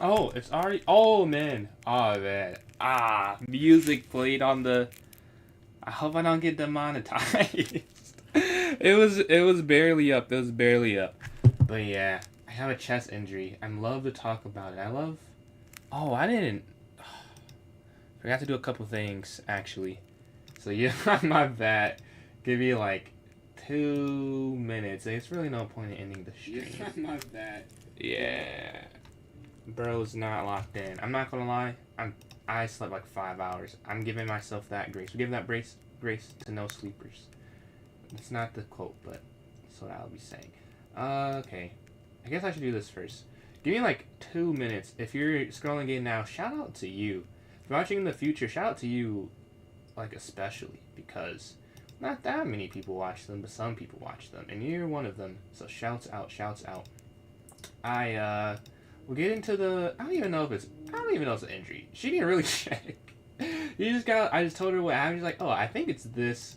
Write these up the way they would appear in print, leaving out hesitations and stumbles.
Oh, it's already. Oh man. Oh man. Ah, music played on the. I hope I don't get demonetized. It was barely up. It was barely up. But yeah, I have a chest injury. I love to talk about it. I love. Oh, I didn't. Forgot to do a couple things actually. So yeah, my bad. Give me like 2 minutes. There's really no point in ending the stream. Yeah, my bad. Yeah. Bro's not locked in. I'm not gonna lie. I slept like 5 hours. I'm giving myself that grace. We give that grace to no sleepers. It's not the quote, but that's what I'll be saying. Okay. I guess I should do this first. Give me like 2 minutes. If you're scrolling in now, shout out to you. If you're watching in the future, shout out to you, like especially because not that many people watch them, but some people watch them, and you're one of them. So shouts out, shouts out. We'll get into the. I don't even know if it's an injury. She didn't really check. I just told her what happened. She's like, oh, I think it's this,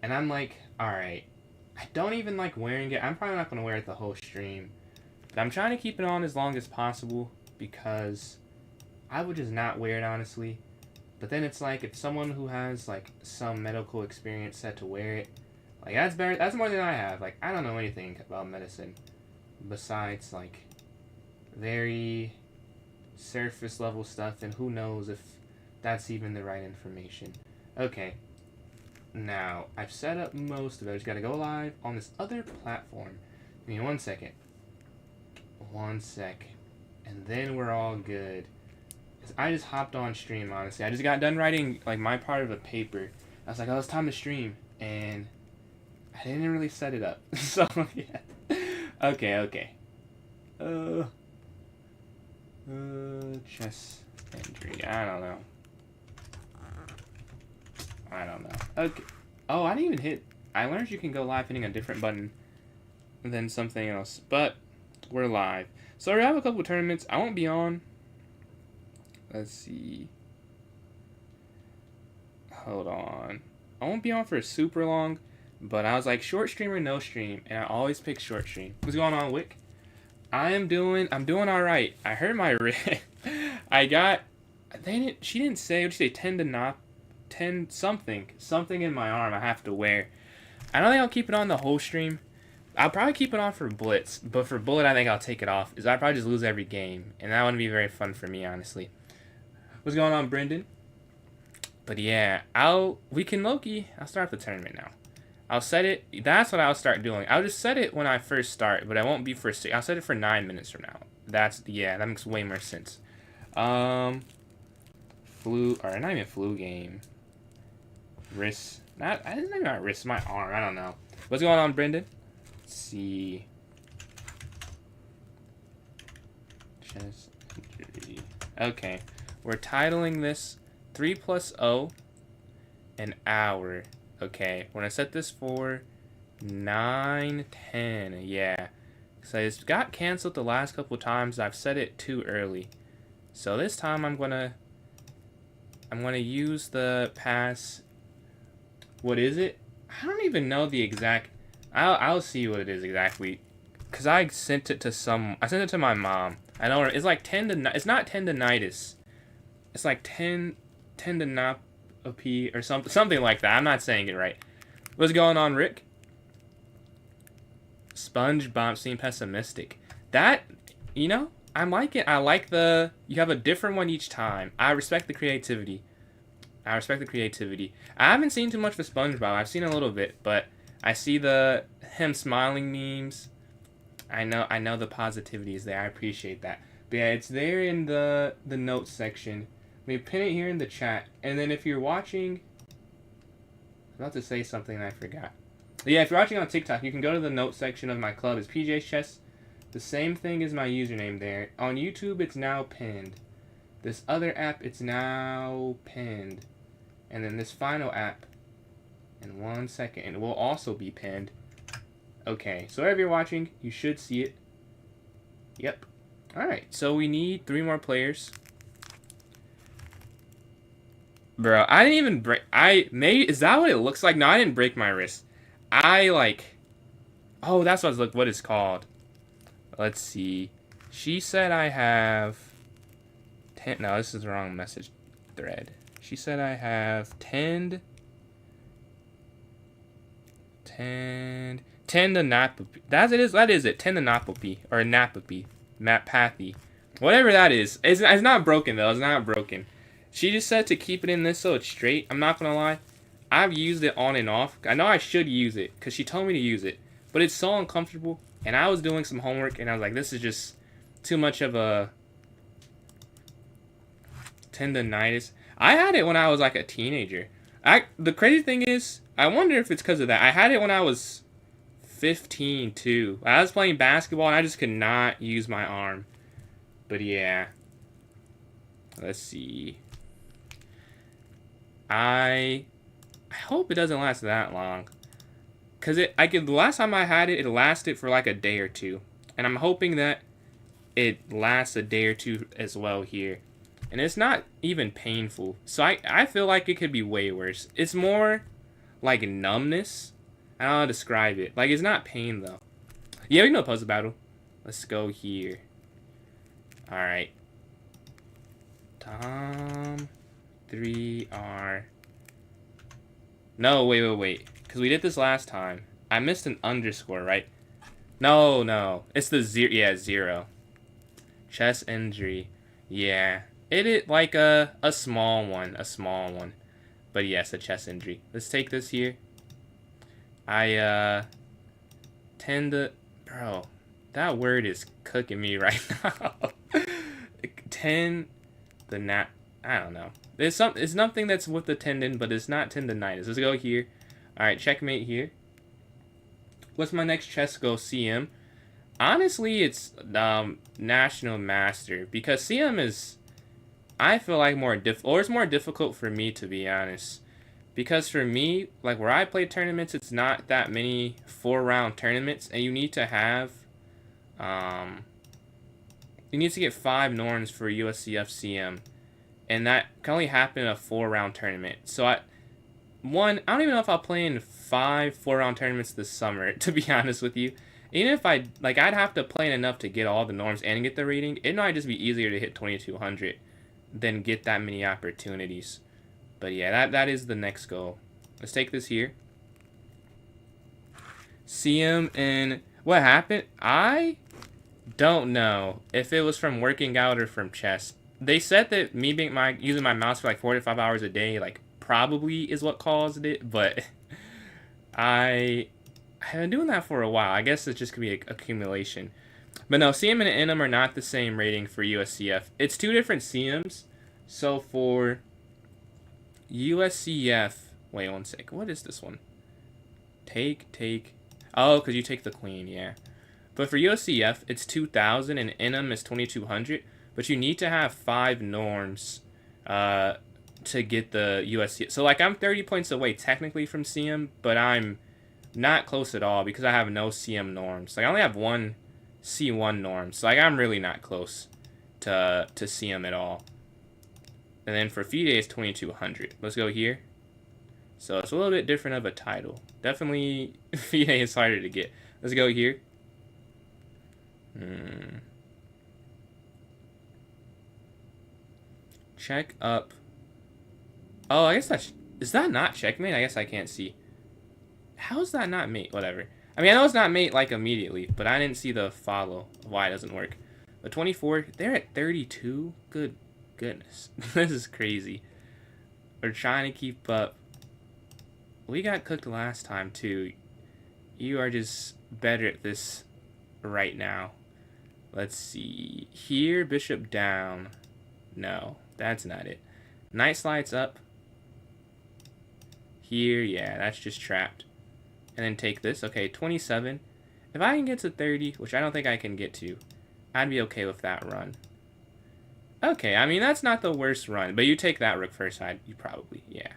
and I'm like, all right. I don't even like wearing it. I'm probably not gonna wear it the whole stream, but I'm trying to keep it on as long as possible because I would just not wear it honestly. But then it's like if someone who has like some medical experience said to wear it, like that's better. That's more than I have. Like I don't know anything about medicine besides like very surface level stuff, and who knows if that's even the right information. Okay, now I've set up most of it. I just gotta go live on this other platform. Give me 1 second. 1 sec. And then we're all good. I just hopped on stream, honestly. I just got done writing like my part of a paper. I was like, oh, it's time to stream, and I didn't really set it up. So yeah. Okay. Uh, chest injury. I don't know. Okay. Oh, I didn't even hit. I learned you can go live hitting a different button than something else, but we're live. So we have a couple tournaments. I won't be on. Let's see. Hold on. I won't be on for super long, but I was like short stream or no stream, and I always pick short stream. What's going on, Wick? I'm doing all right. I hurt my wrist. She didn't say, what'd you say, 10 something in my arm I have to wear. I don't think I'll keep it on the whole stream. I'll probably keep it on for Blitz, but for Bullet I think I'll take it off, because I'd probably just lose every game, and that wouldn't be very fun for me, honestly. What's going on, Brendan? But yeah, we can Loki. I'll start the tournament now. I'll set it. That's what I'll start doing. I'll just set it when I first start, but I won't be for 6. I'll set it for 9 minutes from now. That makes way more sense. Not even flu game. Wrist. It's not even my wrist, my arm. I don't know. What's going on, Brendan? Let's see. Chest injury. Okay. We're titling this 3 + 0 an hour. Okay, we're gonna set this for 9:10. Yeah, so it's got canceled the last couple of times. I've set it too early, so this time I'm gonna use the pass. What is it? I don't even know the exact. I'll see what it is exactly, cause I sent it to my mom. I know it's like 10 to. It's not tendonitis. It's like tendinopathy or something like that. I'm not saying it right. What's going on, Rick? SpongeBob seemed pessimistic. That, I like it. I like you have a different one each time. I respect the creativity. I haven't seen too much of SpongeBob. I've seen a little bit, but I see him smiling memes. I know the positivity is there. I appreciate that. But yeah, it's there in the notes section. We pin it here in the chat, and then if you're watching, I was about to say something and I forgot. But yeah, if you're watching on TikTok, you can go to the notes section of my club. It's PJ's Chess. The same thing as my username there. On YouTube, it's now pinned. This other app, it's now pinned. And then this final app, in 1 second, it will also be pinned. Okay, so wherever you're watching, you should see it. Yep. Alright, so we need 3 more players. Bro, I didn't even break. Is that what it looks like? No, I didn't break my wrist. Oh, that's what it's called. Let's see. She said I have 10. No, this is the wrong message thread. She said I have 10 tendinopathy. That is it. Tendinopathy or napathy, mapathy, whatever that is. It's not broken though. It's not broken. She just said to keep it in this so it's straight. I'm not gonna lie. I've used it on and off. I know I should use it because she told me to use it, but it's so uncomfortable. And I was doing some homework and I was like, this is just too much of a tendonitis. I had it when I was like a teenager. The crazy thing is, I wonder if it's because of that. I had it when I was 15 too. I was playing basketball and I just could not use my arm. But yeah. Let's see. I hope it doesn't last that long. Cause the last time I had it lasted for like a day or two. And I'm hoping that it lasts a day or two as well here. And it's not even painful. So I feel like it could be way worse. It's more like numbness. I don't know how to describe it. Like, it's not pain, though. Yeah, we can do a puzzle battle. Let's go here. Alright. Tom 3R. No, wait. Because we did this last time. I missed an underscore, right? No. It's the 0. Yeah, 0. Chest injury. Yeah. It is like a small one. But yes, a chest injury. Let's take this here. I tend to... Bro, that word is cooking me right now. I don't know. It's nothing that's with the tendon, but it's not tendonitis. Let's go here. Alright, checkmate here. What's my next chest goal? CM. Honestly, it's National Master. Because CM is... I feel like it's more difficult for me, to be honest. Because for me, like where I play tournaments, it's not that many 4-round tournaments, and you need to have, you need to get 5 norms for USCF CM, and that can only happen in a 4-round tournament. So I don't even know if I'll play in 5 4-round tournaments this summer, to be honest with you. Even if I'd have to play in enough to get all the norms and get the rating, it might just be easier to hit 2200 than get that many opportunities. But yeah, that is the next goal. Let's take this here. CM, and what happened? I don't know if it was from working out or from chess. They said that me using my mouse for like 4 to 5 hours a day, like probably is what caused it. But I have been doing that for a while. I guess it just could be accumulation. But no, CM and NM are not the same rating for USCF. It's 2 different CMs. So for USCF, wait one sec. What is this one? Take. Oh, because you take the queen, yeah. But for USCF, it's 2,000 and NM is 2,200. But you need to have 5 norms to get the USCF. So like I'm 30 points away technically from CM, but I'm not close at all because I have no CM norms. Like I only have 1 C1 norm. So like I'm really not close to CM at all. And then for FIDE it's 2,200. Let's go here. So it's a little bit different of a title. Definitely FIDE is harder to get. Let's go here. Check up. Oh, I guess is that not checkmate? I guess I can't see. How is that not mate? Whatever. I mean, I know it's not mate like immediately, but I didn't see the follow. Why it doesn't work. But 24, they're at 32. Good goodness. This is crazy. We're trying to keep up. We got cooked last time too. You are just better at this right now. Let's see. Here, bishop down. No, that's not it. Knight slides up. Here, yeah, that's just trapped. And then take this. Okay, 27. If I can get to 30, which I don't think I can get to, I'd be okay with that run. Okay, I mean, that's not the worst run. But you take that rook first side, you probably, yeah.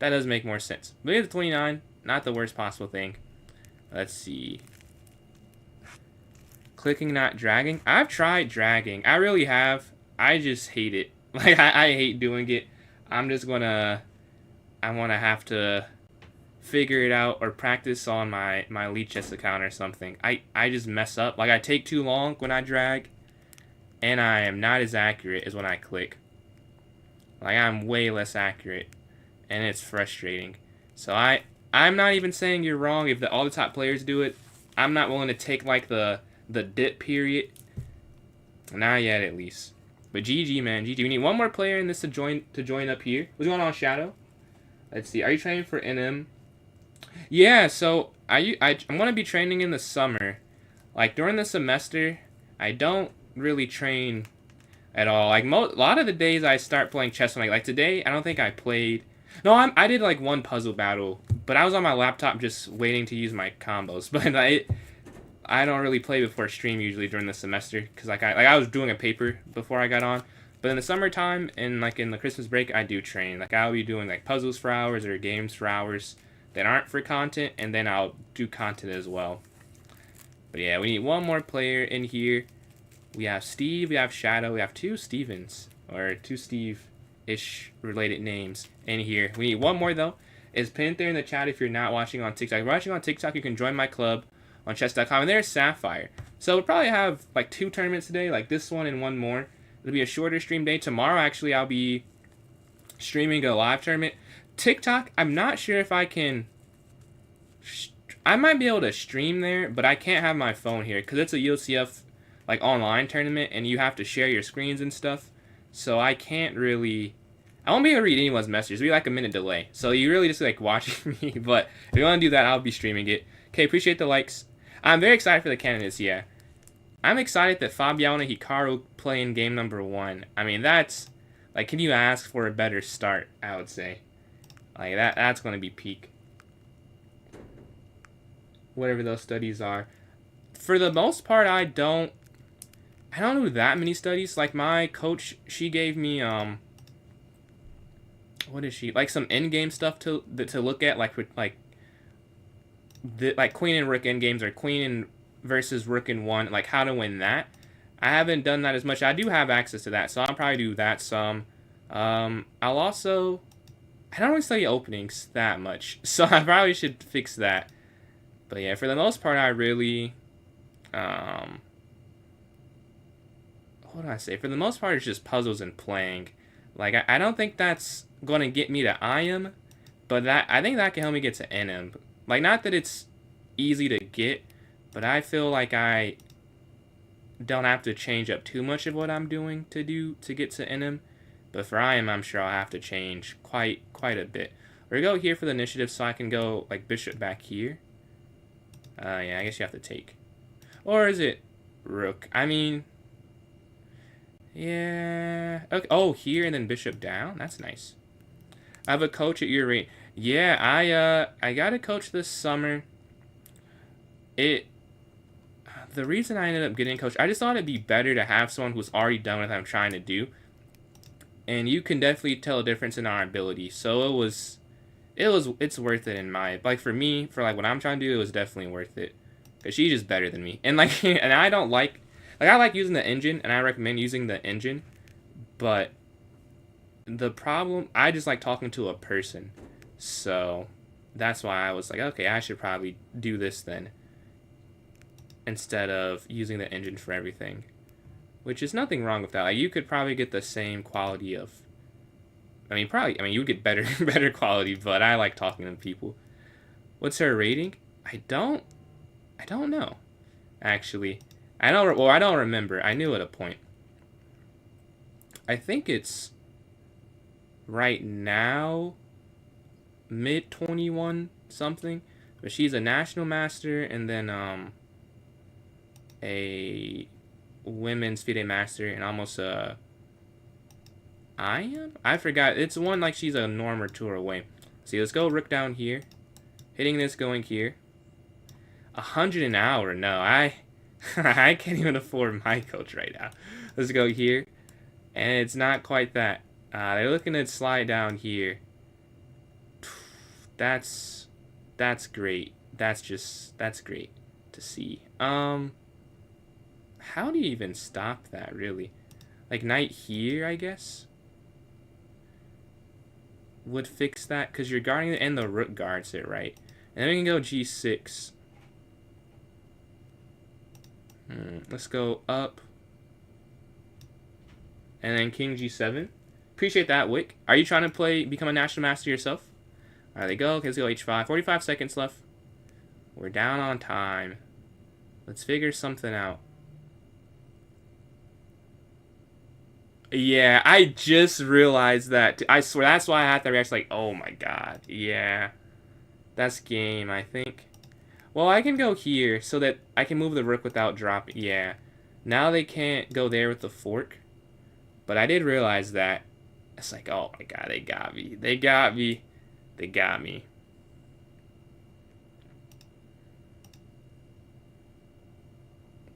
That does make more sense. But at 29, not the worst possible thing. Let's see. Clicking, not dragging. I've tried dragging. I really have. I just hate it. Like, I hate doing it. I want to have to figure it out or practice on my Lead Chess account or something. I just mess up. Like, I take too long when I drag. and I am not as accurate as when I click. Like, I'm way less accurate, and it's frustrating. So I'm not even saying you're wrong if all the top players do it. I'm not willing to take like the dip period. Not yet, at least. But GG, man, GG. We need one more player in this to join up here. What's going on, Shadow? Let's see. Are you training for NM? Yeah. So I'm gonna be training in the summer. Like during the semester, I don't really train at all. Like a lot of the days I start playing chess. Like today, I don't think I played. No, I did like one puzzle battle, but I was on my laptop just waiting to use my combos. But I don't really play before stream usually during the semester because I was doing a paper before I got on. But in the summertime and like in the Christmas break, I do train. Like I'll be doing like puzzles for hours or games for hours that aren't for content, and then I'll do content as well. But yeah, we need one more player in here. We have Steve, we have Shadow, we have two Stevens, or two Steve-ish related names in here. We need one more, though. It's pinned there in the chat if you're not watching on TikTok. If you're watching on TikTok, you can join my club on chess.com. And there's Sapphire. So we'll probably have like 2 tournaments today, like this one and one more. It'll be a shorter stream day. Tomorrow, actually, I'll be streaming a live tournament. TikTok, I'm not sure if I can... I might be able to stream there, but I can't have my phone here because it's a UCF like online tournament and you have to share your screens and stuff. So I can't really... I won't be able to read anyone's messages. It'll be like a minute delay. So you really just like watching me. But if you want to do that, I'll be streaming it. Okay, appreciate the likes. I'm very excited for the candidates, yeah. I'm excited that Fabiano Hikaru play in game number 1. I mean, that's... Like, can you ask for a better start, I would say. Like, that's going to be peak. Whatever those studies are. For the most part, I don't do that many studies. Like, my coach, she gave me, what is she? Like, some endgame stuff to look at, like, with, like Queen and Rook endgames, or Queen and versus Rook and 1, like, how to win that. I haven't done that as much. I do have access to that, so I'll probably do that some. I'll also... I don't really study openings that much, so I probably should fix that. But yeah, for the most part, I really... what do I say? For the most part, it's just puzzles and playing. Like, I don't think that's going to get me to IM, but I think that can help me get to NM. Like, not that it's easy to get, but I feel like I don't have to change up too much of what I'm doing to get to NM. But for IM, I'm sure I'll have to change quite a bit. We're going to go here for the initiative so I can go, like, bishop back here. Yeah, I guess you have to take. Or is it rook? I mean... Yeah... Okay. Oh, here and then bishop down? That's nice. I have a coach at your rate. Yeah, I got a coach this summer. The reason I ended up getting a coach, I just thought it'd be better to have someone who's already done what I'm trying to do. And you can definitely tell a difference in our ability. So it's worth it in my... Like, for me, for, like, what I'm trying to do, it was definitely worth it. Because she's just better than me. And, like, and I don't like... Like, I like using the engine, and I recommend using the engine. But the problem... I just like talking to a person. So that's why I was like, okay, I should probably do this then. Instead of using the engine for everything. Which is nothing wrong with that. Like, you could probably get the same quality of... I mean, you would get better quality, but I like talking to people. What's her rating? I don't know. Actually, I don't remember. I knew at a point. I think it's right now mid 21 something, but she's a national master and then a women's FIDE master and almost a... I forgot. It's one like she's a norm or two away. See, let's go rook down here. Hitting this, going here. 100 an hour. No, I can't even afford my coach right now. Let's go here. And it's not quite that. They're looking to slide down here. That's great. That's great to see. How do you even stop that, really? Like, knight here, I guess? Would fix that, because you're guarding it and the rook guards it, right? And then we can go g6. Let's go up. And then king g7. Appreciate that, Wick. Are you trying to become a national master yourself? Alright, they go. Okay, let's go h5. 45 seconds left. We're down on time. Let's figure something out. Yeah, I just realized that. I swear, that's why I had to react like, oh my god. Yeah. That's game, I think. Well, I can go here so that I can move the rook without dropping. Yeah. Now they can't go there with the fork. But I did realize that. It's like, oh my god, they got me. They got me. They got me.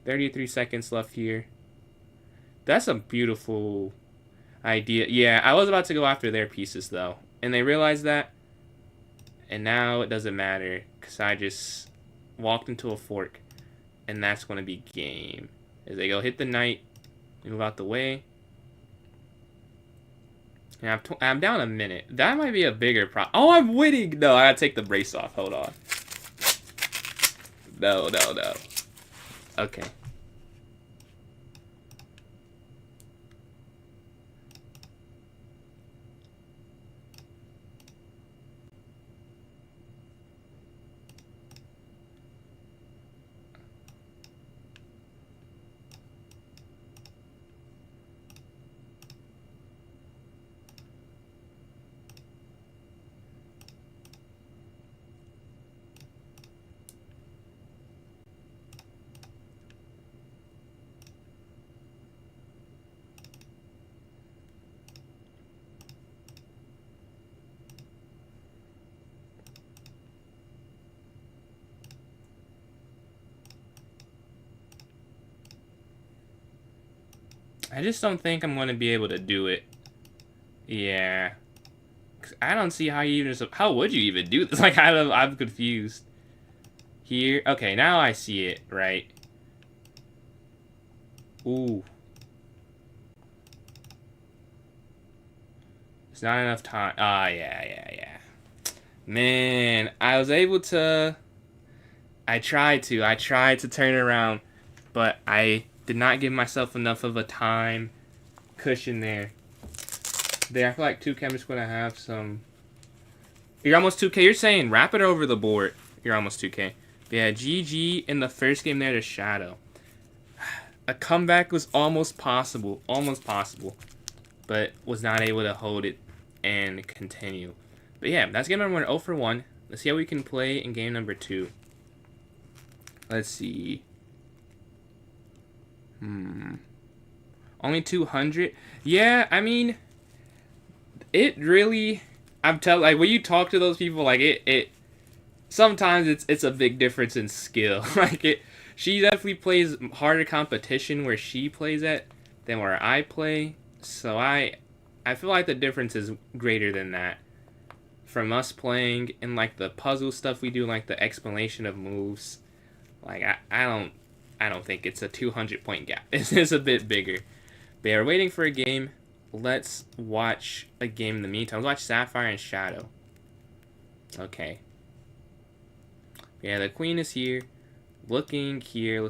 "33 seconds left here." That's a beautiful idea. Yeah, I was about to go after their pieces, though. And they realized that. And now it doesn't matter. Because I just walked into a fork. And that's going to be game. As they go hit the knight. Move out the way. And I'm down a minute. That might be a bigger problem. Oh, I'm winning! No, I gotta take the brace off. Hold on. No. Okay. I just don't think I'm going to be able to do it. Yeah. 'Cause I don't see how you even... How would you even do this? Like, I'm confused. Here. Okay, now I see it, right? Ooh. It's not enough time. Ah, yeah. Man, I was able to... I tried to turn around, but I did not give myself enough of a time cushion there. I feel like 2K, I'm just going to have some... You're almost 2K. You're saying wrap it over the board. You're almost 2K. But yeah, GG in the first game there to Shadow. A comeback was almost possible. But was not able to hold it and continue. But yeah, that's game number 1, 0 for 1. Let's see how we can play in game number 2. Let's see. Only 200? Yeah, I mean, it really... I'm telling, like, when you talk to those people, like, it sometimes it's a big difference in skill. Like, she definitely plays harder competition where she plays at than where I play. So I feel like the difference is greater than that. From us playing and, like, the puzzle stuff we do, like, the explanation of moves. Like, I don't think it's a 200-point gap. It's a bit bigger. But yeah, we're waiting for a game. Let's watch a game in the meantime. Let's watch Sapphire and Shadow. Okay. Yeah, the queen is here. Looking here.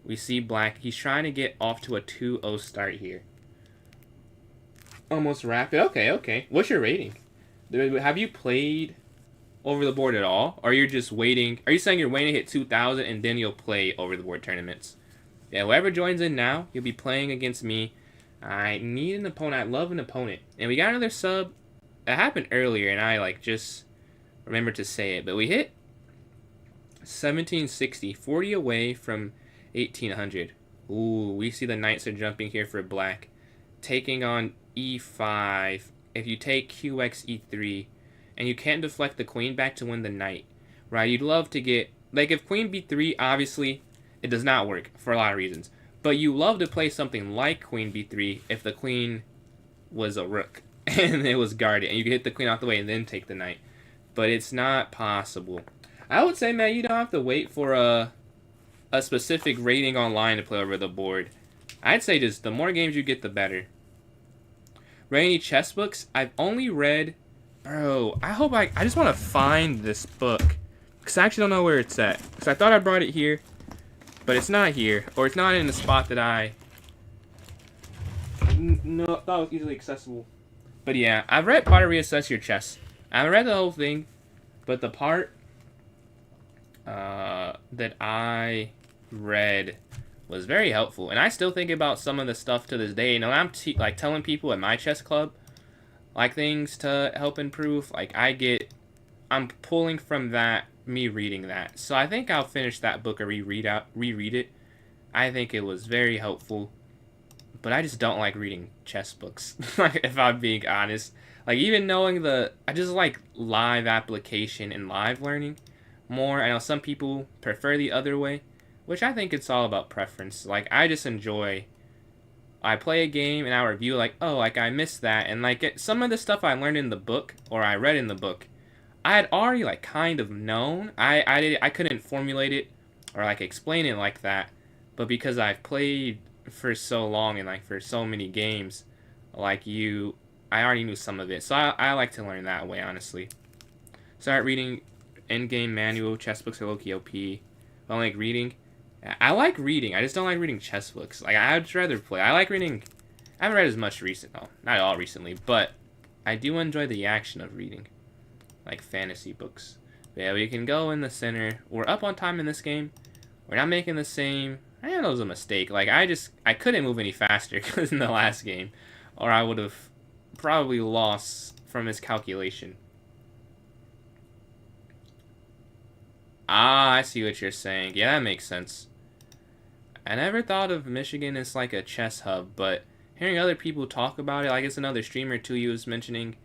We see black. He's trying to get off to a 2-0 start here. Almost rapid. Okay. What's your rating? Have you played over the board at all? Or you're just waiting? Are you saying you're waiting to hit 2,000 and then you'll play over the board tournaments? Yeah, whoever joins in now, you'll be playing against me. I need an opponent. I love an opponent. And we got another sub. It happened earlier, and I just remembered to say it. But we hit 1760, 40 away from 1800. Ooh, we see the knights are jumping here for black. Taking on e5. If you take qx e3, and you can't deflect the queen back to win the knight, right? You'd love to get... Like, if queen b3, obviously, it does not work for a lot of reasons. But you love to play something like queen b3 if the queen was a rook and it was guarded. And you can hit the queen out the way and then take the knight. But it's not possible. I would say, man, you don't have to wait for a specific rating online to play over the board. I'd say just the more games you get, the better. Read any chess books? I've only read... Bro, I just want to find this book. Because I actually don't know where it's at. Because I thought I brought it here. But it's not here. Or it's not in the spot that I no, thought it was easily accessible. But yeah, I've read Part to Reassess Your Chess. I haven't read the whole thing, but the part that I read was very helpful, and I still think about some of the stuff to this day. You know, I'm like telling people at my chess club like things to help improve. Like I'm pulling from that, me reading that. So I think I'll finish that book or reread it. I think it was very helpful, but I just don't like reading chess books. If I'm being honest, like even knowing I just like live application and live learning more. I know some people prefer the other way, which I think it's all about preference. Like I just enjoy. I play a game and I review like, oh, like I missed that, and like some of the stuff I learned in the book or I read in the book, I had already like kind of known. I couldn't formulate it or like explain it like that, but because I've played for so long and like for so many games, I already knew some of it. So I like to learn that way, honestly. Start reading endgame manual chess books are low-key OP. I don't like reading. I like reading. I just don't like reading chess books. Like I'd just rather play. I like reading. I haven't read as much no, not all recently, but I do enjoy the action of reading, like fantasy books. But yeah, we can go in the center. We're up on time in this game. We're not making the same. I know it was a mistake. Like I couldn't move any faster because in the last game, or I would have probably lost from his calculation. Ah, I see what you're saying. Yeah, that makes sense. I never thought of Michigan as like a chess hub, but hearing other people talk about it, like it's another streamer too you was mentioning,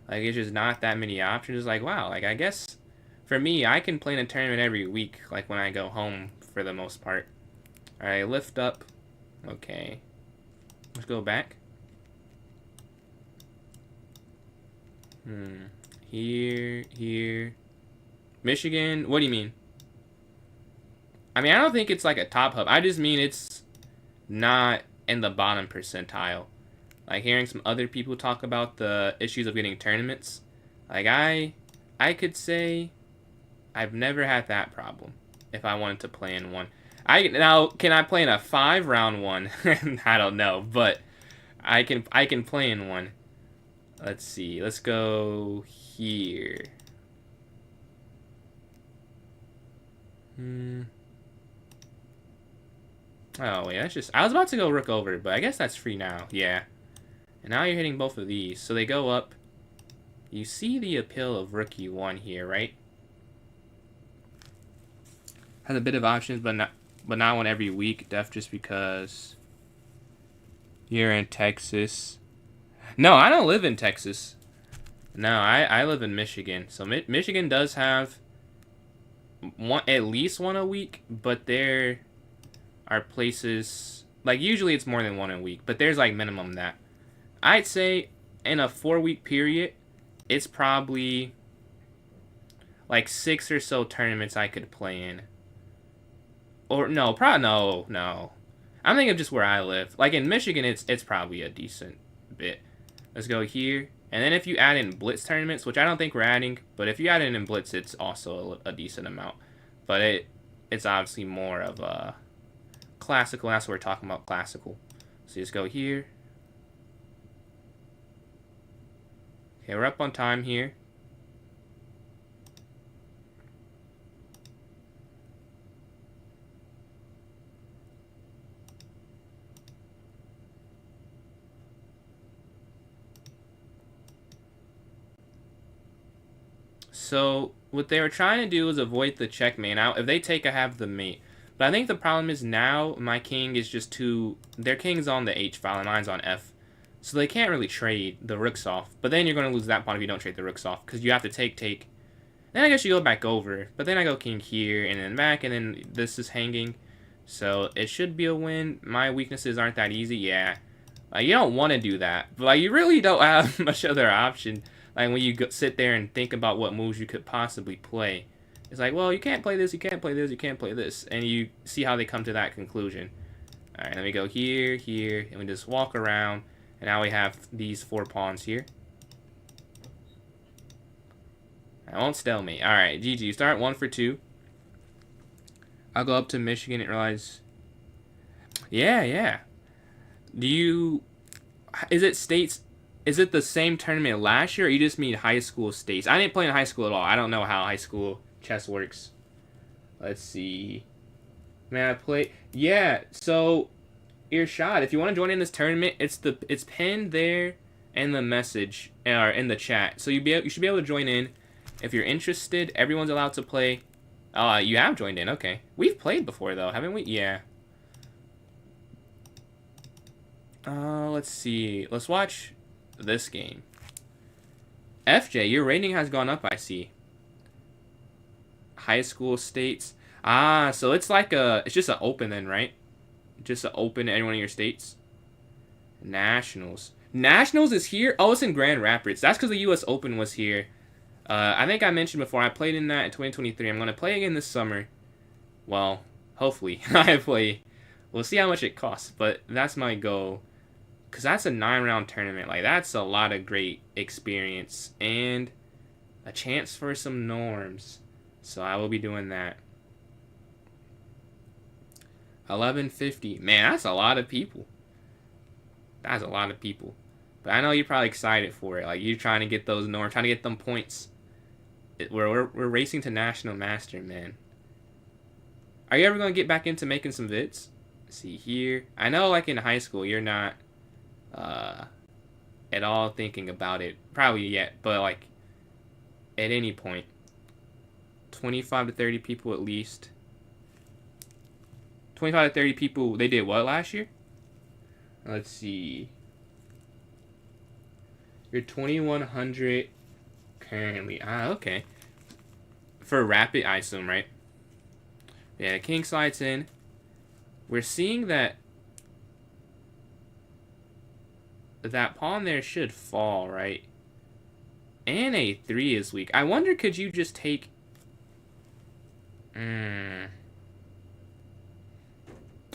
like it's just not that many options. It's like, wow, like I guess for me, I can play in a tournament every week, like when I go home for the most part. Alright, lift up. Okay. Let's go back. Here. Michigan, what do you mean? I mean, I don't think it's like a top hub. I just mean it's not in the bottom percentile. Like hearing some other people talk about the issues of getting tournaments. Like I could say I've never had that problem if I wanted to play in one. Now can I play in a 5-round one? I don't know, but I can play in one. Let's see. Let's go here. Oh, wait, that's just... I was about to go rook over, but I guess that's free now. Yeah. And now you're hitting both of these. So they go up. You see the appeal of rook e1 here, right? Has a bit of options, but not one every week. Def just because you're in Texas. No, I don't live in Texas. No, I live in Michigan. So Michigan does have at least one a week, but there are places like usually it's more than one a week, but there's like minimum that. I'd say in a 4-week period, it's probably like 6 or so tournaments I could play in. Or no, probably no. I'm thinking of just where I live. Like in Michigan, it's probably a decent bit. Let's go here. And then if you add in blitz tournaments, which I don't think we're adding, but if you add in blitz, it's also a decent amount. But it's obviously more of a classical. That's what we're talking about, classical. So just go here. Okay, we're up on time here. So what they were trying to do is avoid the checkmate. Now, if they take, I have the mate. But I think the problem is now my king is just too... Their king's on the H file and mine's on F. So they can't really trade the rooks off. But then you're going to lose that pawn if you don't trade the rooks off. Because you have to take. Then I guess you go back over. But then I go king here and then back. And then this is hanging. So it should be a win. My weaknesses aren't that easy. Yeah. You don't want to do that. But you really don't have much other option. Like when you sit there and think about what moves you could possibly play. It's like, well, you can't play this, you can't play this, you can't play this. And you see how they come to that conclusion. Alright, let me go here, and we just walk around. And now we have these 4 pawns here. I won't stalemate. Alright, GG. You start 1 for 2. I'll go up to Michigan and realize... Yeah. Do you... Is it states? Is it the same tournament last year, or you just mean high school states? I didn't play in high school at all. I don't know how high school chess works. Let's see. Man, I play. Yeah. So, Irshad, if you want to join in this tournament, it's pinned there in the message or in the chat. So you should be able to join in if you're interested. Everyone's allowed to play. You have joined in. Okay. We've played before though, haven't we? Yeah. Let's see. Let's watch this game. FJ, your rating has gone up, I see. High school states. Ah, so it's like it's just an open then, right? Just an open to any one of your states. Nationals. Nationals is here? Oh, it's in Grand Rapids. That's because the U.S. Open was here. I think I mentioned before, I played in that in 2023. I'm going to play again this summer. Well, hopefully I play. We'll see how much it costs, but that's my goal. Because that's a 9-round tournament. Like, that's a lot of great experience. And a chance for some norms. So I will be doing that. 1150. Man, that's a lot of people. That's a lot of people. But I know you're probably excited for it. Like, you're trying to get those norms, trying to get them points. We're racing to National Master, man. Are you ever going to get back into making some vids? Let's see here. I know, like, in high school, you're not at all thinking about it. Probably yet, but, like, at any point. 25 to 30 people at least. 25 to 30 people, they did what last year? Let's see. You're 2100 currently. Ah, okay. For rapid, I assume, right? Yeah, king slides in. We're seeing that that pawn there should fall, right? And a3 is weak. I wonder, could you just take...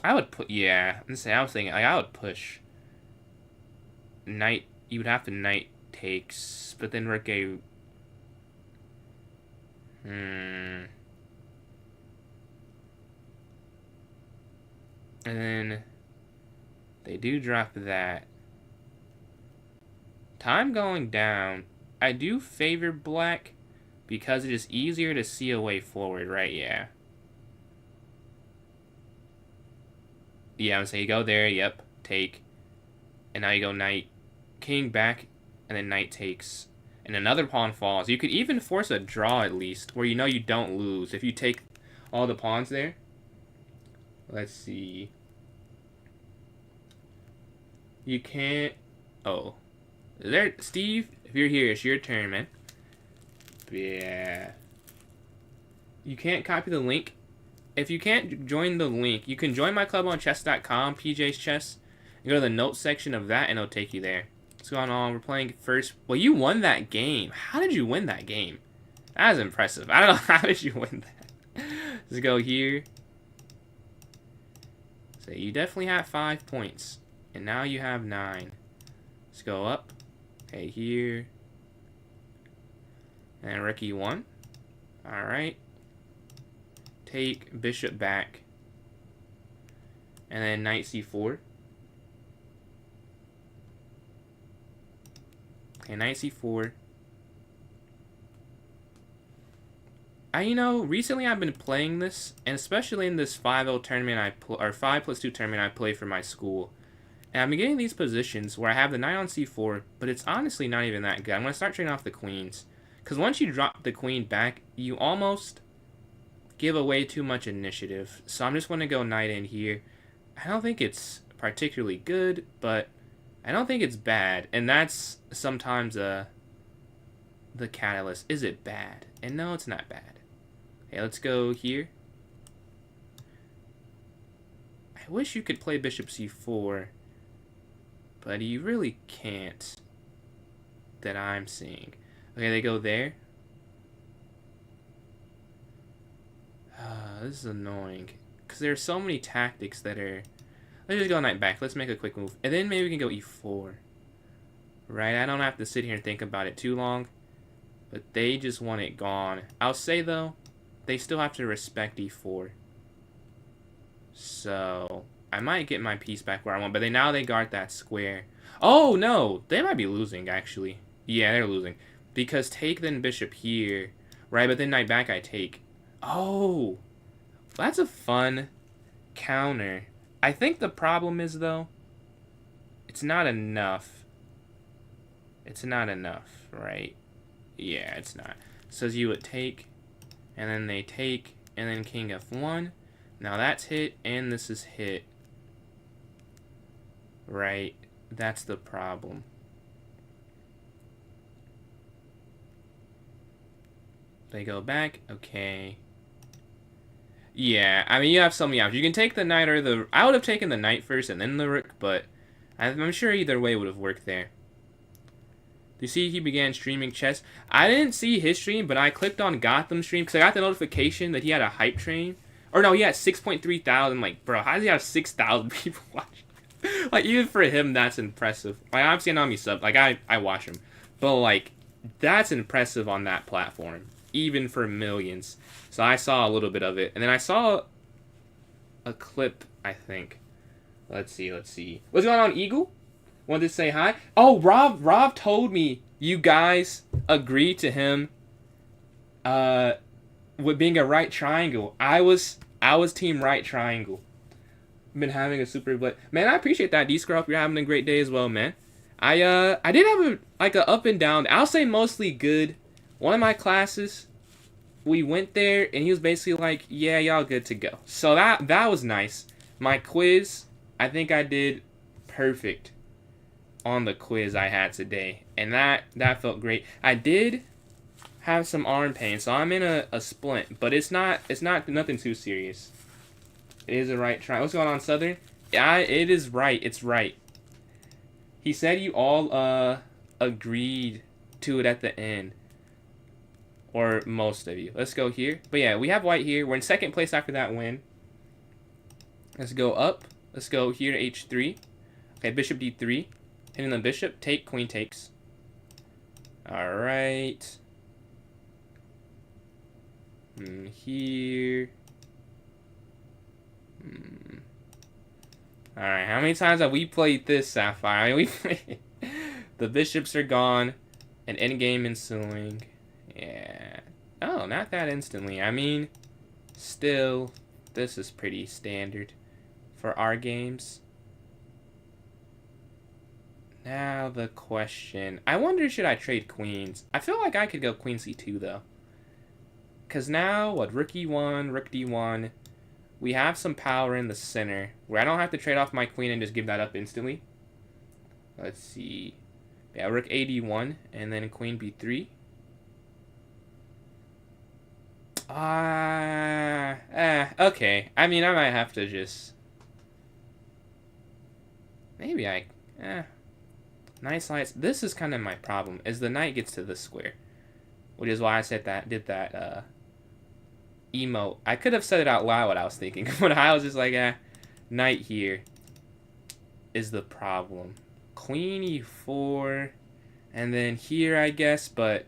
I would put... Yeah, I was thinking, like, I would push. Knight... You would have to knight takes, but then rook a... And then they do drop that. Time going down. I do favor black because it is easier to see a way forward, right? Yeah. Yeah, I'm saying you go there, yep, take. And now you go knight, king back, and then knight takes. And another pawn falls. You could even force a draw at least, where you know you don't lose if you take all the pawns there. Let's see. You can't... Oh. There, Steve, if you're here, it's your turn, man. Yeah. You can't copy the link. If you can't join the link, you can join my club on chess.com, PJ's Chess. You go to the notes section of that, and it'll take you there. What's going on? We're playing first. Well, you won that game. How did you win that game? That was impressive. I don't know. How did you win that? Let's go here. So you definitely have 5 points. And now you have 9. Let's go up. Okay, here. And rook e1. Alright. Take bishop back. And then knight c4. Okay, knight c4. You know, recently I've been playing this, and especially in this 5-0 tournament or 5+2 tournament I play for my school. And I've been getting these positions where I have the knight on c4, but it's honestly not even that good. I'm going to start trading off the queens. Because once you drop the queen back, you almost give away too much initiative. So I'm just going to go knight in here. I don't think it's particularly good, but I don't think it's bad. And that's sometimes the catalyst. Is it bad? And no, it's not bad. Okay, let's go here. I wish you could play bishop c4, but you really can't that I'm seeing. Okay, they go there. This is annoying. Because there are so many tactics that are... Let's just go knight back. Let's make a quick move. And then maybe we can go e4. Right? I don't have to sit here and think about it too long. But they just want it gone. I'll say, though, they still have to respect e4. So... I might get my piece back where I want, but now they guard that square. Oh, no. They might be losing, actually. Yeah, they're losing. Because take then bishop here. Right, but then knight back I take. Oh. That's a fun counter. I think the problem is, though, it's not enough. It's not enough, right? Yeah, it's not. So you would take, and then they take, and then king f1. Now that's hit, and this is hit. Right? That's the problem. They go back. Okay. Yeah, I mean, you have so many options. You can take the knight or the... I would have taken the knight first and then the rook, but I'm sure either way would have worked there. Do you see he began streaming chess? I didn't see his stream, but I clicked on Gotham stream because I got the notification that he had a hype train. Or no, he had 6.3 thousand. Like, bro, how does he have 6,000 people watching? Like, even for him, that's impressive. Like, obviously, I know he's sub. Like, I watch him. But, like, that's impressive on that platform. Even for millions. So I saw a little bit of it. And then I saw a clip, I think. Let's see. What's going on, Eagle? Wanted to say hi. Oh, Rob told me you guys agreed to him with being a right triangle. I was team right triangle. Been having a super man. I appreciate that, D-Scrub. Hope you're having a great day as well, man. I did have a up and down. I'll say mostly good. One of my classes, we went there and he was basically like, "Yeah, y'all good to go." So that was nice. My quiz, I think I did perfect on the quiz I had today, and that felt great. I did have some arm pain, so I'm in a splint, but it's not nothing too serious. It is a right try. What's going on, Southern? Yeah, it is right. It's right. He said you all agreed to it at the end, or most of you. Let's go here. But yeah, we have white here. We're in second place after that win. Let's go up. Let's go here to h3. Okay, bishop d3. Hitting the bishop. Take, queen takes. Alright. Here. Alright, how many times have we played this, Sapphire? I mean, we played... The bishops are gone. An endgame ensuing. Yeah. Oh, not that instantly. I mean, still, this is pretty standard for our games. Now the question. I wonder, should I trade queens? I feel like I could go queen c2, though. Because now, what, rook e1, rook d1. We have some power in the center where I don't have to trade off my queen and just give that up instantly. Let's see. Yeah, rook ad1 and then queen b3. Okay. I mean, I might have to just... Maybe Nice lights. This is kind of my problem, is the knight gets to this square. Which is why I said that, did that, emote. I could have said it out loud what I was thinking, but I was just like, knight here is the problem. Queen e4, and then here, I guess, but...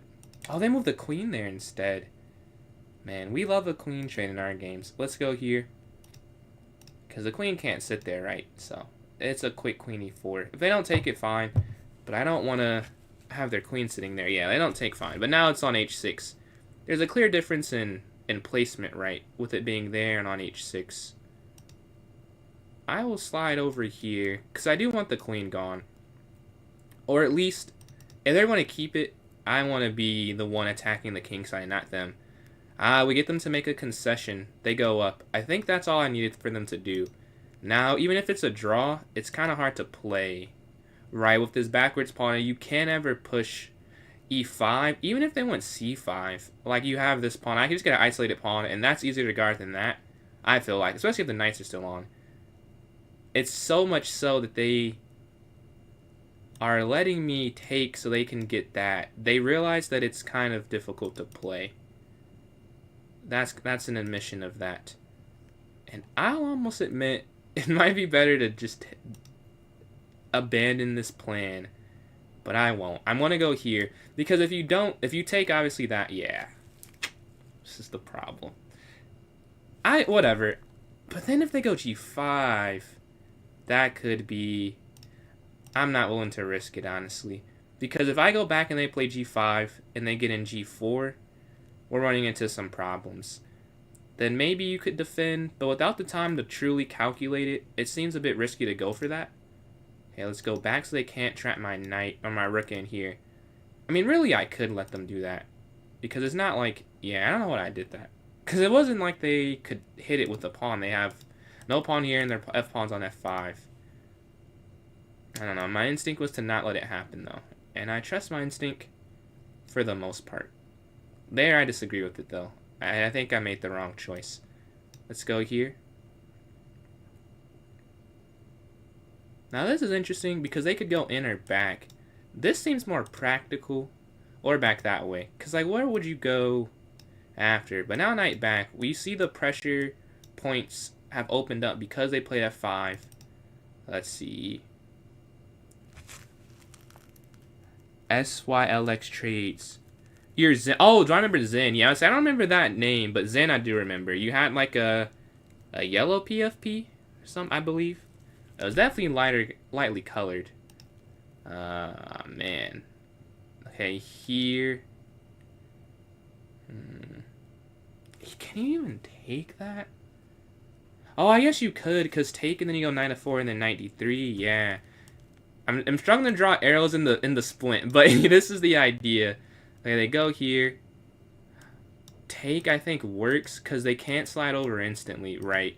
Oh, they moved the queen there instead. Man, we love a queen trade in our games. Let's go here. Because the queen can't sit there, right? So, it's a quick queen e4. If they don't take it, fine. But I don't want to have their queen sitting there. Yeah, they don't take, fine. But now it's on h6. There's a clear difference in placement, right? With it being there and on h6. I will slide over here. Because I do want the queen gone. Or at least, if they want to keep it, I want to be the one attacking the king side, not them. We get them to make a concession. They go up. I think that's all I needed for them to do. Now, even if it's a draw, it's kind of hard to play. Right, with this backwards pawn, you can't ever push e5. Even if they went c5, like you have this pawn, I can just get an isolated pawn, and that's easier to guard than that, I feel like. Especially if the knights are still on. It's so much so that they are letting me take so they can get that. They realize that it's kind of difficult to play. That's an admission of that. And I'll almost admit it might be better to just abandon this plan, but I won't. I'm gonna go here because if you take obviously that, yeah, this is the problem. Whatever. But then if they go g5, that could be... I'm not willing to risk it, honestly. Because if I go back and they play g5 and they get in g4, we're running into some problems. Then maybe you could defend, but without the time to truly calculate it, it seems a bit risky to go for that. Okay, let's go back so they can't trap my knight or my rook in here. I mean, really, I could let them do that. Because it's not like... Yeah, I don't know what I did that. Because it wasn't like they could hit it with a pawn. They have no pawn here and their f-pawn's on f5. I don't know. My instinct was to not let it happen, though. And I trust my instinct for the most part. There, I disagree with it, though. I think I made the wrong choice. Let's go here. Now, this is interesting because they could go in or back. This seems more practical. Or back that way. Because, like, where would you go after? But now knight back, we see the pressure points have opened up because they played f5. Let's see. SYLX trades. You're Zen. Oh, do I remember Zen? Yeah, I don't remember that name, but Zen I do remember. You had like a yellow PFP or something, I believe. It was definitely lightly colored. Man. Okay, here. Can you even take that? Oh, I guess you could, because take and then you go knight f4 and then knight d3. Yeah. I'm struggling to draw arrows in the splint, but this is the idea. Okay, they go here. Take, I think, works because they can't slide over instantly, right?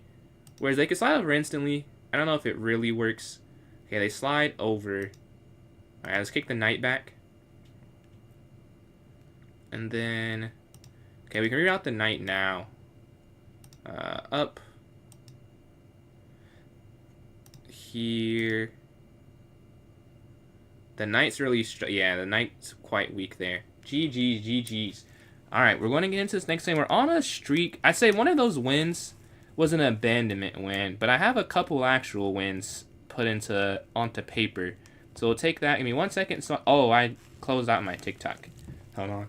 Whereas they can slide over instantly. I don't know if it really works. Okay, they slide over. Alright, let's kick the knight back. And then... Okay, we can reroute the knight now. Up. Here. The knight's really... Yeah, the knight's quite weak there. GG's, GG's. Alright, we're going to get into this next game. We're on a streak. I'd say one of those wins was an abandonment win, but I have a couple actual wins put onto paper. So we'll take that. Give me 1 second. So, oh, I closed out my TikTok. Hold on.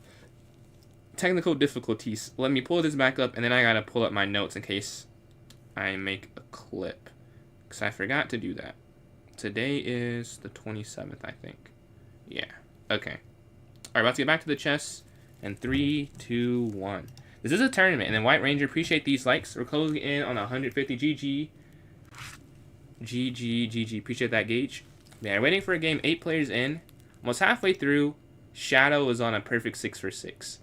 Technical difficulties. Let me pull this back up, and then I gotta pull up my notes in case I make a clip. Because I forgot to do that. Today is the 27th, I think. Yeah. Okay. Alright, about to get back to the chess. And 3, 2, 1. This is a tournament. And then White Ranger, appreciate these likes. We're closing in on 150. GG. GG, GG. Appreciate that, Gage. Yeah, waiting for a game. 8 players in. Almost halfway through. Shadow is on a perfect 6 for 6.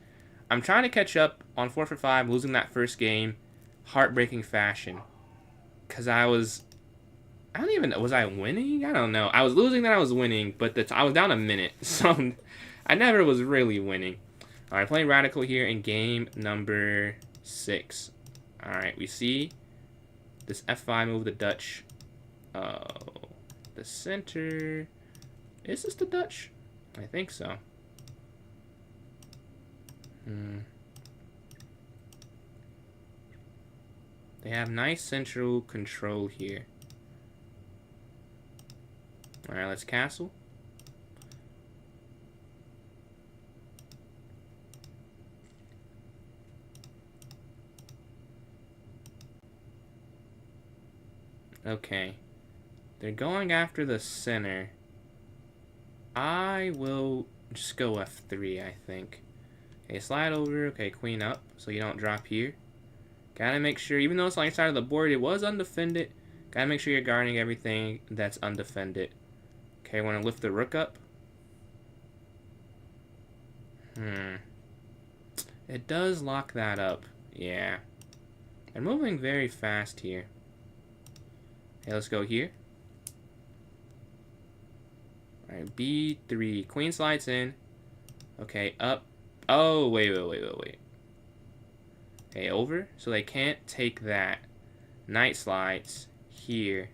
I'm trying to catch up on 4 for 5, losing that first game. Heartbreaking fashion. Because I was I winning? I don't know. I was losing, then I was winning, but I was down a minute. So I never was really winning. Alright, playing Radical here in game number 6. Alright, we see this F5 move, the Dutch. Oh, the center. Is this the Dutch? I think so. They have nice central control here. Alright, let's castle. Okay. They're going after the center. I will just go F3, I think. Okay, slide over. Okay, queen up, so you don't drop here. Gotta make sure, even though it's on your side of the board, it was undefended. Gotta make sure you're guarding everything that's undefended. Okay, I want to lift the rook up. It does lock that up. Yeah. They're moving very fast here. Okay, let's go here. Alright, B3. Queen slides in. Okay, up. Oh, wait. Okay, over. So they can't take that. Knight slides here.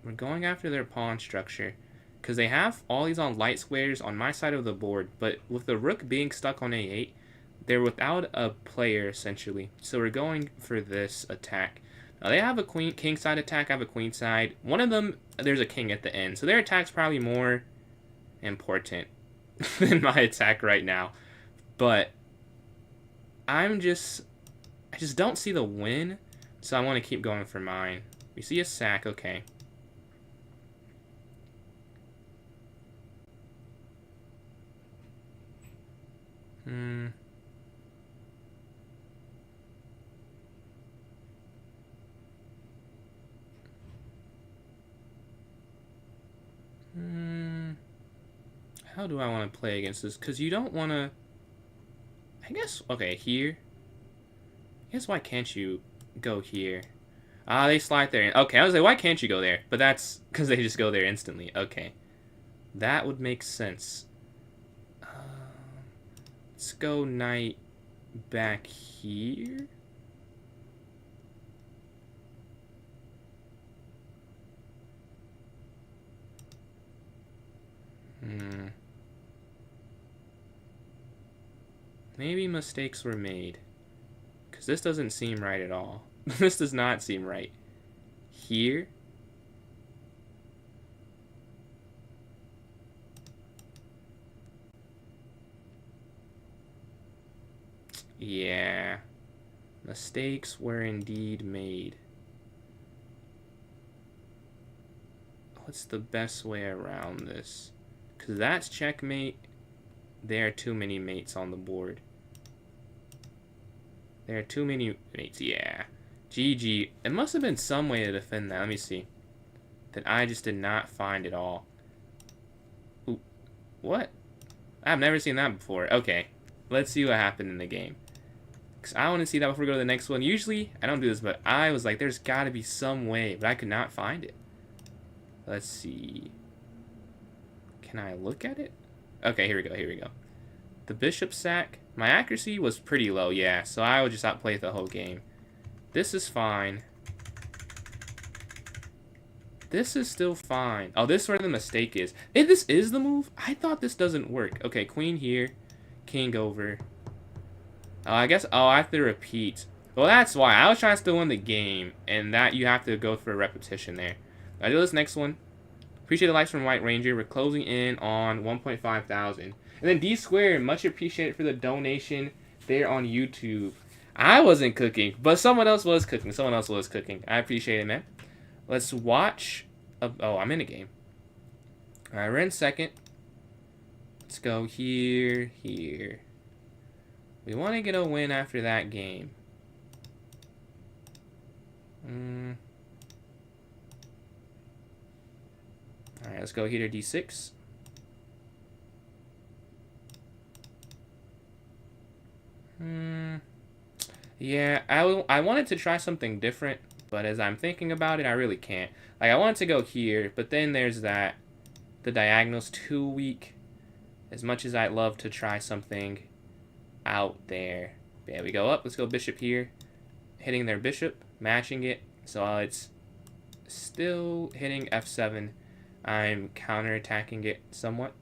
We're going after their pawn structure. Because they have all these on light squares on my side of the board. But with the rook being stuck on A8, they're without a player, essentially. So we're going for this attack. Now, they have a king side attack. I have a queen side. One of them, there's a king at the end. So their attack's probably more important than my attack right now. But I just don't see the win. So I want to keep going for mine. We see a sack, okay. How do I want to play against this? Because you don't want to... I guess, okay, here. I guess why can't you go here? Ah, they slide there. Okay, I was like, why can't you go there? But that's because they just go there instantly. Okay. That would make sense. Let's go knight back here. Maybe mistakes were made. Because this doesn't seem right at all. This does not seem right. Here. Yeah. Mistakes were indeed made. What's the best way around this? Because that's checkmate. There are too many mates on the board. There are too many mates. Yeah. GG. It must have been some way to defend that. Let me see. That I just did not find at all. Ooh. What? I've never seen that before. Okay. Let's see what happened in the game. Because I want to see that before we go to the next one. Usually, I don't do this, but I was like, there's got to be some way. But I could not find it. Let's see. Can I look at it? Okay, here we go, here we go. The bishop sack. My accuracy was pretty low, yeah. So I would just outplay the whole game. This is fine. This is still fine. Oh, this is where the mistake is. Hey, this is the move? I thought this doesn't work. Okay, queen here. King over. Oh, I guess... Oh, I have to repeat. Well, that's why. I was trying to still win the game. And that you have to go for a repetition there. I do this next one. Appreciate the likes from White Ranger. We're closing in on 1.5 thousand. And then D Squared, much appreciated for the donation there on YouTube. I wasn't cooking, but someone else was cooking. Someone else was cooking. I appreciate it, man. Let's watch. Oh, I'm in a game. All right, we're in second. Let's go here, here. We want to get a win after that game. All right, let's go here to D6. Yeah, I wanted to try something different, but as I'm thinking about it, I really can't. Like, I wanted to go here, but then there's that. The diagonal's too weak. As much as I'd love to try something out there. Yeah, we go up. Let's go bishop here. Hitting their bishop, matching it. So it's still hitting f7. I'm counterattacking it somewhat.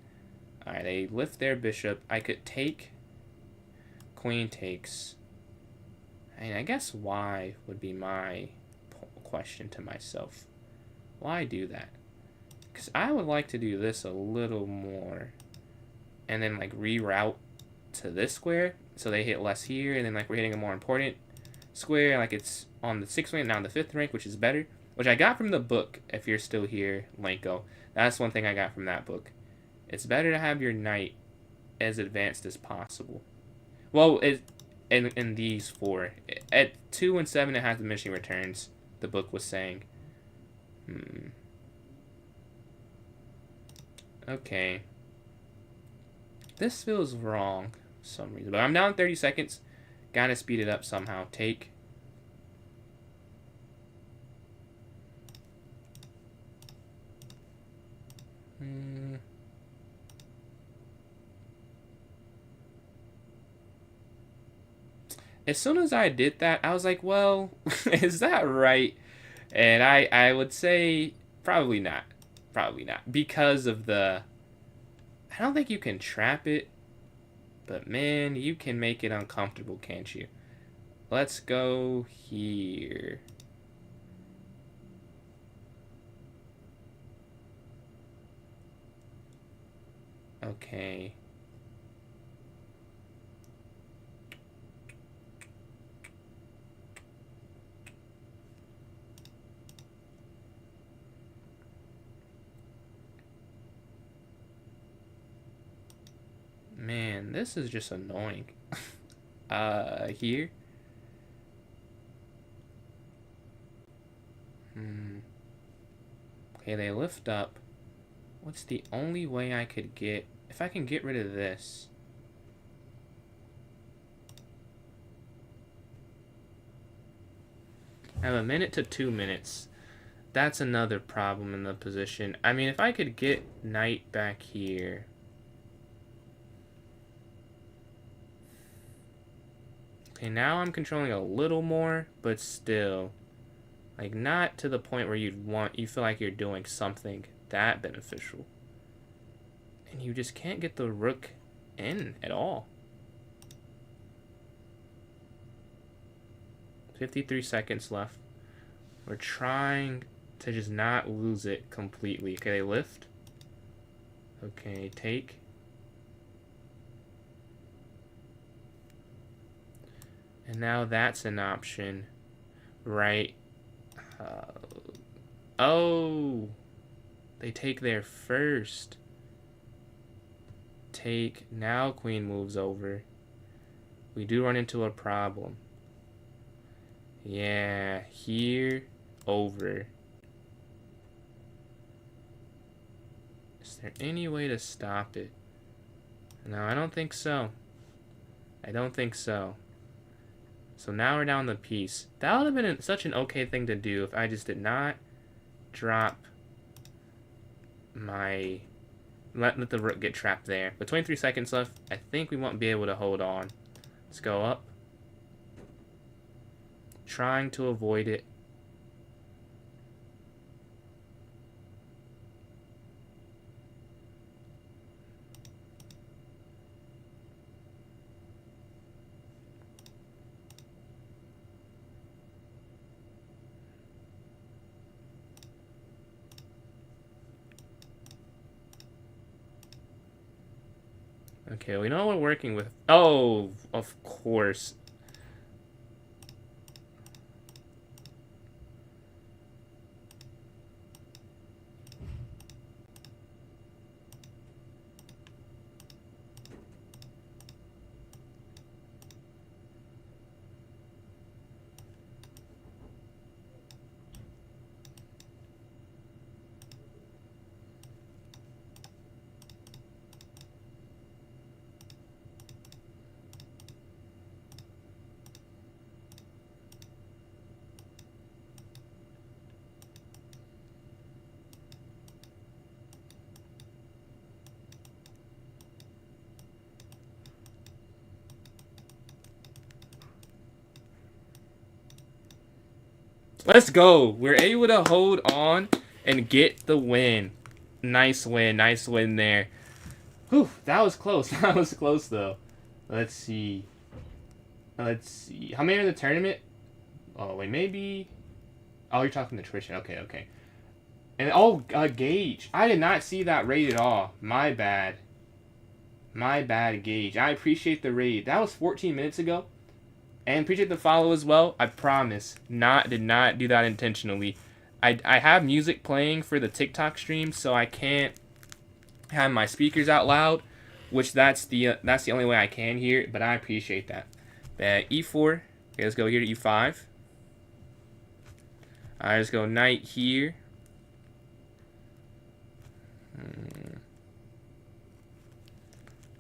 Alright, they lift their bishop. I could take. Queen takes. And I guess why would be my question to myself. Why do that? Because I would like to do this a little more. And then like reroute to this square. So they hit less here. And then like we're hitting a more important square. Like it's on the 6th rank, now on the 5th rank, which is better. Which I got from the book, if you're still here, Lenko. That's one thing I got from that book. It's better to have your knight as advanced as possible. Well, in these 4. At 2 and 7, it has diminishing returns, the book was saying. Okay. This feels wrong for some reason. But I'm down 30 seconds. Gotta speed it up somehow. Take. As soon as I did that, I was like, well, is that right? And I would say probably not. Probably not. Because of the... I don't think you can trap it. But man, you can make it uncomfortable, can't you? Let's go here. Okay. Man, this is just annoying. Here. Okay, they lift up. What's the only way I could get... If I can get rid of this... I have 1 minute to 2 minutes. That's another problem in the position. I mean, if I could get knight back here... Okay, now I'm controlling a little more, but still... Like, not to the point where you feel like you're doing something that beneficial. And you just can't get the rook in at all. 53 seconds left. We're trying to just not lose it completely. Okay, they lift. Okay, take. And now that's an option, right? Oh, they take there first. Take. Now queen moves over. We do run into a problem. Yeah, here, over. Is there any way to stop it? No, I don't think so. I don't think so. So now we're down the piece. That would have been such an okay thing to do if I just did not drop my... Let the rook get trapped there. But 23 seconds left. I think we won't be able to hold on. Let's go up. Trying to avoid it. Okay, we know what we're working with. Oh, of course. Let's go. We're able to hold on and get the win. Nice win. Nice win there. Whew, that was close. That was close, though. Let's see. Let's see. How many are in the tournament? Oh, wait, maybe... Oh, you're talking attrition. Okay, okay. And, oh, Gage. I did not see that raid at all. My bad. My bad, Gage. I appreciate the raid. That was 14 minutes ago. And appreciate the follow as well. I promise. Did not do that intentionally. I have music playing for the TikTok stream, so I can't have my speakers out loud, which that's the only way I can hear it, but I appreciate that. E4. Okay, let's go here to E5. Alright, let's go knight here.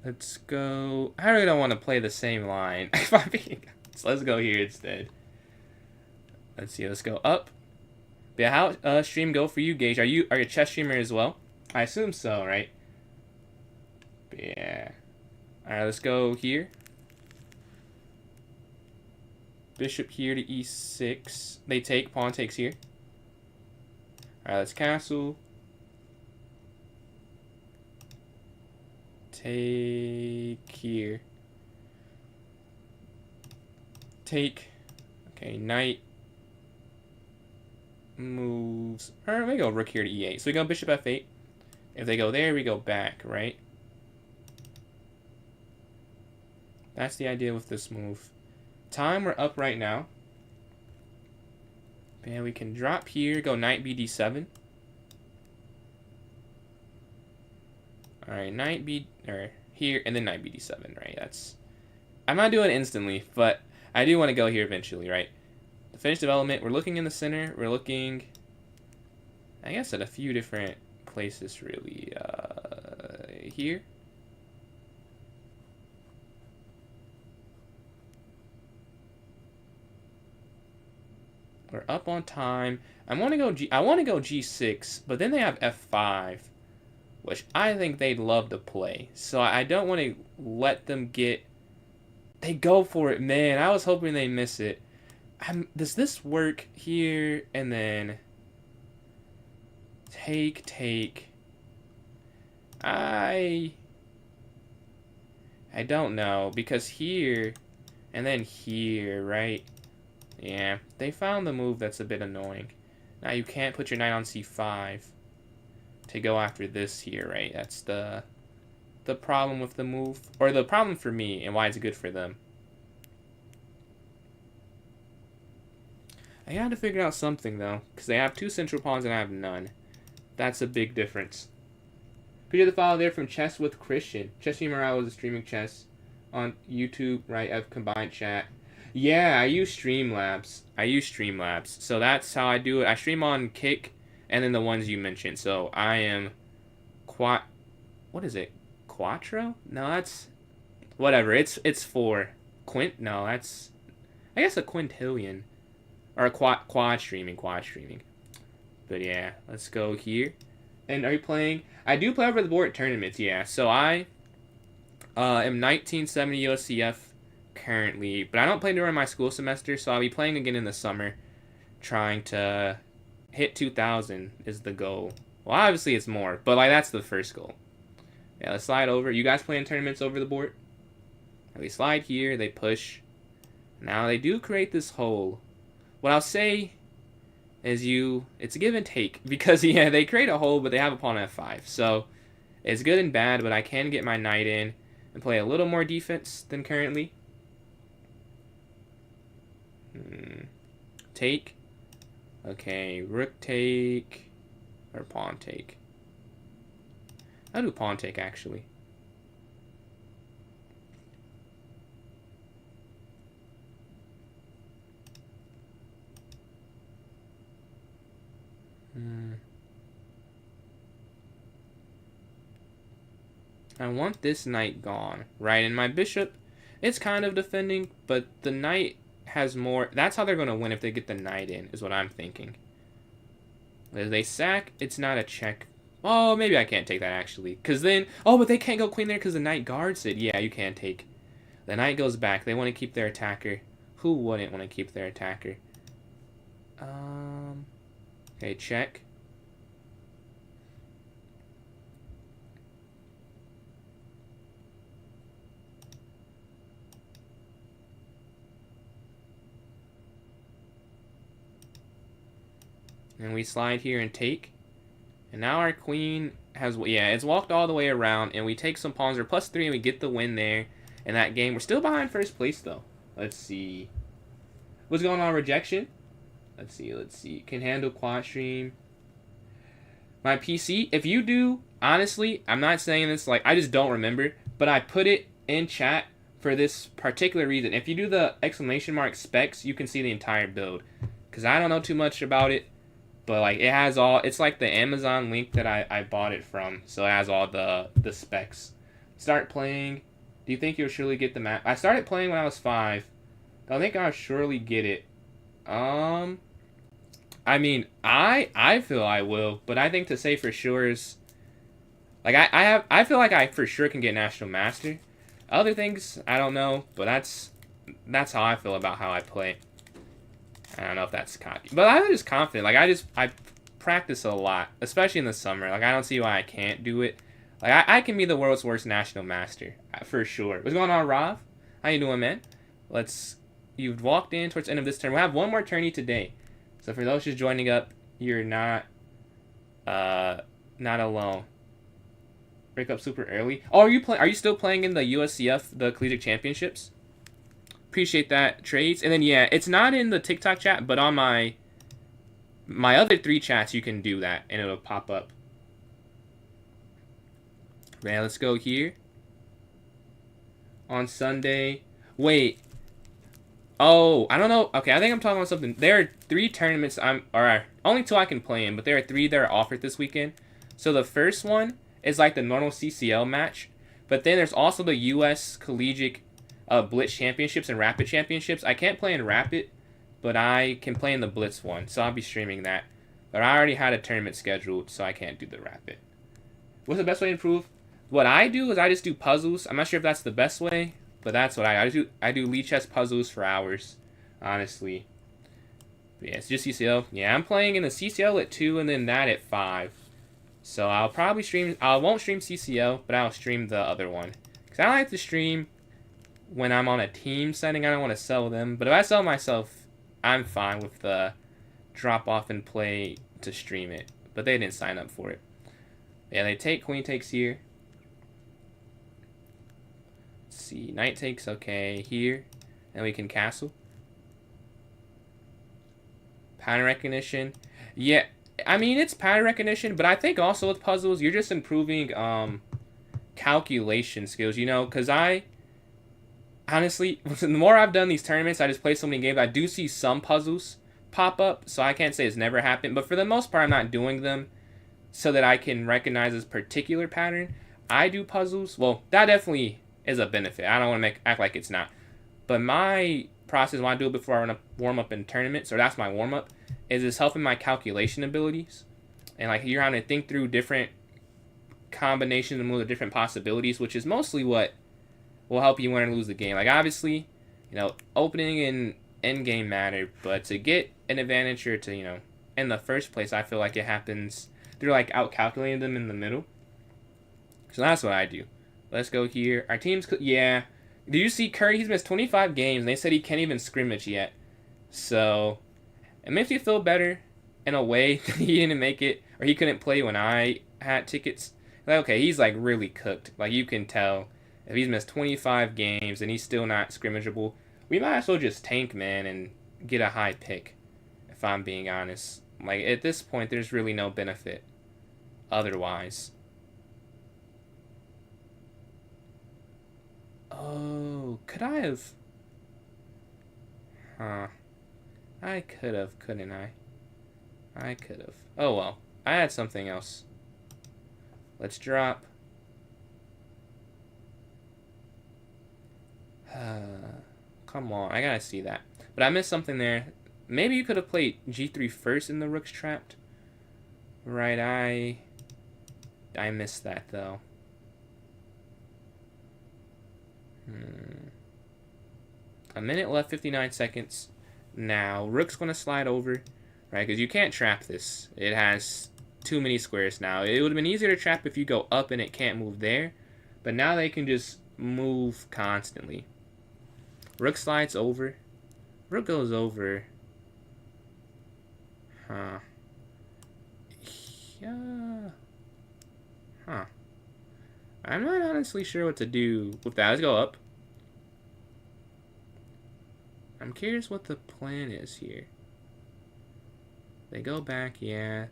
Let's go... I really don't want to play the same line. If I'm being... So let's go here instead. Let's see. Let's go up. Yeah, how stream go for you, Gage? Are you a chess streamer as well? I assume so, right? But yeah. All right, let's go here. Bishop here to E6. They take. Pawn takes here. All right, let's castle. Take here. Take. Okay, knight moves. Or we go rook here to E8. So we go bishop F8. If they go there, we go back, right? That's the idea with this move. Time, we're up right now. And we can drop here, go knight BD7. Alright, knight B, or here, and then knight bd7, right? I'm not doing it instantly, but I do want to go here eventually, right? The finished development, we're looking in the center. We're looking, I guess, at a few different places, really. Here. We're up on time. I want to go G6, but then they have F5, which I think they'd love to play. So I don't want to let them get. They go for it, man. I was hoping they miss it. Does this work here? And then take. I don't know, because here and then here, right? Yeah, they found the move that's a bit annoying. Now you can't put your knight on c5 to go after this here, right? That's the problem with the move, or the problem for me, and why it's good for them. I had to figure out something though, because they have 2 central pawns and I have none. That's a big difference. Appreciate the follow there from Chess with Christian. Chess Morale is streaming chess on YouTube, right? I've combined chat. Yeah, I use Streamlabs. So that's how I do it. I stream on Kick and then the ones you mentioned. So I am what is it? Quattro? No, that's whatever. It's 4. Quint? No, that's I guess a quintillion. Or a quad streaming. But yeah, let's go here. And are you playing? I do play over the board at tournaments, yeah. So I am 1970 USCF currently, but I don't play during my school semester, so I'll be playing again in the summer, trying to hit 2,000 is the goal. Well, obviously it's more, but like that's the first goal. Yeah, let's slide over. You guys playing tournaments over the board? We slide here, they push. Now they do create this hole. What I'll say is it's a give and take, because yeah, they create a hole, but they have a pawn f5, so it's good and bad, but I can get my knight in and play a little more defense than currently. Take. Okay, rook take, or pawn take. I'll do pawn take, actually. I want this knight gone, right? And my bishop, it's kind of defending, but the knight has more. That's how they're going to win if they get the knight in, is what I'm thinking. If they sack, it's not a check. Oh, maybe I can't take that, actually. Because then, oh, but they can't go queen there because the knight guards it. Yeah, you can take. The knight goes back. They want to keep their attacker. Who wouldn't want to keep their attacker? Okay, check. And we slide here and take. And now our queen has, yeah, it's walked all the way around. And we take some pawns. We're +3 and we get the win there in that game. We're still behind first place, though. Let's see. What's going on, rejection? Let's see. Can handle quad stream. My PC, if you do, honestly, I'm not saying this, like, I just don't remember. But I put it in chat for this particular reason. If you do the ! specs, you can see the entire build. Because I don't know too much about it. But like it has all, it's like the Amazon link that I bought it from, so it has all the specs. Start playing. Do you think you'll surely get the map? I started playing when I was 5. I think I'll surely get it. I mean, I feel I will, but I think to say for sure is like I feel like I for sure can get National Master. Other things I don't know, but that's how I feel about how I play. I don't know if that's cocky, but I'm just confident. Like I practice a lot, especially in the summer. Like I don't see why I can't do it. Like I can be the world's worst National Master for sure. What's going on, Rav? How you doing, man? You've walked in towards the end of this turn. We'll have one more tourney today. So for those just joining up, you're not alone. Break up super early. Oh, are you still playing in the USCF, the Collegiate Championships? Appreciate that, trades. And then yeah, it's not in the TikTok chat, but on my other 3 chats you can do that and it'll pop up. Man, let's go here. on Sunday. Wait. Oh, I don't know. Okay, I think I'm talking about something. There are 3 tournaments or only 2 I can play in, but there are 3 that are offered this weekend. So the first one is like the normal CCL match, but then there's also the U.S. Collegiate Blitz Championships and Rapid Championships. I can't play in Rapid, but I can play in the Blitz one, so I'll be streaming that. But I already had a tournament scheduled, so I can't do the Rapid. What's the best way to improve? What I do is I just do puzzles. I'm not sure if that's the best way, but that's what I do. I do lead chess puzzles for hours, honestly. But yeah, it's just CCL. Yeah, I'm playing in the CCL at 2 and then that at 5. So I'll probably stream. I won't stream CCL, but I'll stream the other one. Because I like to stream when I'm on a team setting. I don't want to sell them. But if I sell myself, I'm fine with the drop off and play to stream it. But they didn't sign up for it. Yeah, they take queen takes here. Let's see, knight takes okay here. And we can castle. Pattern recognition. Yeah, I mean, it's pattern recognition, but I think also with puzzles, you're just improving calculation skills, you know, because honestly, the more I've done these tournaments, I just play so many games, I do see some puzzles pop up, so I can't say it's never happened, but for the most part, I'm not doing them so that I can recognize this particular pattern. I do puzzles. Well, that definitely is a benefit. I don't want to act like it's not. But my process when I do it before I warm up in tournaments, or that's my warm up, is it's helping my calculation abilities. And like you're having to think through different combinations and the different possibilities, which is mostly what will help you win or lose the game. Like obviously, you know, opening and end game matter, but to get an advantage or to, you know, in the first place, I feel like it happens through like out calculating them in the middle. So that's what I do. Let's go here. Our team's, yeah. Do you see Curry? He's missed 25 games, and they said he can't even scrimmage yet. So it makes me feel better in a way that he didn't make it, or he couldn't play when I had tickets. Like, okay, he's like really cooked. Like you can tell if he's missed 25 games and he's still not scrimmageable, we might as well just tank, man, and get a high pick. If I'm being honest, like at this point, there's really no benefit otherwise. Oh, could I have? Huh. I could have, couldn't I? I could have. Oh well. I had something else. Let's drop. Come on, I gotta see that. But I missed something there. Maybe you could have played G3 first and the rook's trapped. Right, I missed that though. A minute left, 59 seconds. Now, rook's going to slide over, right? Because you can't trap this. It has too many squares now. It would have been easier to trap if you go up and it can't move there. But now they can just move constantly. Rook slides over. Rook goes over. Huh. Yeah. Huh. I'm not honestly sure what to do with that. Let's go up. I'm curious what the plan is here. They go back, yeah.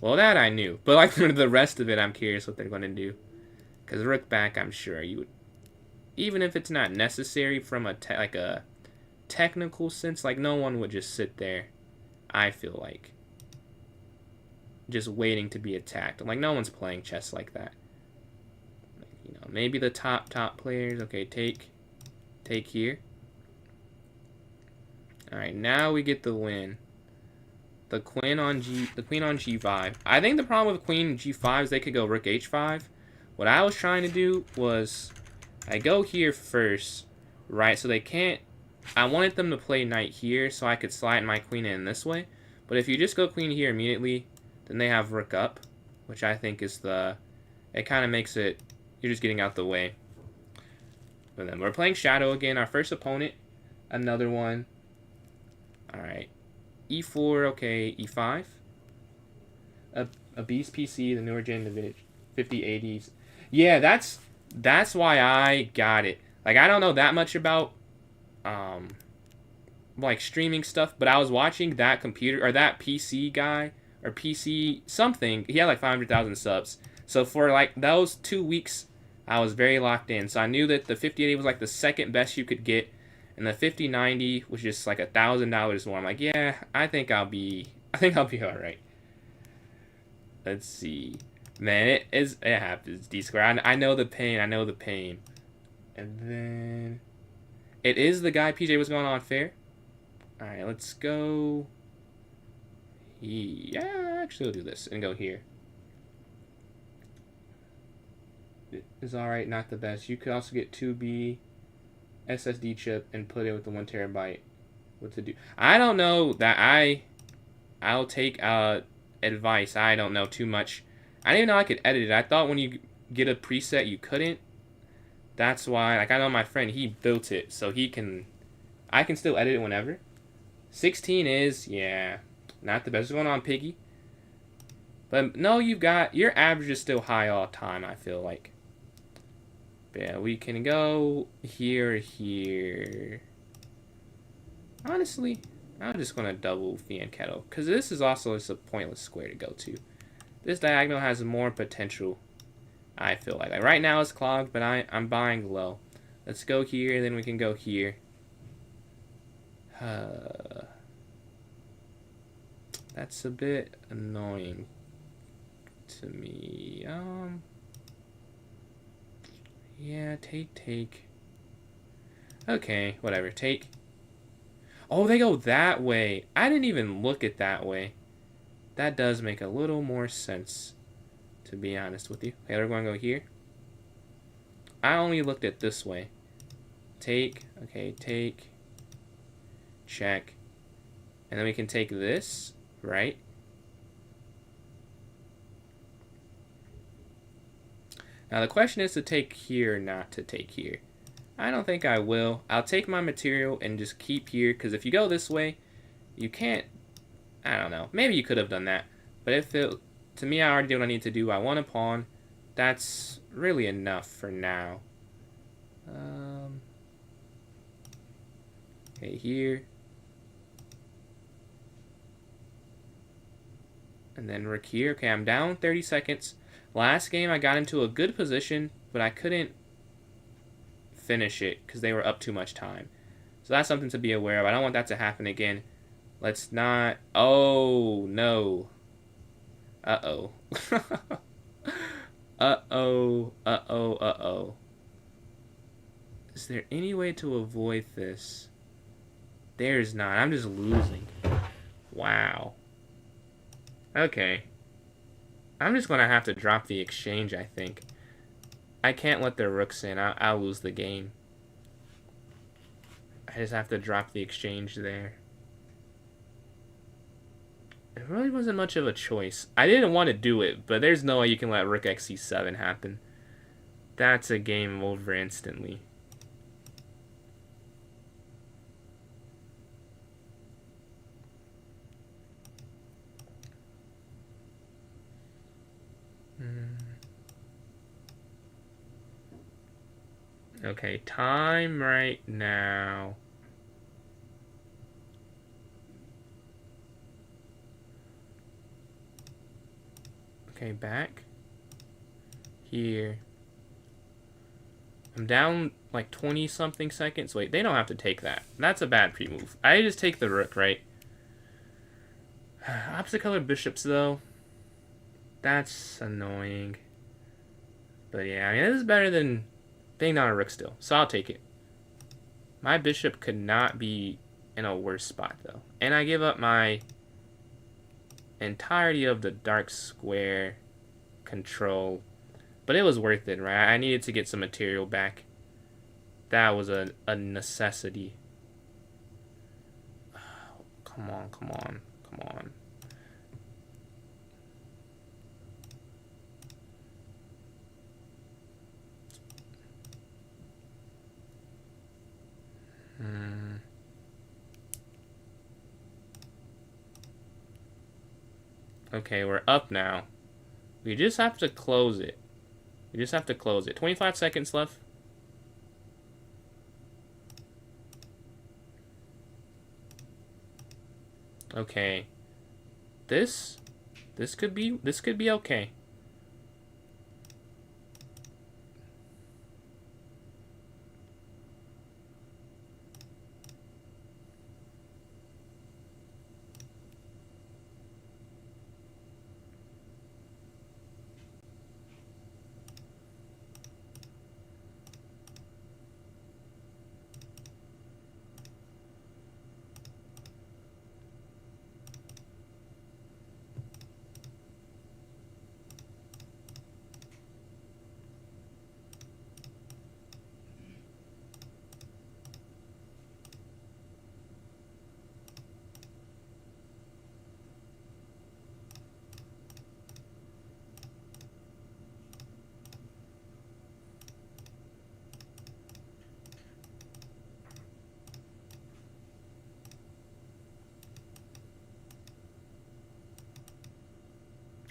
Well, that I knew. But like for the rest of it, I'm curious what they're going to do. Because rook back, I'm sure you would... Even if it's not necessary from a technical sense, like no one would just sit there, I feel like, just waiting to be attacked. Like no one's playing chess like that. You know, maybe the top players. Okay, take here. All right, now we get the win. The queen on G5. I think the problem with queen G5 is they could go rook H5. What I was trying to do was I go here first, right? So they can't. I wanted them to play knight here so I could slide my queen in this way. But if you just go queen here immediately, then they have rook up, which I think is it kind of makes it, you're just getting out the way. But then we're playing Shadow again, our first opponent, another one. All right, E4, okay, E5. A Beast PC, the newer gen, the 5080s. Yeah, that's why I got it. Like, I don't know that much about, like, streaming stuff, but I was watching that computer, or that PC guy, or PC something. He had, like, 500,000 subs. So for, like, those 2 weeks I was very locked in. So I knew that the 5080 was like the second best you could get, and the 5090 was just like $1,000 more. I'm like, yeah, I think I'll be all right. Let's see. Man, it happens, D Square. I know the pain. I know the pain. And then it is the guy PJ was going on fair. All right, let's go. Yeah, actually, we'll do this and go here. It is all right, not the best. You could also get 2B SSD chip and put it with the 1 TB. What to do? I don't know that I'll take advice. I don't know too much. I didn't even know I could edit it. I thought when you get a preset you couldn't. That's why, like, I know my friend, he built it so I can still edit it whenever. 16 is, yeah, not the best. What's going on, Piggy? But no, your average is still high all time, I feel like. But yeah, we can go here. Honestly, I'm just going to double Fian Kettle, because this is also just a pointless square to go to. This diagonal has more potential, I feel like. Like right now it's clogged, but I'm buying low. Let's go here, then we can go here. That's a bit annoying to me. Yeah, take. Okay, whatever, take. Oh, they go that way. I didn't even look at that way. That does make a little more sense, to be honest with you. Okay, we're going to go here. I only looked at this way. Take, okay, take, check. And then we can take this, right? Now the question is to take here, not to take here. I don't think I will. I'll take my material and just keep here, because if you go this way, you can't, I don't know. Maybe you could have done that. But if it, to me, I already did what I need to do. I want a pawn. That's really enough for now. Okay, here. And then rook here. Okay, I'm down 30 seconds. Last game, I got into a good position, but I couldn't finish it because they were up too much time. So that's something to be aware of. I don't want that to happen again. Let's not... Oh, no. Uh-oh. Uh-oh. Is there any way to avoid this? There's not. I'm just losing. Wow. Okay. I'm just going to have to drop the exchange, I think. I can't let their rooks in. I'll lose the game. I just have to drop the exchange there. It really wasn't much of a choice. I didn't want to do it, but there's no way you can let rook xc7 happen. That's a game over instantly. Okay, time right now. Okay, back. Here. I'm down like 20-something seconds. Wait, they don't have to take that. That's a bad pre-move. I just take the rook, right? Opposite color bishops, though. That's annoying. But yeah, I mean, this is better than being down a rook still. So I'll take it. My bishop could not be in a worse spot, though. And I give up my entirety of the dark square control. But it was worth it, right? I needed to get some material back. That was a necessity. Come on. Okay, we're up now. We just have to close it. 25 seconds left. Okay. This could be okay.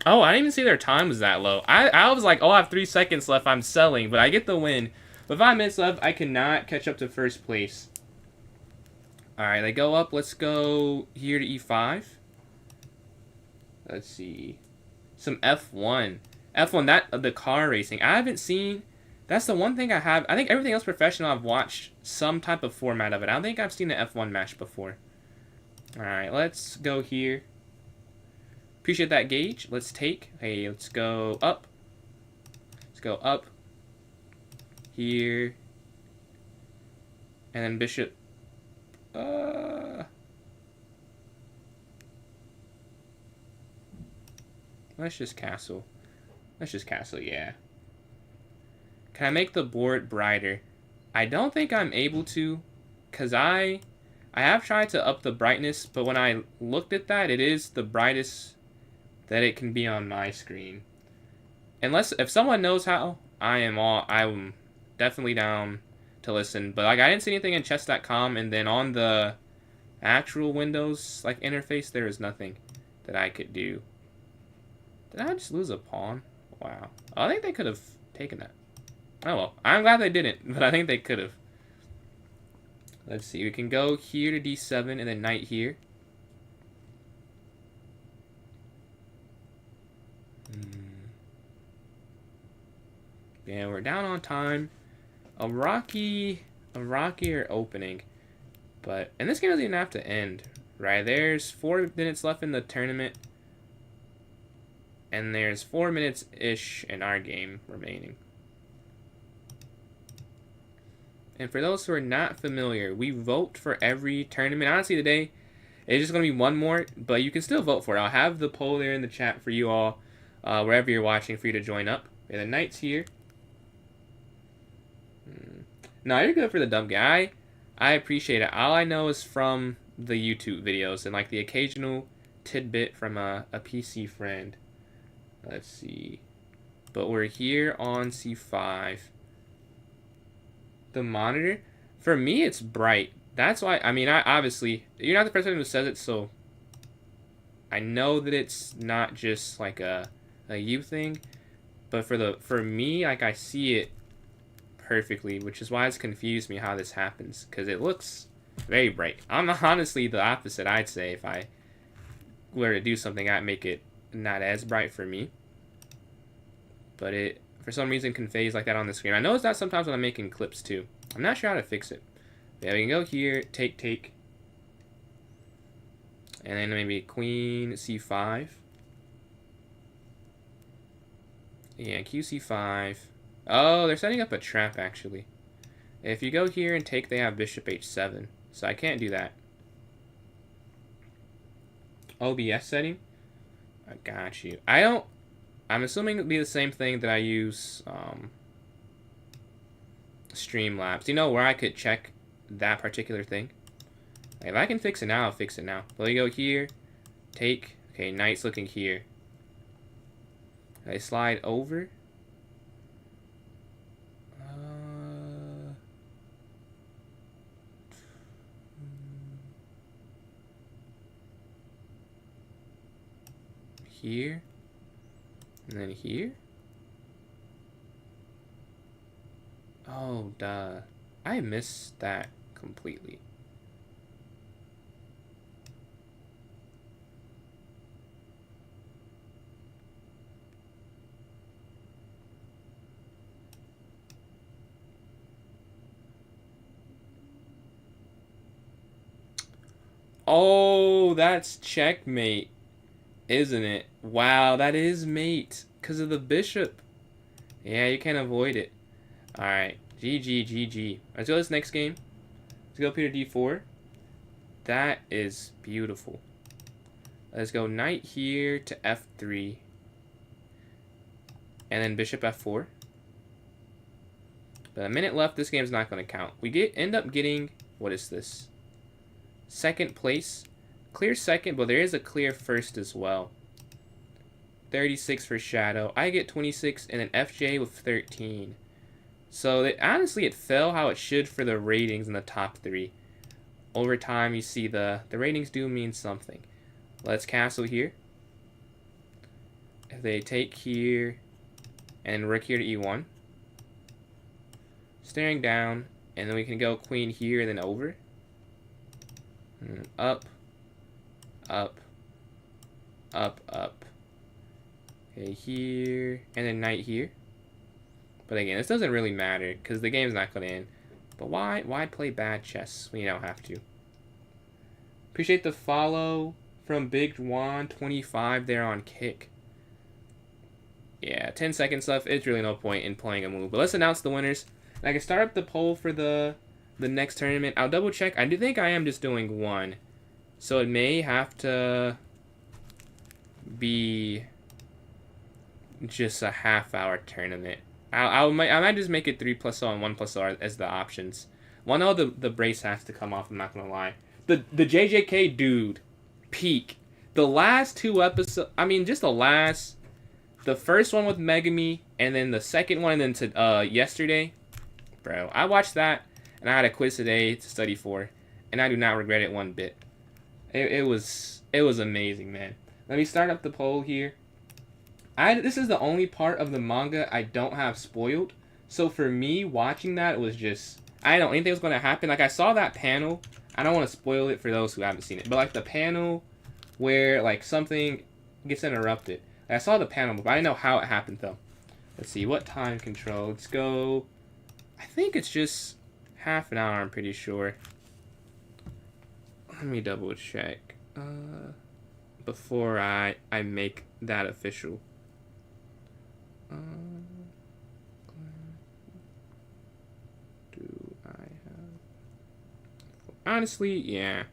Oh, I didn't even see their time was that low. I was like, oh, I have 3 seconds left. I'm selling, but I get the win. With 5 minutes left, I cannot catch up to first place. All right, they go up. Let's go here to E5. Let's see. Some F1. F1, that the car racing. I haven't seen. That's the one thing I have. I think everything else professional, I've watched some type of format of it. I don't think I've seen an F1 match before. All right, let's go here. Appreciate that gauge. Let's take. Hey, let's go up. Let's go up. Here. And then bishop. Let's just castle. Let's just castle, yeah. Can I make the board brighter? I don't think I'm able to, because I have tried to up the brightness, but when I looked at that, it is the brightest that it can be on my screen. Unless, if someone knows how, I'm definitely down to listen. But like, I didn't see anything in chess.com, and then on the actual Windows like interface, there is nothing that I could do. Did I just lose a pawn? Wow. I think they could have taken that. Oh well, I'm glad they didn't, but I think they could have. Let's see, we can go here to d7 and then knight here. Yeah, we're down on time. A rocky opening. But, and this game doesn't even have to end, right? There's 4 minutes left in the tournament. And there's 4 minutes-ish in our game remaining. And for those who are not familiar, we vote for every tournament. Honestly, today, it's just going to be one more, but you can still vote for it. I'll have the poll there in the chat for you all, wherever you're watching, for you to join up. Okay, the knight's here. No, you're good for the dumb guy. I appreciate it. All I know is from the YouTube videos and like the occasional tidbit from a PC friend. Let's see. But we're here on C5. The monitor, for me, it's bright. That's why, I mean, I obviously, you're not the person who says it, so I know that it's not just like a you thing. But for me, like, I see it perfectly, which is why it's confused me how this happens, because it looks very bright. I'm honestly the opposite, I'd say. If I were to do something, I'd make it not as bright for me, but it for some reason conveys like that on the screen. I notice that sometimes when I'm making clips too. I'm not sure how to fix it. Yeah, we can go here, take, and then maybe queen c5. Yeah, qc5. Oh, they're setting up a trap, actually. If you go here and take, they have bishop h7. So I can't do that. OBS setting? I got you. I'm assuming it'll be the same thing that I use Streamlabs. Do you know where I could check that particular thing? If I can fix it now, I'll fix it now. Let me go here. Take. Okay, knight's looking here. I slide over. Here. And then here. Oh, duh. I missed that completely. Oh, that's checkmate, isn't it? Wow, that is mate because of the bishop. Yeah, you can't avoid it. Alright, GG, GG. Let's go to this next game. Let's go Peter D4. That is beautiful. Let's go knight here to F3. And then bishop F4. But a minute left, this game's not going to count. We end up getting, what is this? Second place. Clear second, but there is a clear first as well. 36 for Shadow. I get 26, and then FJ with 13. So honestly, it fell how it should for the ratings in the top 3. Over time, you see the ratings do mean something. Let's castle here. they take here and rook here to e1. Staring down, and then we can go queen here and then over. And up, up, up, up. Okay, here, and then knight here. But again, this doesn't really matter because the game's not going to end. But why play bad chess when you don't have to? Appreciate the follow from Big Juan 25 there on Kick. Yeah, 10 seconds left. It's really no point in playing a move. But let's announce the winners. And I can start up the poll for the next tournament. I'll double check. I do think I am just doing one. So it may have to be just a half-hour tournament. I might just make it 3+0 and 1+0 as the options. Well, no, the brace has to come off. I'm not gonna lie. The JJK dude, peak. The last 2 episodes. I mean, just the first one with Megami, and then the second one, and then to yesterday. Bro, I watched that, and I had a quiz today to study for, and I do not regret it one bit. It was amazing, man. Let me start up the poll here. This is the only part of the manga I don't have spoiled, so for me, watching that was just, I don't know, anything was going to happen. Like, I saw that panel. I don't want to spoil it for those who haven't seen it, but like the panel where like something gets interrupted. Like, I saw the panel, but I didn't know how it happened though. Let's see, what time control? Let's go. I think it's just half an hour, I'm pretty sure. Let me double check before I make that official. Do I have? Honestly, yeah.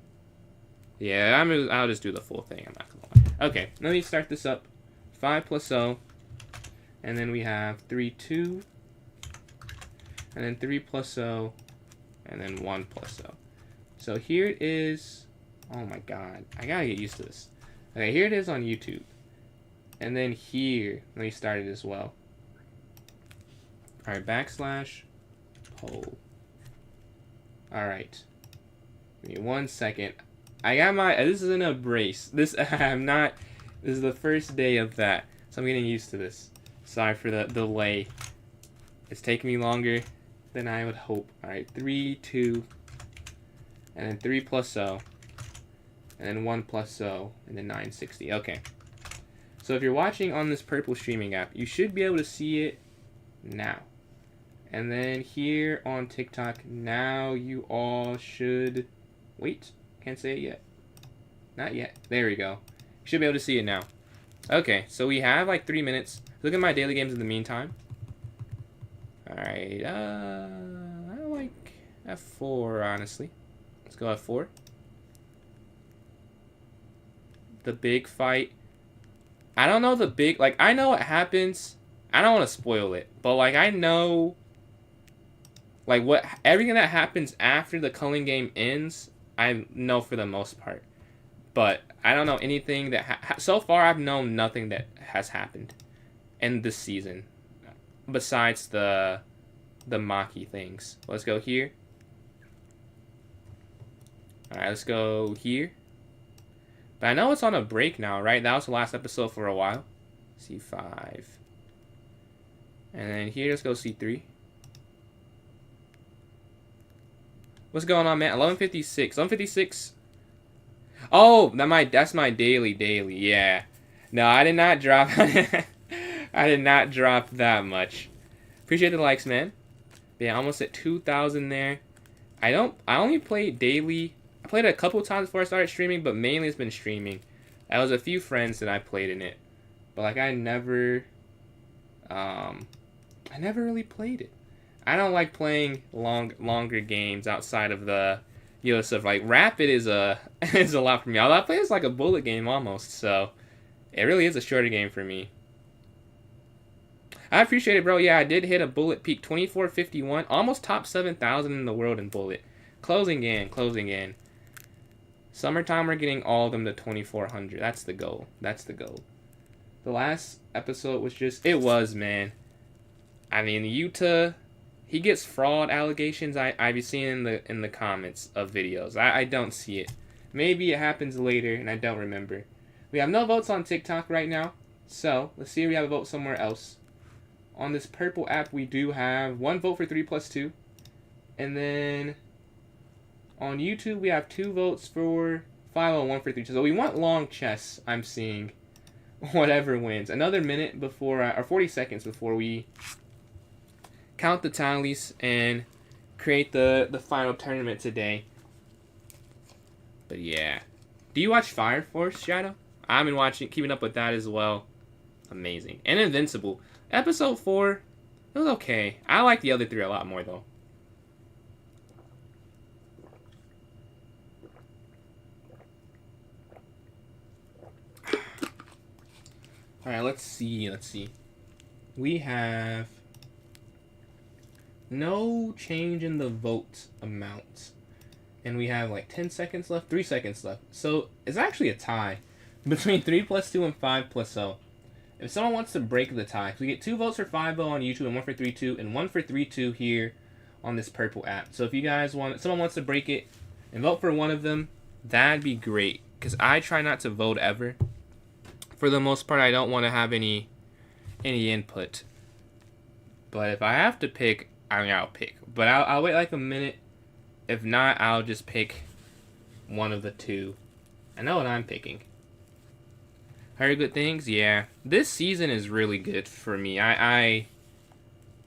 Yeah, I'll just do the full thing. I'm not gonna lie. Okay, let me start this up. 5+0, and then we have 3-2. And then 3+0, and then 1+0. So here it is. Oh my god, I gotta get used to this. Okay, here it is on YouTube. And then here, let me start it as well. Alright, /poll. Alright. Give me 1 second. I got this isn't a brace. This is the first day of that. So I'm getting used to this. Sorry for the delay. It's taking me longer than I would hope. Alright, 3, 2, and then 3+0, and then 1+0, and then 960. Okay. So if you're watching on this purple streaming app, you should be able to see it now. And then here on TikTok, now you all should... Wait, can't say it yet. Not yet. There we go. You should be able to see it now. Okay, so we have like 3 minutes. Look at my daily games in the meantime. Alright, I like F4, honestly. Let's go F4. The big fight. I don't know the big, like, I know what happens. I don't want to spoil it, but, like, I know, like, everything that happens after the culling game ends, I know for the most part. But I don't know anything that, so far I've known nothing that has happened in this season. Besides the Maki things. Let's go here. Alright, let's go here. But I know it's on a break now, right? That was the last episode for a while. C5. And then here, let's go C3. What's going on, man? 11:56. 11:56. Oh, that's my daily. Yeah. No, I did not drop. I did not drop that much. Appreciate the likes, man. Yeah, almost at 2,000 there. I only play daily. I played it a couple times before I started streaming, but mainly it's been streaming. I was a few friends that I played in it, but like I never really played it. I don't like playing longer games outside of the stuff like Rapid is a lot for me. Although I play this like a bullet game almost, so it really is a shorter game for me. I appreciate it, bro. Yeah, I did hit a bullet peak, 2451, almost top 7,000 in the world in bullet. Closing in. Summertime, we're getting all of them to 2,400. That's the goal. The last episode was just, it was, man. I mean, Yuta, he gets fraud allegations. I've seen in the comments of videos. I don't see it. Maybe it happens later, and I don't remember. We have no votes on TikTok right now. So, let's see if we have a vote somewhere else. On this purple app, we do have 1 vote for 3+2. And then on YouTube, we have 2 votes for Philo and 1 for 3. So we want long chess, I'm seeing. Whatever wins. Another minute before, or 40 seconds before we count the tallies and create the final tournament today. But yeah. Do you watch Fire Force, Shadow? I've been keeping up with that as well. Amazing. And Invincible. Episode 4, it was okay. I like the other 3 a lot more, though. Alright, let's see. We have no change in the vote amount. And we have like 10 seconds left, 3 seconds left. So it's actually a tie between 3+2 and 5+0. If someone wants to break the tie, we get 2 votes for 5-0 on YouTube and 1 for 3-2 and 1 for 3-2 here on this purple app. So if you guys someone wants to break it and vote for one of them, that'd be great. Because I try not to vote ever. For the most part, I don't want to have any input. But if I have to pick, I'll pick. But I'll wait like a minute. If not, I'll just pick one of the 2. I know what I'm picking. Heard good things? Yeah. This season is really good for me.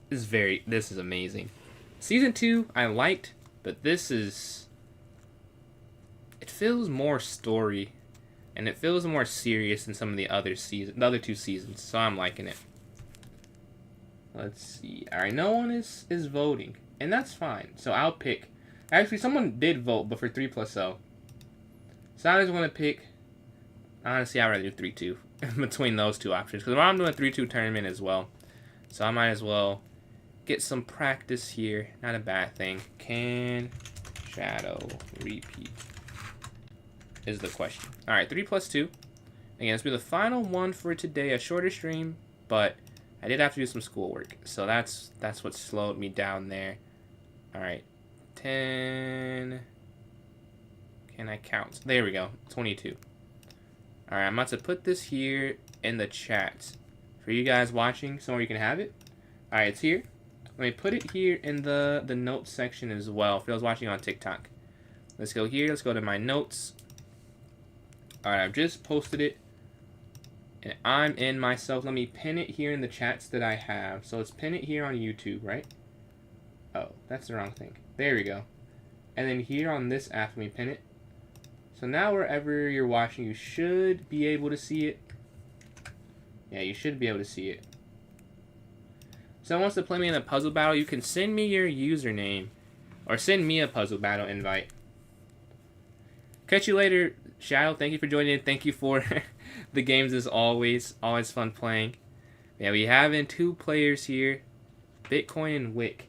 This is amazing. Season 2, I liked, but it feels more story. And it feels more serious than some of the other 2 seasons. So I'm liking it. Let's see. Alright, no one is voting. And that's fine. So I'll pick. Actually, someone did vote, but for 3+0. So I just want to pick. Honestly, I'd rather do 3-2 between those 2 options. Because I'm doing a 3-2 tournament as well. So I might as well get some practice here. Not a bad thing. Can Shadow repeat? Is the question. Alright, 3+2. Again, this will be the final one for today. A shorter stream, but I did have to do some schoolwork. So that's what slowed me down there. Alright. 10. Can I count? There we go. 22. Alright, I'm about to put this here in the chat for you guys watching, somewhere you can have it. Alright, it's here. Let me put it here in the notes section as well for those watching on TikTok. Let's go here. Let's go to my notes. Alright, I've just posted it. And I'm in myself. Let me pin it here in the chats that I have. So let's pin it here on YouTube, right? Oh, that's the wrong thing. There we go. And then here on this app, let me pin it. So now wherever you're watching, you should be able to see it. Yeah, you should be able to see it. Someone wants to play me in a puzzle battle, you can send me your username. Or send me a puzzle battle invite. Catch you later, Shadow. Thank you for joining in. Thank you for the games as always. Always fun playing. Yeah, we have in 2 players here. Bitcoin and Wick.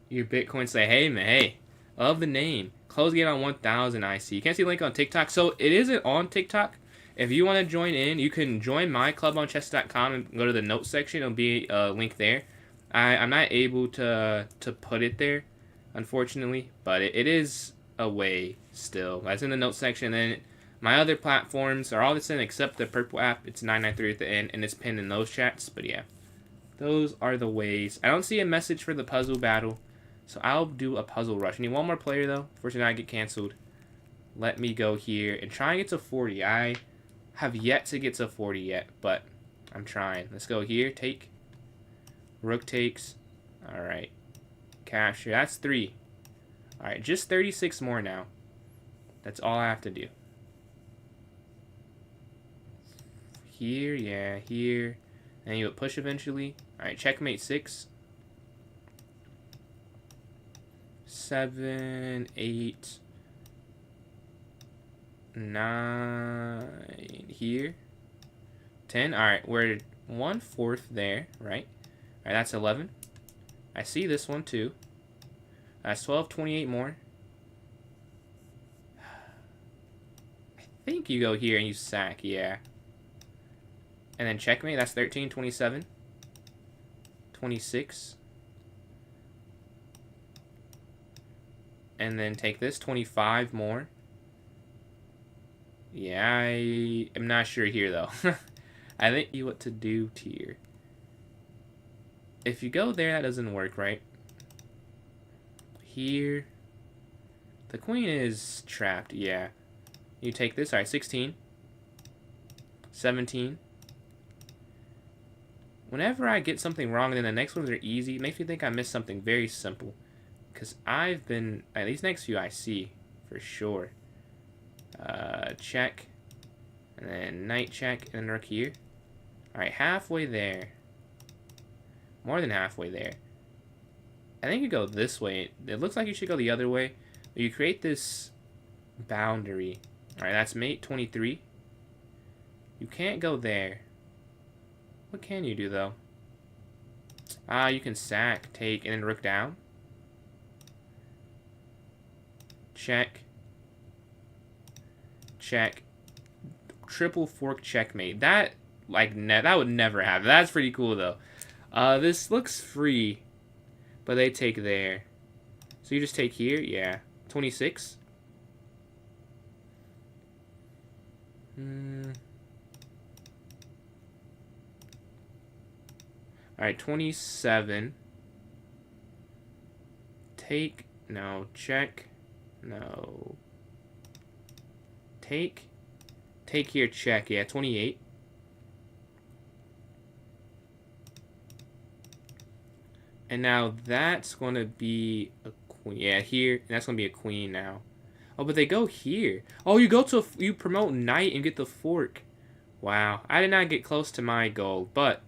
Your Bitcoin say, hey man, hey. Love the name. Close gate on 1000 IC. You can't see the link on TikTok. So it isn't on TikTok. If you want to join in, you can join my club on chess.com and go to the notes section. It'll be a link there. I'm not able to put it there, unfortunately. But it is a way still. That's in the notes section. And then my other platforms are all the same except the purple app. It's 993 at the end. And it's pinned in those chats. But yeah, those are the ways. I don't see a message for the puzzle battle. So I'll do a puzzle rush. I need one more player, though. Fortunately, I get canceled. Let me go here and try and get to 40. I have yet to get to 40 yet, but I'm trying. Let's go here. Take. Rook takes. All right. Capture. That's 3. All right, just 36 more now. That's all I have to do. Here, yeah, here. And you would push eventually. All right, checkmate 6. 7, 8, 9 here. 10. Alright, we're 1/4 there, right? Alright, that's 11. I see this one too. That's 12, 28 more. I think you go here and you sack, yeah. And then checkmate, that's 13, 27. 26. And then take this, 25 more. Yeah, I am not sure here, though. I think you what to do here. If you go there, that doesn't work, right? Here. The queen is trapped, yeah. You take this, alright, 16. 17. Whenever I get something wrong and then the next ones are easy, it makes me think I missed something very simple. Because I've been, at these next few I see, for sure. Check. And then knight check, and then rook here. Alright, halfway there. More than halfway there. I think you go this way. It looks like you should go the other way. You create this boundary. Alright, that's mate 23. You can't go there. What can you do, though? You can sack, take, and then rook down. Check. Check. Triple fork checkmate. That, like, that would never happen. That's pretty cool, though. This looks free, but they take there. So you just take here? Yeah. 26. Alright, 27. Take. No. Check. No. Take. Take here, check. Yeah, 28. And now that's going to be a queen. Yeah, here. That's going to be a queen now. Oh, but they go here. Oh, you go to you promote knight and get the fork. Wow. I did not get close to my goal, but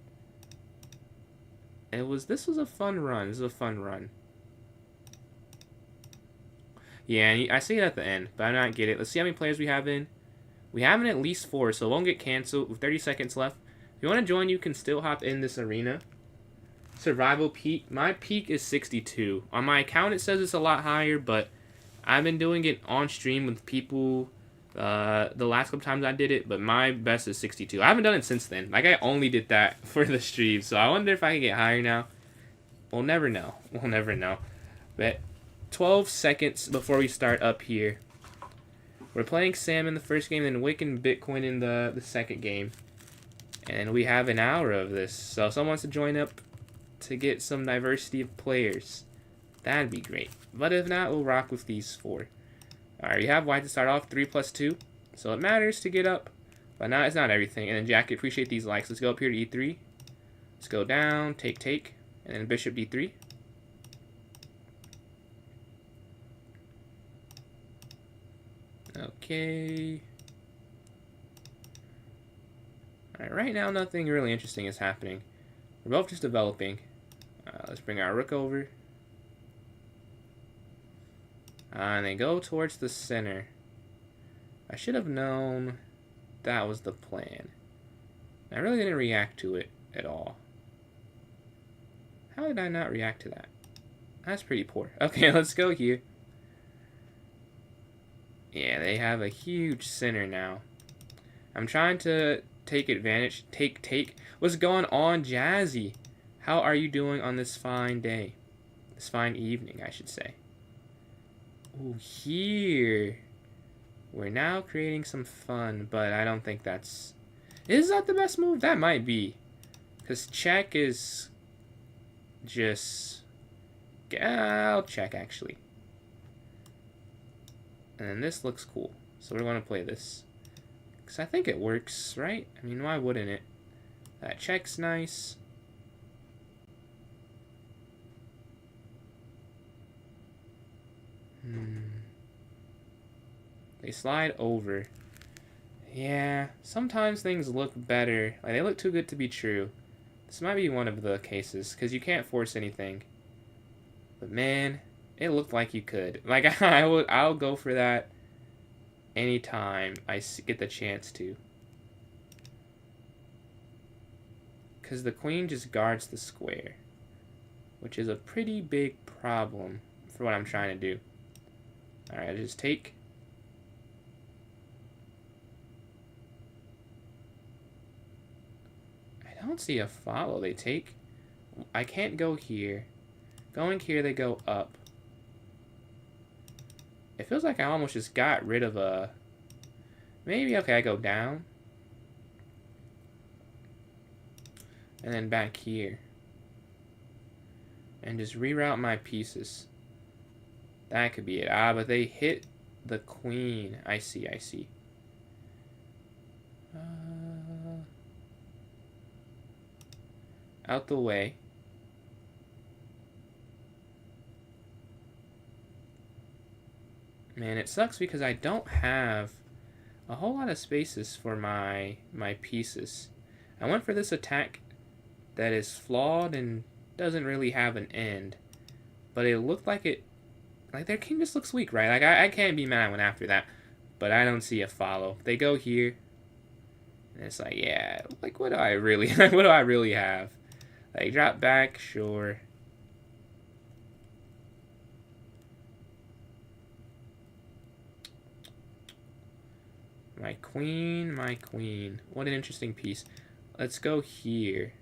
this was a fun run. This is a fun run. Yeah, I see it at the end, but I do not get it. Let's see how many players we have in. We have in at least 4, so it won't get canceled with 30 seconds left. If you want to join, you can still hop in this arena. Survival peak. My peak is 62. On my account, it says it's a lot higher, but I've been doing it on stream with people the last couple times I did it, but my best is 62. I haven't done it since then. Like, I only did that for the stream, so I wonder if I can get higher now. We'll never know. We'll never know. But 12 seconds before we start up here. We're playing Sam in the first game, and then Wick and Bitcoin in the second game. And we have an hour of this, so if someone wants to join up to get some diversity of players, that'd be great. But if not, we'll rock with these 4. Alright, we have white to start off, 3 + 2. So it matters to get up, but now it's not everything. And then Jack, appreciate these likes. Let's go up here to E3. Let's go down, take, and then bishop D3. Okay. Alright, right now nothing really interesting is happening. We're both just developing. Let's bring our rook over. And then go towards the center. I should have known that was the plan. I really didn't react to it at all. How did I not react to that? That's pretty poor. Okay, let's go here. Yeah, they have a huge center now. I'm trying to take advantage. Take. What's going on, Jazzy? How are you doing on this fine day? This fine evening, I should say. Ooh, here. We're now creating some fun, but I don't think that's... Is that the best move? That might be. Because check is just... I'll check, actually. And then this looks cool. So we're going to play this. Because I think it works, right? I mean, why wouldn't it? That check's nice. They slide over. Yeah, sometimes things look better. Like, they look too good to be true. This might be one of the cases, because you can't force anything. But man, it looked like you could. Like, I'll go for that anytime I get the chance to. Because the queen just guards the square, which is a pretty big problem for what I'm trying to do. Alright, I just take. I don't see a follow. They take. I can't go here. Going here, they go up. It feels like I almost just got rid of a... Maybe, okay, I go down. And then back here. And just reroute my pieces. That could be it. Ah, but they hit the queen. I see, I see. Out the way. Man, it sucks because I don't have a whole lot of spaces for my pieces. I went for this attack that is flawed and doesn't really have an end. But it looked like it... Like, their king just looks weak, right? Like, I can't be mad when after that. But I don't see a follow. They go here. And it's like, yeah, like, what do I really... what do I really have? Like, drop back, sure. My queen, my queen. What an interesting piece. Let's go here.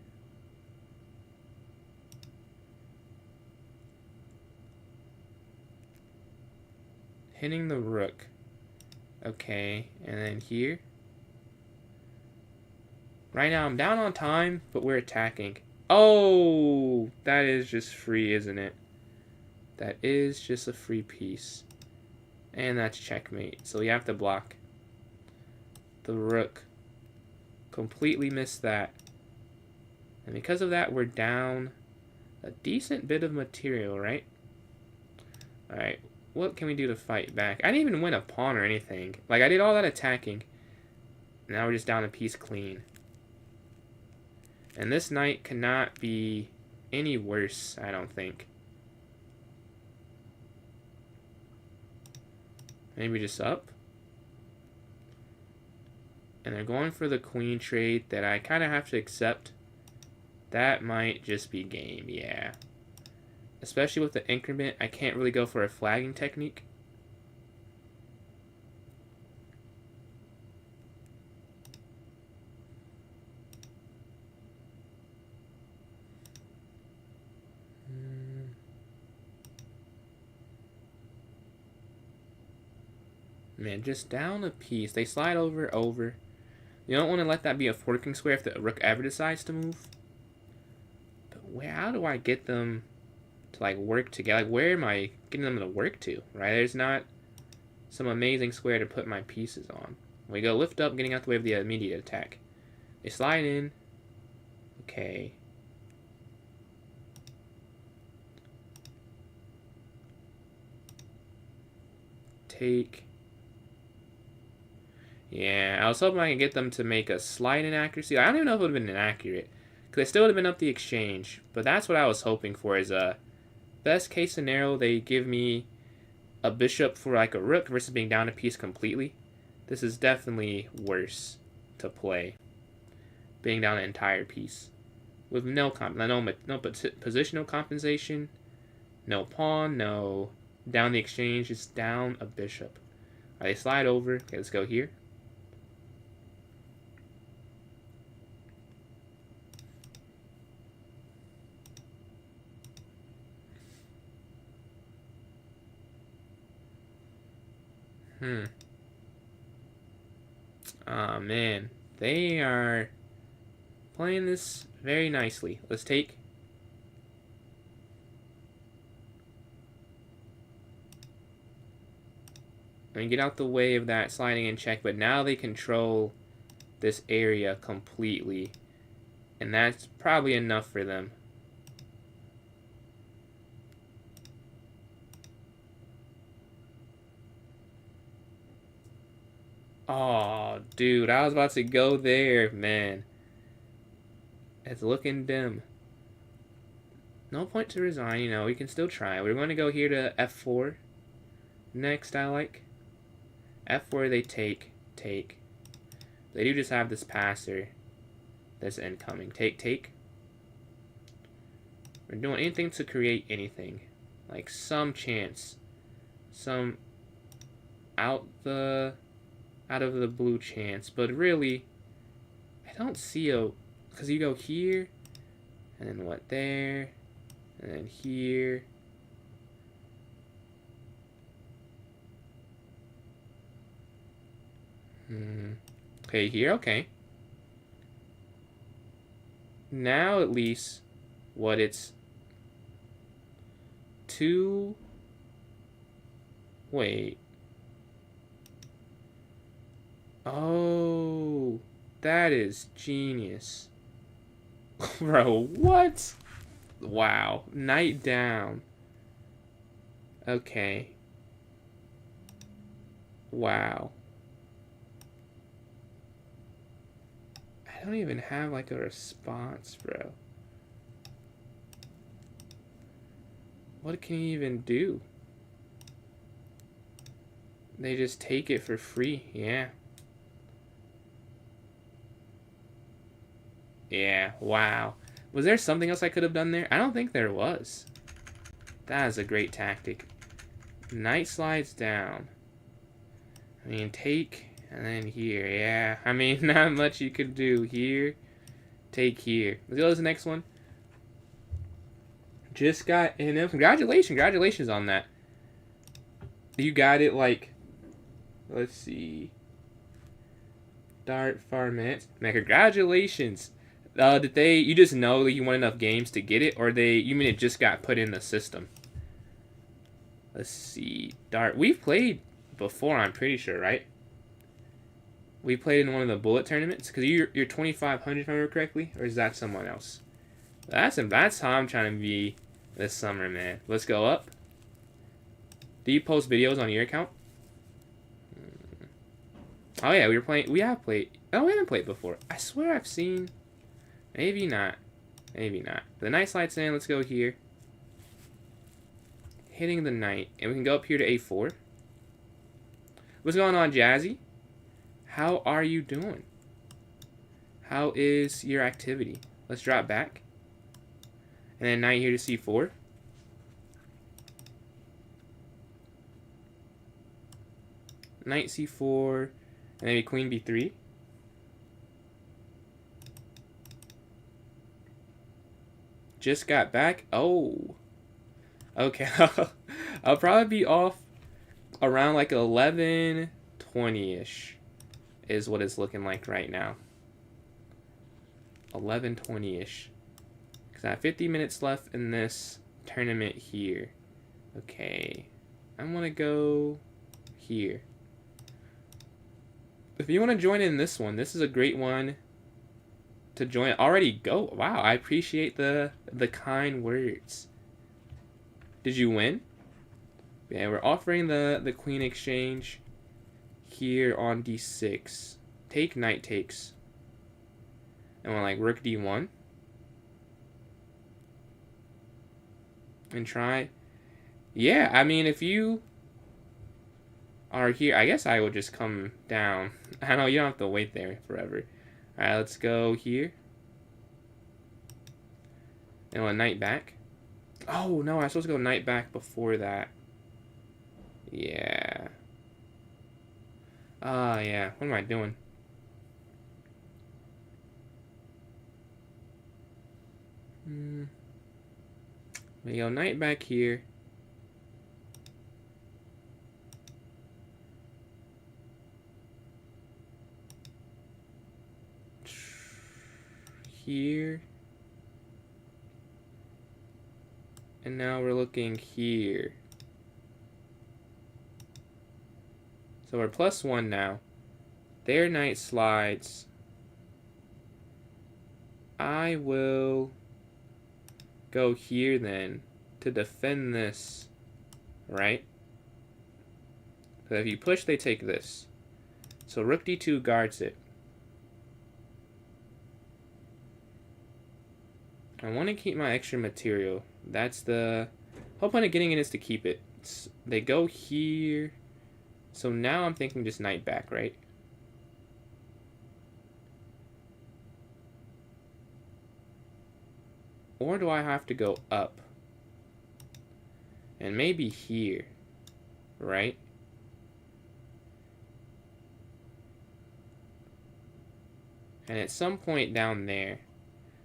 Hitting the rook. Okay, and then here. Right now I'm down on time, but we're attacking. Oh, that is just free, isn't it? That is just a free piece. And that's checkmate. So we have to block. The rook. Completely missed that. And because of that, we're down a decent bit of material, right? Alright, what can we do to fight back? I didn't even win a pawn or anything. Like, I did all that attacking. Now we're just down a piece clean. And this knight cannot be any worse, I don't think. Maybe just up. And they're going for the queen trade that I kind of have to accept. That might just be game, yeah. Especially with the increment, I can't really go for a flagging technique. Man, just down a piece. They slide over. You don't want to let that be a forking square if the rook ever decides to move. But how do I get them to, like, work together? Like, where am I getting them to work to, right? There's not some amazing square to put my pieces on. We go lift up, getting out the way of the immediate attack. They slide in. Okay. Take. Yeah, I was hoping I could get them to make a slight inaccuracy. I don't even know if it would have been inaccurate. Because they still would have been up the exchange. But that's what I was hoping for, is a best case scenario, they give me a bishop for like a rook versus being down a piece completely. This is definitely worse to play. Being down an entire piece. With no positional compensation. No pawn, no down the exchange, just down a bishop. Alright, they slide over. Okay, let's go here. Ah, man. They are playing this very nicely. Let's take. And get out the way of that sliding in check, but now they control this area completely. And that's probably enough for them. Oh, dude, I was about to go there, man. It's looking dim. No point to resign, you know, we can still try. We're going to go here to f4. Next, I like. f4, they take. They do just have this passer that's incoming. Take. We're doing anything to create anything. Like some chance. Some out of the blue chance. But really, I don't see a... Because you go here, and then what, there, and then here. Okay, here, okay. now at least what it's 2. Wait. Oh, that is genius. Bro, what? Wow. Night down. Okay. Wow. I don't even have like a response, bro. What can you even do? They just take it for free. Yeah. Yeah, wow. Was there something else I could have done there? I don't think there was. That is a great tactic. Knight slides down. I mean, take, and then here. Yeah, I mean, not much you could do. Here, take here. Let's go to the next one. Just got in. Congratulations on that. You got it, like, let's see. Dart Farmette. Man, congratulations. Did they, you just know that you won enough games to get it, or you mean it just got put in the system? Let's see. Dart, we've played before, I'm pretty sure, right? We played in one of the bullet tournaments, because you're 2,500 if I remember correctly, or is that someone else? That's how I'm trying to be this summer, man. Let's go up. Do you post videos on your account? Oh yeah, we have played. Oh, we haven't played before. I swear I've seen. Maybe not. Maybe not. The knight slides in. Let's go here. Hitting the knight. And we can go up here to A4. What's going on, Jazzy? How are you doing? How is your activity? Let's drop back. And then knight here to C4. Knight C4. And maybe queen B3. Just got back. Oh. Okay. I'll probably be off around like 11:20-ish is what it's looking like right now. 11:20-ish. Because I have 50 minutes left in this tournament here. Okay. I'm going to go here. If you want to join in this one, this is a great one to join. Already go. Wow, I appreciate the kind words. Did you win? Yeah, we're offering the queen exchange here on D6. Take, knight takes. And we're like rook D1. And try. Yeah, I mean, if you are here, I guess I would just come down. I know you don't have to wait there forever. Alright, let's go here. And a knight back. Oh, no, I was supposed to go knight back before that. Yeah. Yeah. What am I doing? We go knight back here. Here. And now we're looking here. So we're +1 now. Their knight slides. I will go here then to defend this, right? So if you push, they take this. So rook D2 guards it. I want to keep my extra material. That's the whole point of getting it is to keep it. They go here. So now I'm thinking just knight back, right? Or do I have to go up? And maybe here, right? And at some point down there.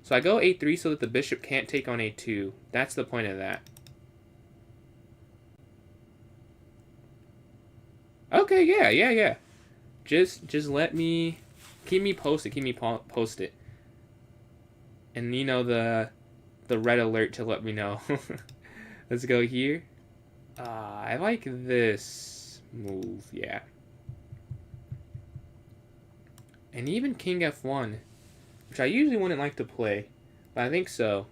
So I go A3 so that the bishop can't take on A2. That's the point of that. Okay, yeah. Just let me, keep me posted, And you know the red alert to let me know. Let's go here. I like this move, yeah. And even King F1, which I usually wouldn't like to play, but I think so.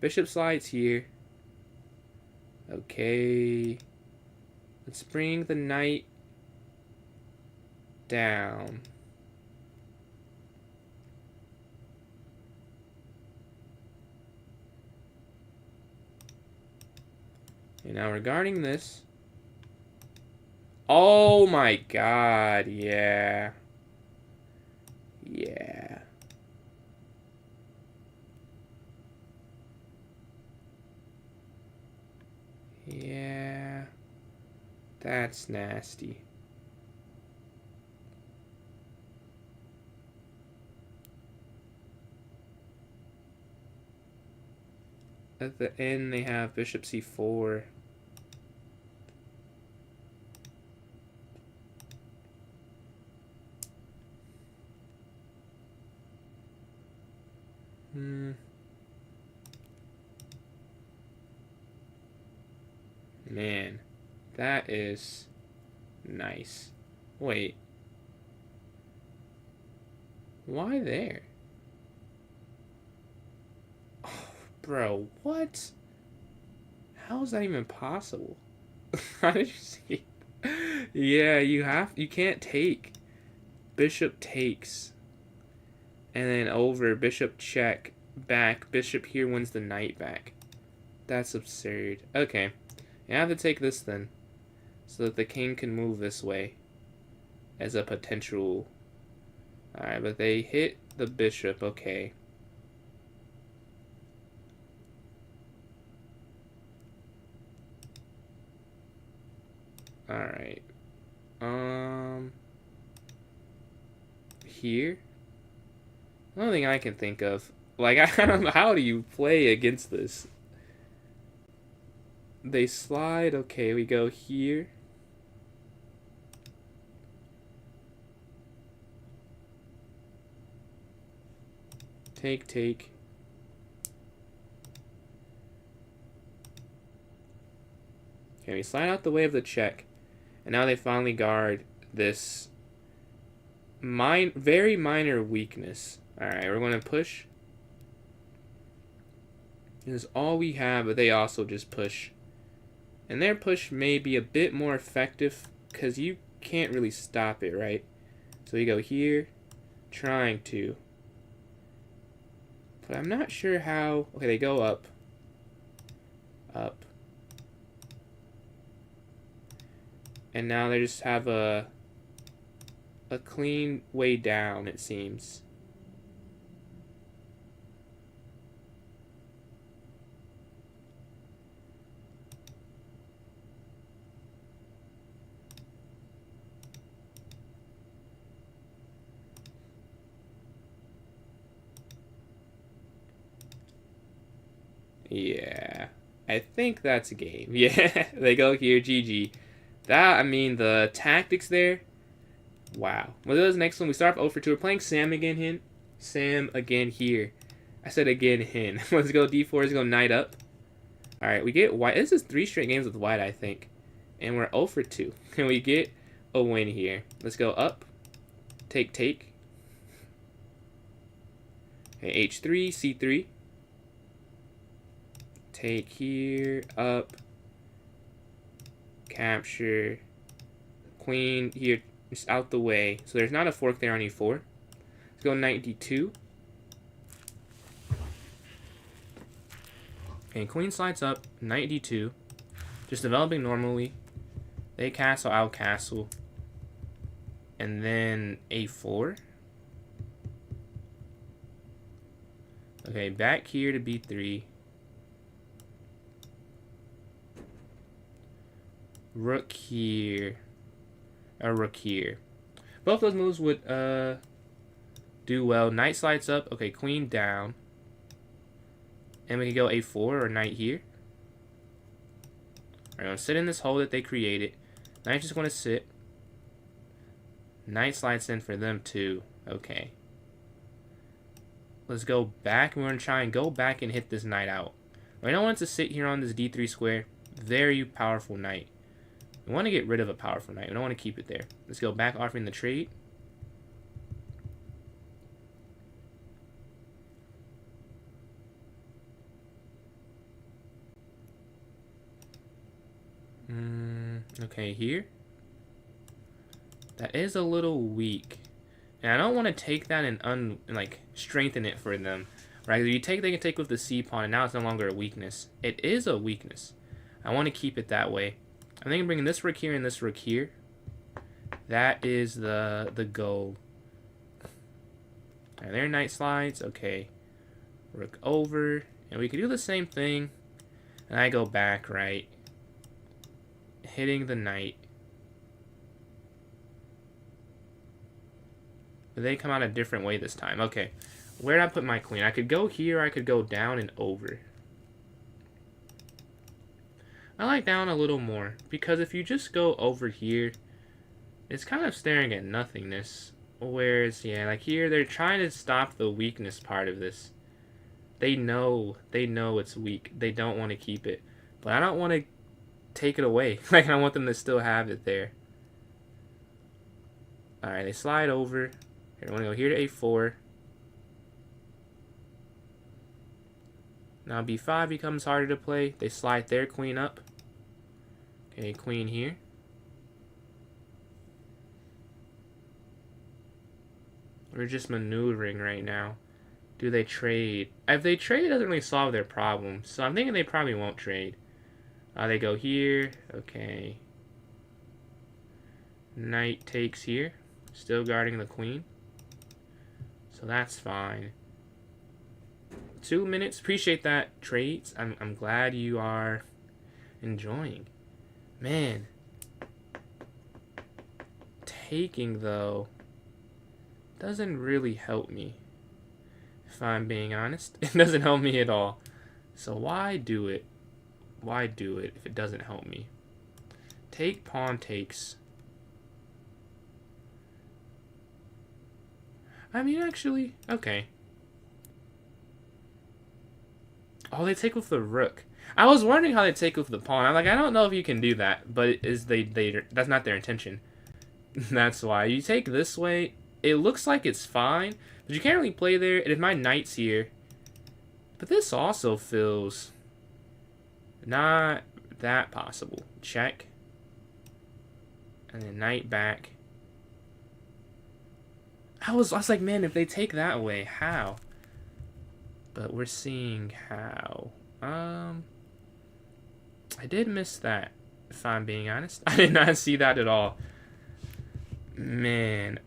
Bishop slides here. Okay. Let's bring the knight down. And now regarding this. Oh my god, yeah. Yeah. Yeah. That's nasty. At the end, they have bishop c4. Man, that is nice. Wait. Why there? Oh, bro, what? How is that even possible? How did you see? Yeah, you can't take. Bishop takes. And then over, bishop check, back, bishop here wins the knight back. That's absurd. Okay, you have to take this then, so that the king can move this way as a potential. Alright, but they hit the bishop, okay. Alright. Here? The only thing I can think of. Like, I don't know, how do you play against this? They slide, okay, we go here. Take, take. Okay, we slide out the way of the check. And now they finally guard this very minor weakness. Alright, we're going to push. This is all we have, but they also just push. And their push may be a bit more effective because you can't really stop it, right? So we go here, trying to. But I'm not sure how. Okay, they go up. Up. And now they just have a clean way down, it seems. Yeah, I think that's a game. Yeah, they go here, GG. That, I mean, the tactics there, wow. What is the next one? We start off 0 for 2. We're playing Sam again, hin. Sam again here. I said again, hin. Let's go d4, let's go knight up. Alright, we get white. This is 3 straight games with white, I think. And we're 0 for 2. And we get a win here. Let's go up. Take, take. Okay, h3, c3. Take here, up. Capture. Queen here, just out the way. So there's not a fork there on e4. Let's go knight d2. Okay, queen slides up, knight d2. Just developing normally. They castle, I'll castle. And then a4. Okay, back here to b3. Rook here. A rook here. Both those moves would do well. Knight slides up. Okay, queen down. And we can go a4 or knight here. We're going to sit in this hole that they created. Knight's just going to sit. Knight slides in for them too. Okay. Let's go back. We're going to try and go back and hit this knight out. We don't want it to sit here on this d3 square. Very powerful knight. We want to get rid of a powerful knight. We don't want to keep it there. Let's go back, offering the trade. Okay, here. That is a little weak. And I don't want to take that and like strengthen it for them. Right? If you take, they can take with the C pawn, and now it's no longer a weakness. It is a weakness. I want to keep it that way. I'm thinking bringing this rook here and this rook here. That is the goal. Alright, there knight slides. Okay. Rook over. And we can do the same thing. And I go back, right? Hitting the knight. But they come out a different way this time. Okay. Where did I put my queen? I could go here, or I could go down and over. I like down a little more, because if you just go over here, it's kind of staring at nothingness. Whereas, yeah, like here, they're trying to stop the weakness part of this. They know it's weak. They don't want to keep it. But I don't want to take it away. Like, I want them to still have it there. Alright, they slide over. Here, I want to go here to a4. Now b5 becomes harder to play. They slide their queen up. Okay, queen here. We're just maneuvering right now. Do they trade? If they trade, it doesn't really solve their problem. So I'm thinking they probably won't trade. They go here. Okay. Knight takes here. Still guarding the queen. So that's fine. 2 minutes. Appreciate that, trades. I'm glad you are enjoying. Man. Taking, though, doesn't really help me. If I'm being honest. It doesn't help me at all. So why do it? Why do it if it doesn't help me? Take, pawn takes. I mean, actually, okay. Oh, they take with the rook. I was wondering how they take with the pawn. I'm like, I don't know if you can do that, but that's not their intention. That's why. You take this way, it looks like it's fine, but you can't really play there. And if my knight's here, but this also feels not that possible. Check. And then knight back. I was like, man, if they take that way, how? But we're seeing how. I did miss that, if I'm being honest. I did not see that at all. Man,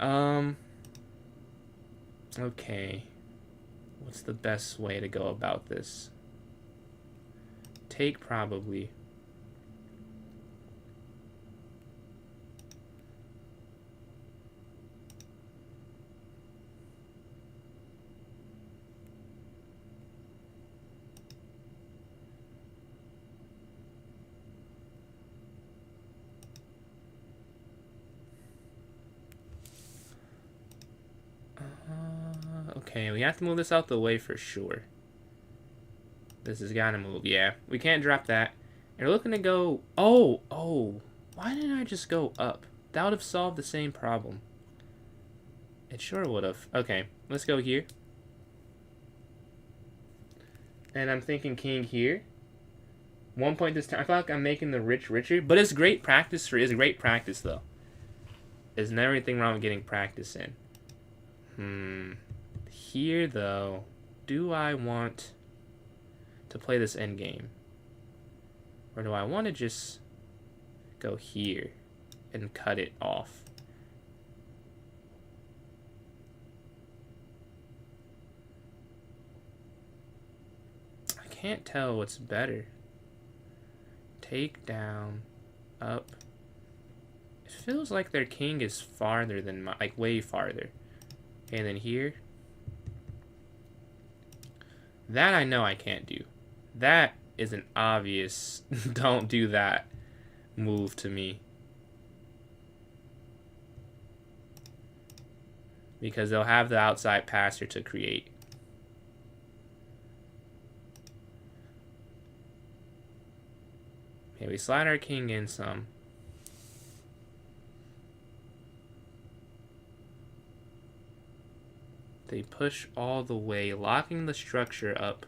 okay. What's the best way to go about this? Take, probably. Okay, we have to move this out the way for sure. This has got to move. Yeah, we can't drop that. And we're looking to go... Oh. Why didn't I just go up? That would have solved the same problem. It sure would have. Okay, let's go here. And I'm thinking king here. 1 point this time. I feel like I'm making the rich richer. But it's great practice it's great practice, though. There's never anything wrong with getting practice in. Here, though, do I want to play this endgame? Or do I want to just go here and cut it off? I can't tell what's better. Take down, up. It feels like their king is farther than my, like way farther. And then here. That I know I can't do. That is an obvious don't do that move to me. Because they'll have the outside passer to create. Okay, we slide our king in some. They push all the way, locking the structure up.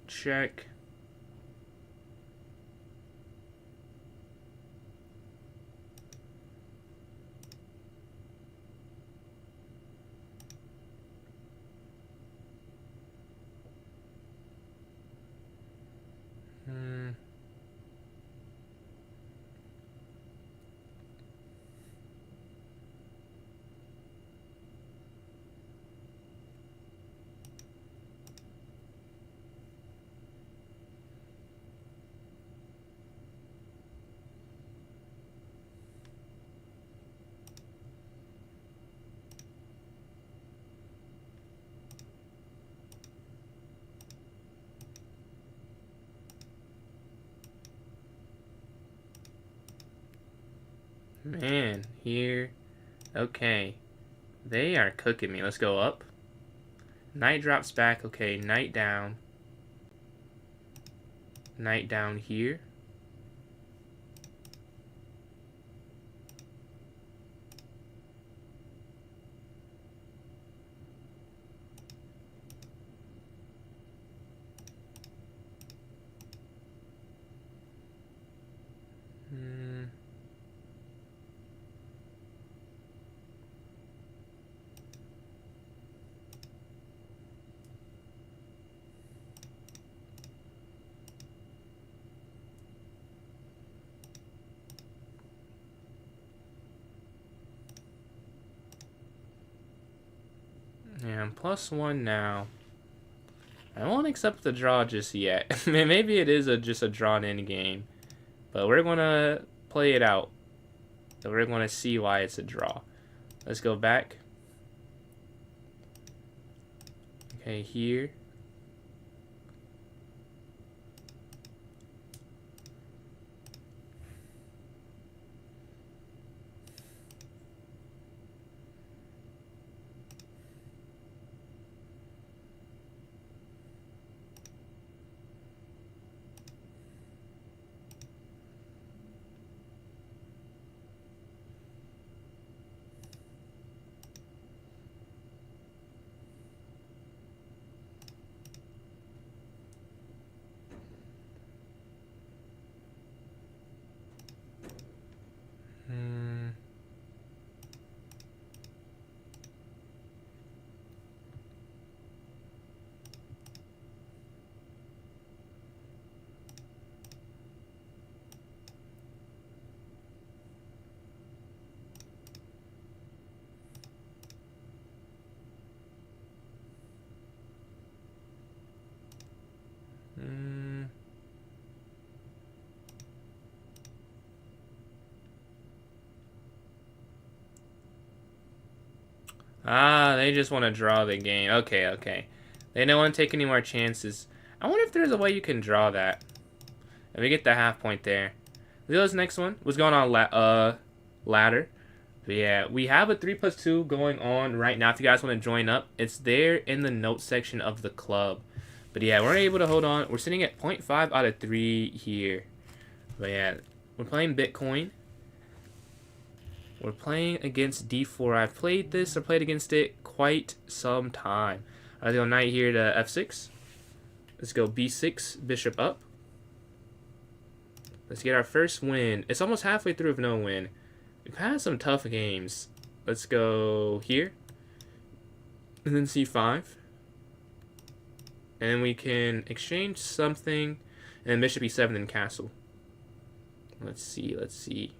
Check. Man, here. Okay. They are cooking me. Let's go up. Knight drops back. Okay, knight down. Knight down here. Yeah, I'm +1 now. I won't accept the draw just yet. Maybe it is just a drawn-in game. But we're going to play it out. So we're going to see why it's a draw. Let's go back. Okay, here. Ah, they just want to draw the game. Okay, okay. They don't want to take any more chances. I wonder if there's a way you can draw that. If we get the half point there. This next one was going on ladder. But yeah, we have a 3+2 going on right now. If you guys want to join up, it's there in the notes section of the club. But yeah, we're able to hold on. We're sitting at 0.5 out of 3 here. But yeah, we're playing Bitcoin. We're playing against d4. I've played this or played against it quite some time. Let's go knight here to f6. Let's go b6, bishop up. Let's get our first win. It's almost halfway through with no win. We've had some tough games. Let's go here. And then c5. And we can exchange something. And then bishop e7 and castle. Let's see, let's see.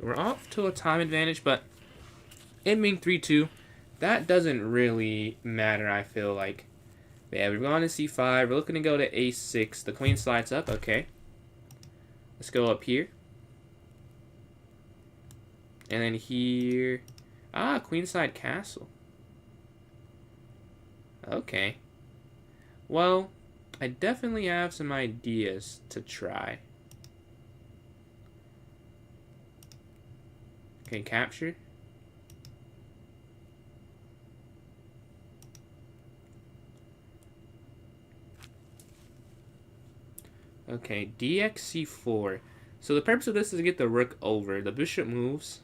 We're off to a time advantage, but it being 3-2, that doesn't really matter, I feel like. But yeah, we've gone to c5. We're looking to go to a6. The queen slides up. Okay. Let's go up here. And then here. Ah, queenside castle. Okay. Well, I definitely have some ideas to try. Okay, capture. Okay, dxc4. So the purpose of this is to get the rook over. The bishop moves.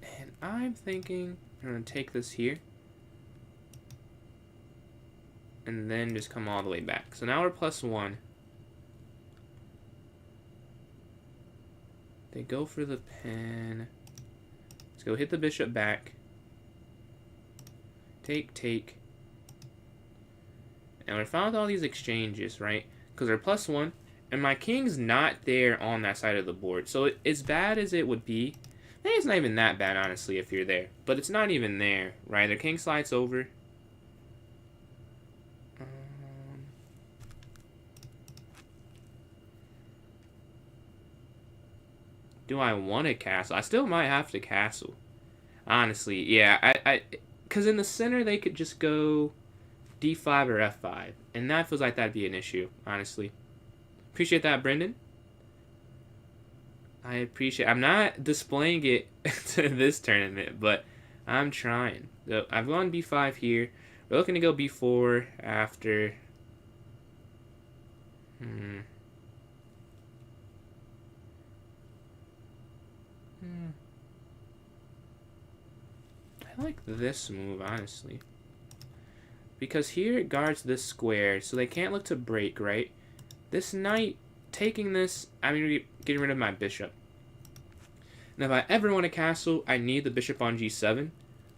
And I'm thinking I'm going to take this here. And then just come all the way back. So now we're +1. They go for the pin. Let's go hit the bishop back. Take, take. And we're fine with all these exchanges, right? Because they're +1. And my king's not there on that side of the board. So as bad as it would be, maybe it's not even that bad, honestly, if you're there. But it's not even there, right? Their king slides over. Do I want to castle? I still might have to castle. Honestly, yeah. Because in the center, they could just go d5 or f5. And that feels like that'd be an issue, honestly. Appreciate that, Brendan. I appreciate... I'm not displaying it to this tournament, but I'm trying. So I've gone b5 here. We're looking to go b4 after... I like this move, honestly. Because here it guards this square, so they can't look to break, right? This knight, taking this, I'm going to be getting rid of my bishop. Now, if I ever want to castle, I need the bishop on g7,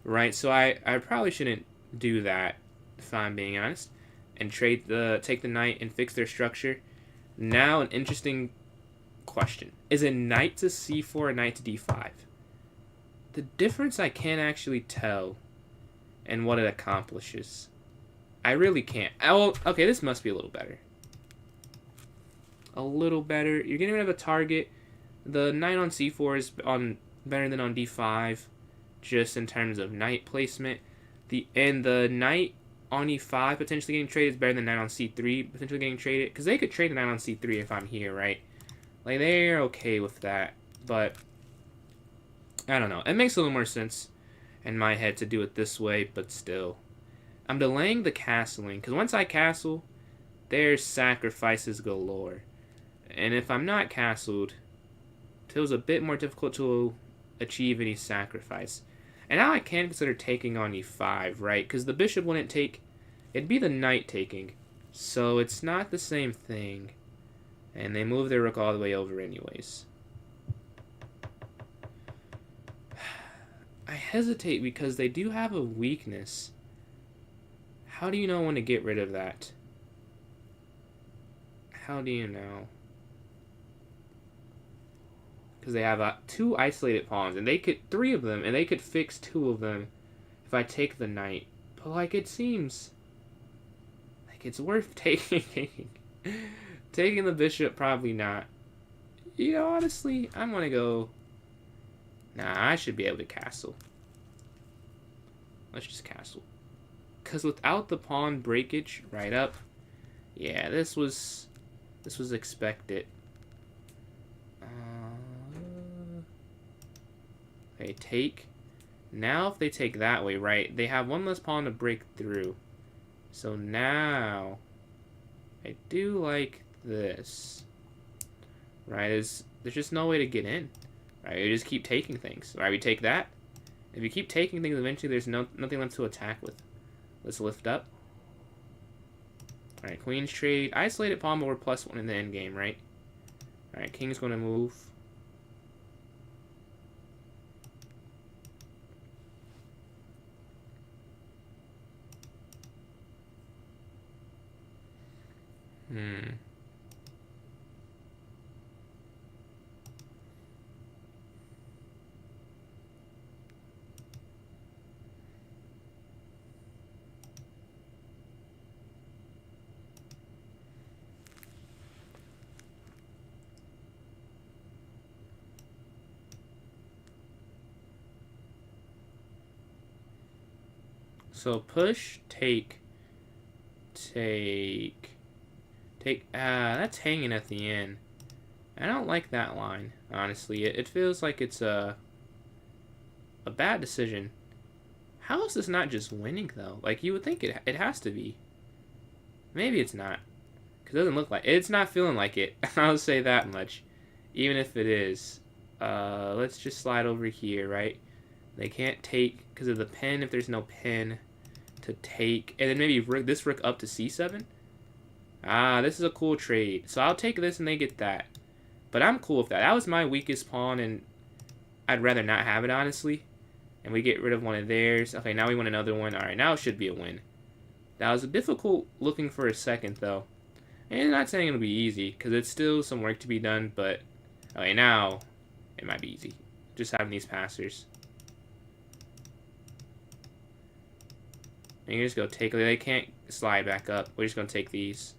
right? So I probably shouldn't do that, if I'm being honest, and take the knight and fix their structure. Now, an interesting question. Is a knight to c4 a knight to d5? The difference I can't actually tell and what it accomplishes. I really can't. Oh, okay, this must be a little better. A little better. You're getting rid of a target. The knight on c4 is better than on d5, just in terms of knight placement. The knight on e5 potentially getting traded is better than knight on c3 potentially getting traded, because they could trade the knight on c3 if I'm here, right? Like, they're okay with that, but I don't know. It makes a little more sense in my head to do it this way, but still. I'm delaying the castling, because once I castle, there's sacrifices galore. And if I'm not castled, it feels a bit more difficult to achieve any sacrifice. And now I can consider taking on e5, right? Because the bishop wouldn't take... It'd be the knight taking. So it's not the same thing. And they move their rook all the way over anyways. I hesitate because they do have a weakness. How do you know when to get rid of that? How do you know? Because they have 2 isolated pawns, and they could 3 of them, and they could fix 2 of them if I take the knight. But like, it seems like it's worth taking. Taking the bishop, probably not. You know, honestly, I'm gonna go. Nah, I should be able to castle. Let's just castle. Because without the pawn breakage right up, yeah, this was expected. Okay, take. Now if they take that way, right, they have 1 less pawn to break through. So now, I do like this. Right, there's just no way to get in. Right, you just keep taking things. Right, we take that. If you keep taking things, eventually there's nothing left to attack with. Let's lift up. Alright, queen's trade. Isolated pawn, but we're +1 in the end game, right? Alright, king's going to move. So push, take. That's hanging at the end. I don't like that line, honestly. It feels like it's a bad decision. How is this not just winning, though? Like, you would think it has to be. Maybe it's not. Because it doesn't look like... It's not feeling like it. I'll say that much. Even if it is. Let's just slide over here, right? They can't take... Because of the pin, if there's no pin to take. And then maybe this rook up to c7. Ah, this is a cool trade. So I'll take this and they get that. But I'm cool with that. That was my weakest pawn, and I'd rather not have it, honestly. And we get rid of one of theirs. Okay, now we want another one. Alright, now it should be a win. That was difficult looking for a second, though. And I'm not saying it'll be easy, because it's still some work to be done, but... Okay, now it might be easy. Just having these passers. And you just go take... They can't slide back up. We're just going to take these.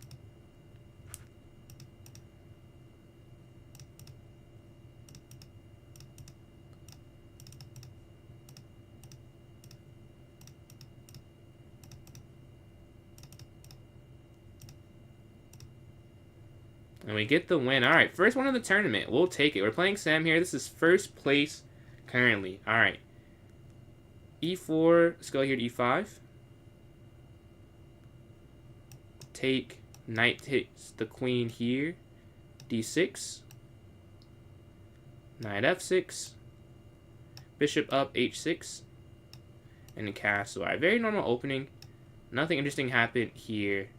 And we get the win. Alright, first one of the tournament. We'll take it. We're playing Sam here. This is first place currently. Alright. E4. Let's go here to E5. Take. Knight takes the queen here. D6. Knight F6. Bishop up H6. And the castle. Alright, very normal opening. Nothing interesting happened here.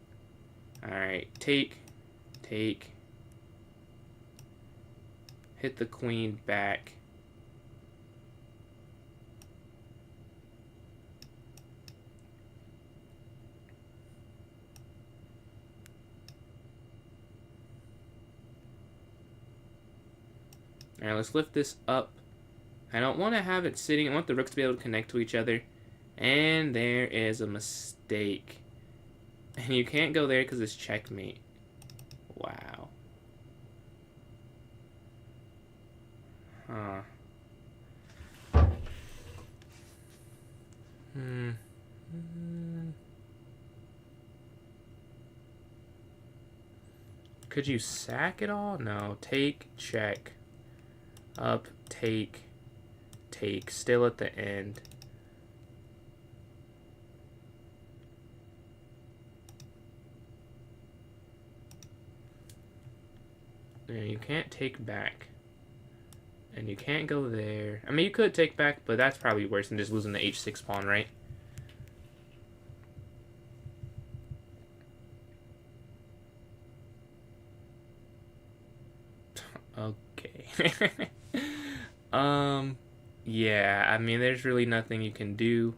Alright, take. Take. Hit the queen back. Alright, let's lift this up. I don't want to have it sitting. I want the rooks to be able to connect to each other. And there is a mistake. And you can't go there because it's checkmate. Wow. Huh. Could you sack it all? No. Take, check. Up, take, take. Still at the end. And you can't take back. And you can't go there. I mean, you could take back, but that's probably worse than just losing the h6 pawn, right? Okay. Yeah, I mean, there's really nothing you can do.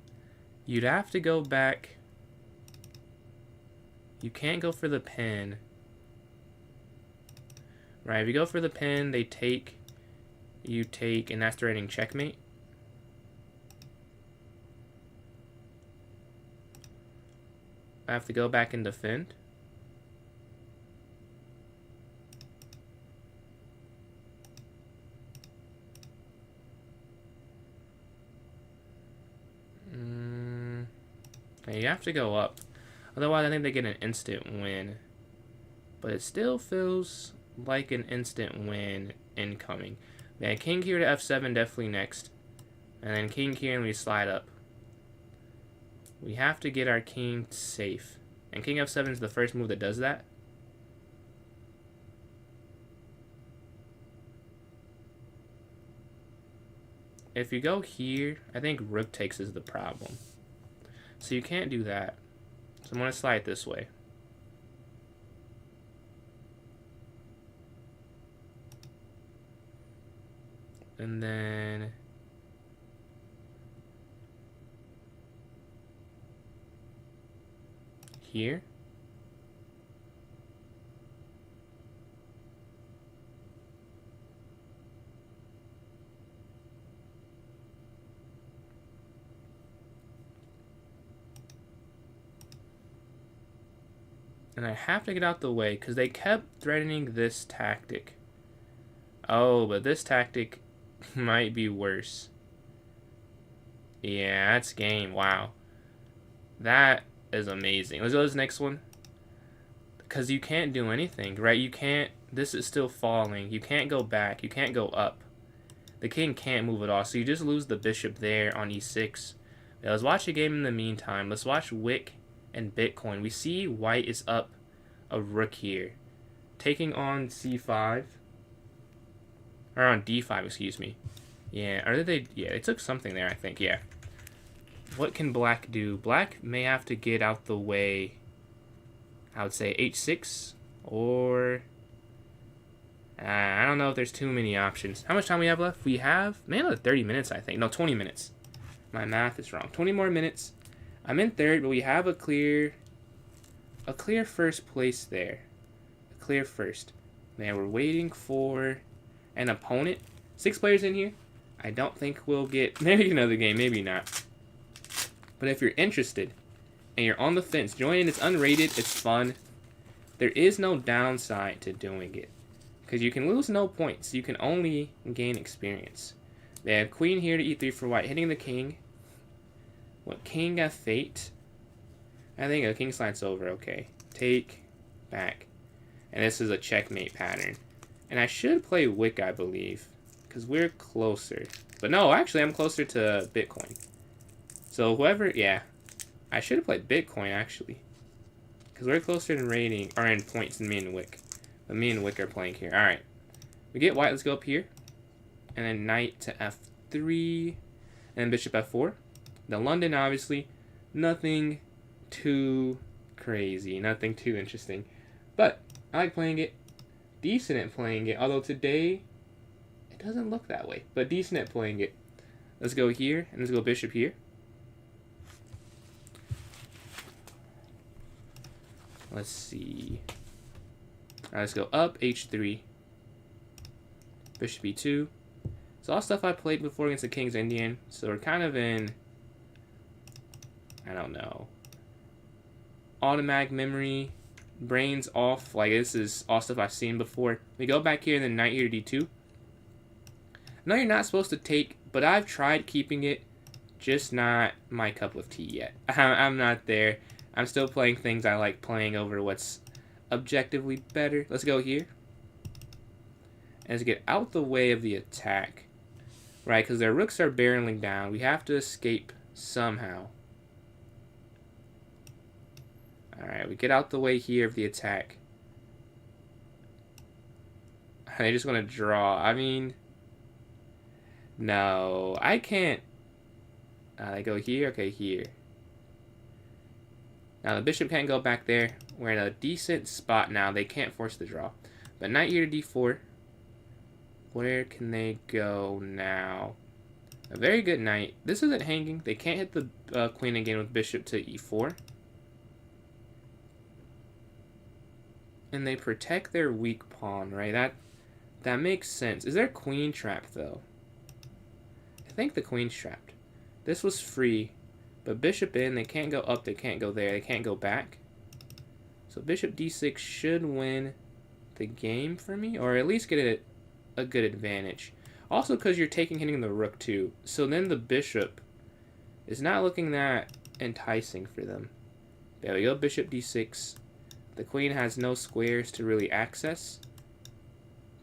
You'd have to go back. You can't go for the pin. Right, if you go for the pin, they take, you take, and that's threatening checkmate. I have to go back and defend. You have to go up. Otherwise, I think they get an instant win. But it still feels like an instant win incoming. Yeah, king here to f7 definitely next. And then king here and we slide up. We have to get our king safe. And king f7 is the first move that does that. If you go here, I think rook takes is the problem. So you can't do that. So I'm going to slide this way. And then here. And I have to get out the way because they kept threatening this tactic. Oh, but this tactic might be worse. Yeah, that's game. Wow. That is amazing. Let's go to this next one. because you can't do anything, right? You can't, this is still falling. You can't go back. You can't go up. The king can't move at all, so you just lose the bishop there on e6. Now, let's watch a game in the meantime. Let's watch Wick and Bitcoin. We see white is up a rook here, taking on c5. Or on d5, excuse me. Yeah, or did they, yeah, they took something there, I think, yeah. What can black do? Black may have to get out the way, I would say h6, or... I don't know if there's too many options. How much time we have left? We have, another 30 minutes, I think. No, 20 minutes. My math is wrong. 20 more minutes. I'm in third, but we have a clear first place there. A clear first. Man, we're waiting for an opponent. 6 players in here. I don't think we'll get maybe another game, maybe not. But if you're interested and you're on the fence, join in. It's unrated. It's fun. There is no downside to doing it because you can lose no points. You can only gain experience. They have queen here to e3 for white, hitting the king. What, king f8? I think a king slides over. Okay, take back, and this is a checkmate pattern. And I should play Wick, I believe, because we're closer. But no, actually, I'm closer to Bitcoin. So whoever, yeah, I should have played Bitcoin actually, because we're closer in rating or in points than me and Wick. But me and Wick are playing here. All right, we get white. Let's go up here, and then knight to f3, and then bishop f4. The London, obviously, nothing too crazy, nothing too interesting, but I like playing it. Decent at playing it, although today it doesn't look that way, but decent at playing it. Let's go here, and let's go bishop here. Let's see. All right, let's go up, h3, bishop e2. It's all stuff I played before against the King's Indian, so we're kind of in, I don't know, automatic memory, brains off. Like, this is all stuff I've seen before. We go back here and then knight here to d2. No, you're not supposed to take, but I've tried keeping it, just not my cup of tea yet. I'm not there. I'm still playing things I like playing over what's objectively better. Let's go here. And let's get out the way of the attack. Right, because their rooks are barreling down. We have to escape somehow. Alright, we get out the way here of the attack. They just want to draw. I mean, no, I can't. They go here? Okay, here. Now the bishop can't go back there. We're in a decent spot now. They can't force the draw. But knight here to d4. Where can they go now? A very good knight. This isn't hanging. They can't hit the queen again with bishop to e4. And they protect their weak pawn, right? That makes sense. Is there queen trapped, though? I think the queen's trapped. This was free. But bishop in, they can't go up, they can't go there, they can't go back. So bishop d6 should win the game for me, or at least get a good advantage. Also because you're hitting the rook too. So then the bishop is not looking that enticing for them. There we go, bishop d6. The queen has no squares to really access.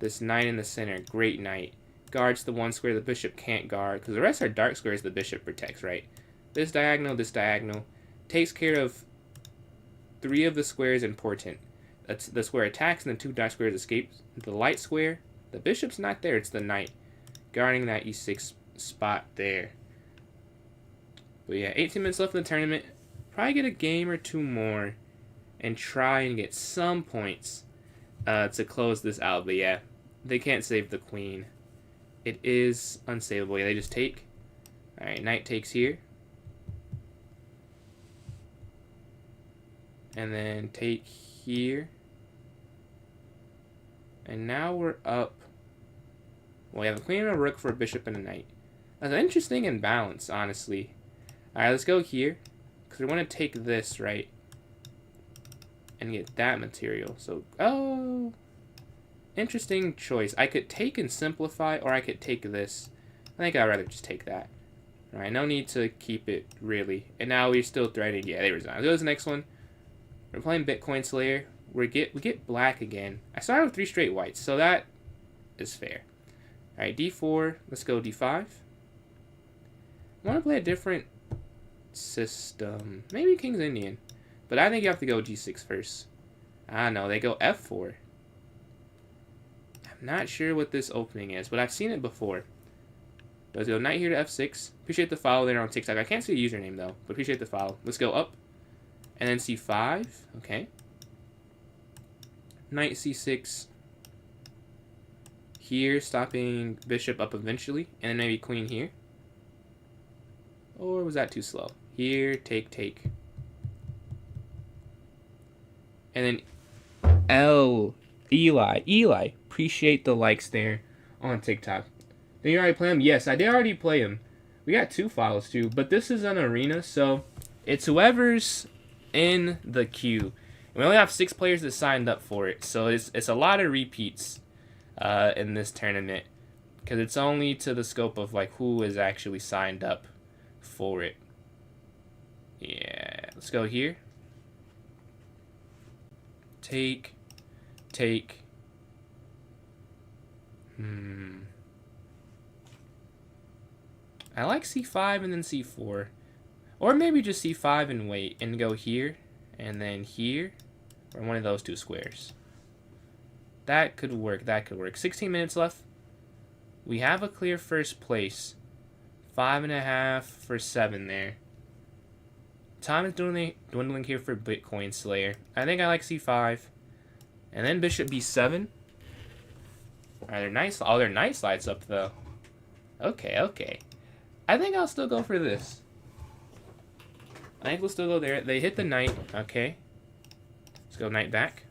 This knight in the center, great knight. Guards the one square the bishop can't guard, because the rest are dark squares the bishop protects, right? This diagonal, takes care of 3 of the squares important. That's the square attacks and the 2 dark squares escape. The light square, the bishop's not there, it's the knight guarding that e6 spot there. But yeah, 18 minutes left in the tournament. Probably get a game or 2 more and try and get some points to close this out. But yeah, they can't save the queen. It is unsavable. Yeah, they just take. Alright, knight takes here. And then take here. And now we're up. Well, we have a queen and a rook for a bishop and a knight. That's interesting and balanced, honestly. Alright, let's go here. Because we want to take this, right? And get that material. So, oh. Interesting choice. I could take and simplify, or I could take this. I think I'd rather just take that. Alright, no need to keep it, really. And now we're still threatening. Yeah, they resign. Let's go to the next one. We're playing Bitcoin Slayer. we get black again. I started with 3 straight whites, so that is fair. All right, d4. Let's go d5. I want to play a different system. Maybe King's Indian, but I think you have to go g6 first. Ah, no, they go f4. I'm not sure what this opening is, but I've seen it before. Let's go knight here to f6. Appreciate the follow there on TikTok. I can't see the username though, but appreciate the follow. Let's go up, and then c5. Okay. Knight c6. Here, stopping bishop up eventually, and then maybe queen here. Or was that too slow? Here, take. And then Eli, appreciate the likes there on TikTok. Did you already play him? Yes, I did already play him. We got 2 follows too, but this is an arena, so it's whoever's in the queue. We only have 6 players that signed up for it, so it's a lot of repeats in this tournament, because it's only to the scope of like who is actually signed up for it. Yeah, let's go here. Take. I like c5 and then c4. Or maybe just c5 and wait and go here and then here, or one of those 2 squares. That could work. 16 minutes left. We have a clear first place. 5.5 for 7 there. Time is dwindling here for Bitcoin Slayer. I think I like c5. And then bishop b7. They're nice. Oh, their knight slides up though. Okay. I think I'll still go for this. I think we'll still go there. They hit the knight. Okay. Let's go knight back.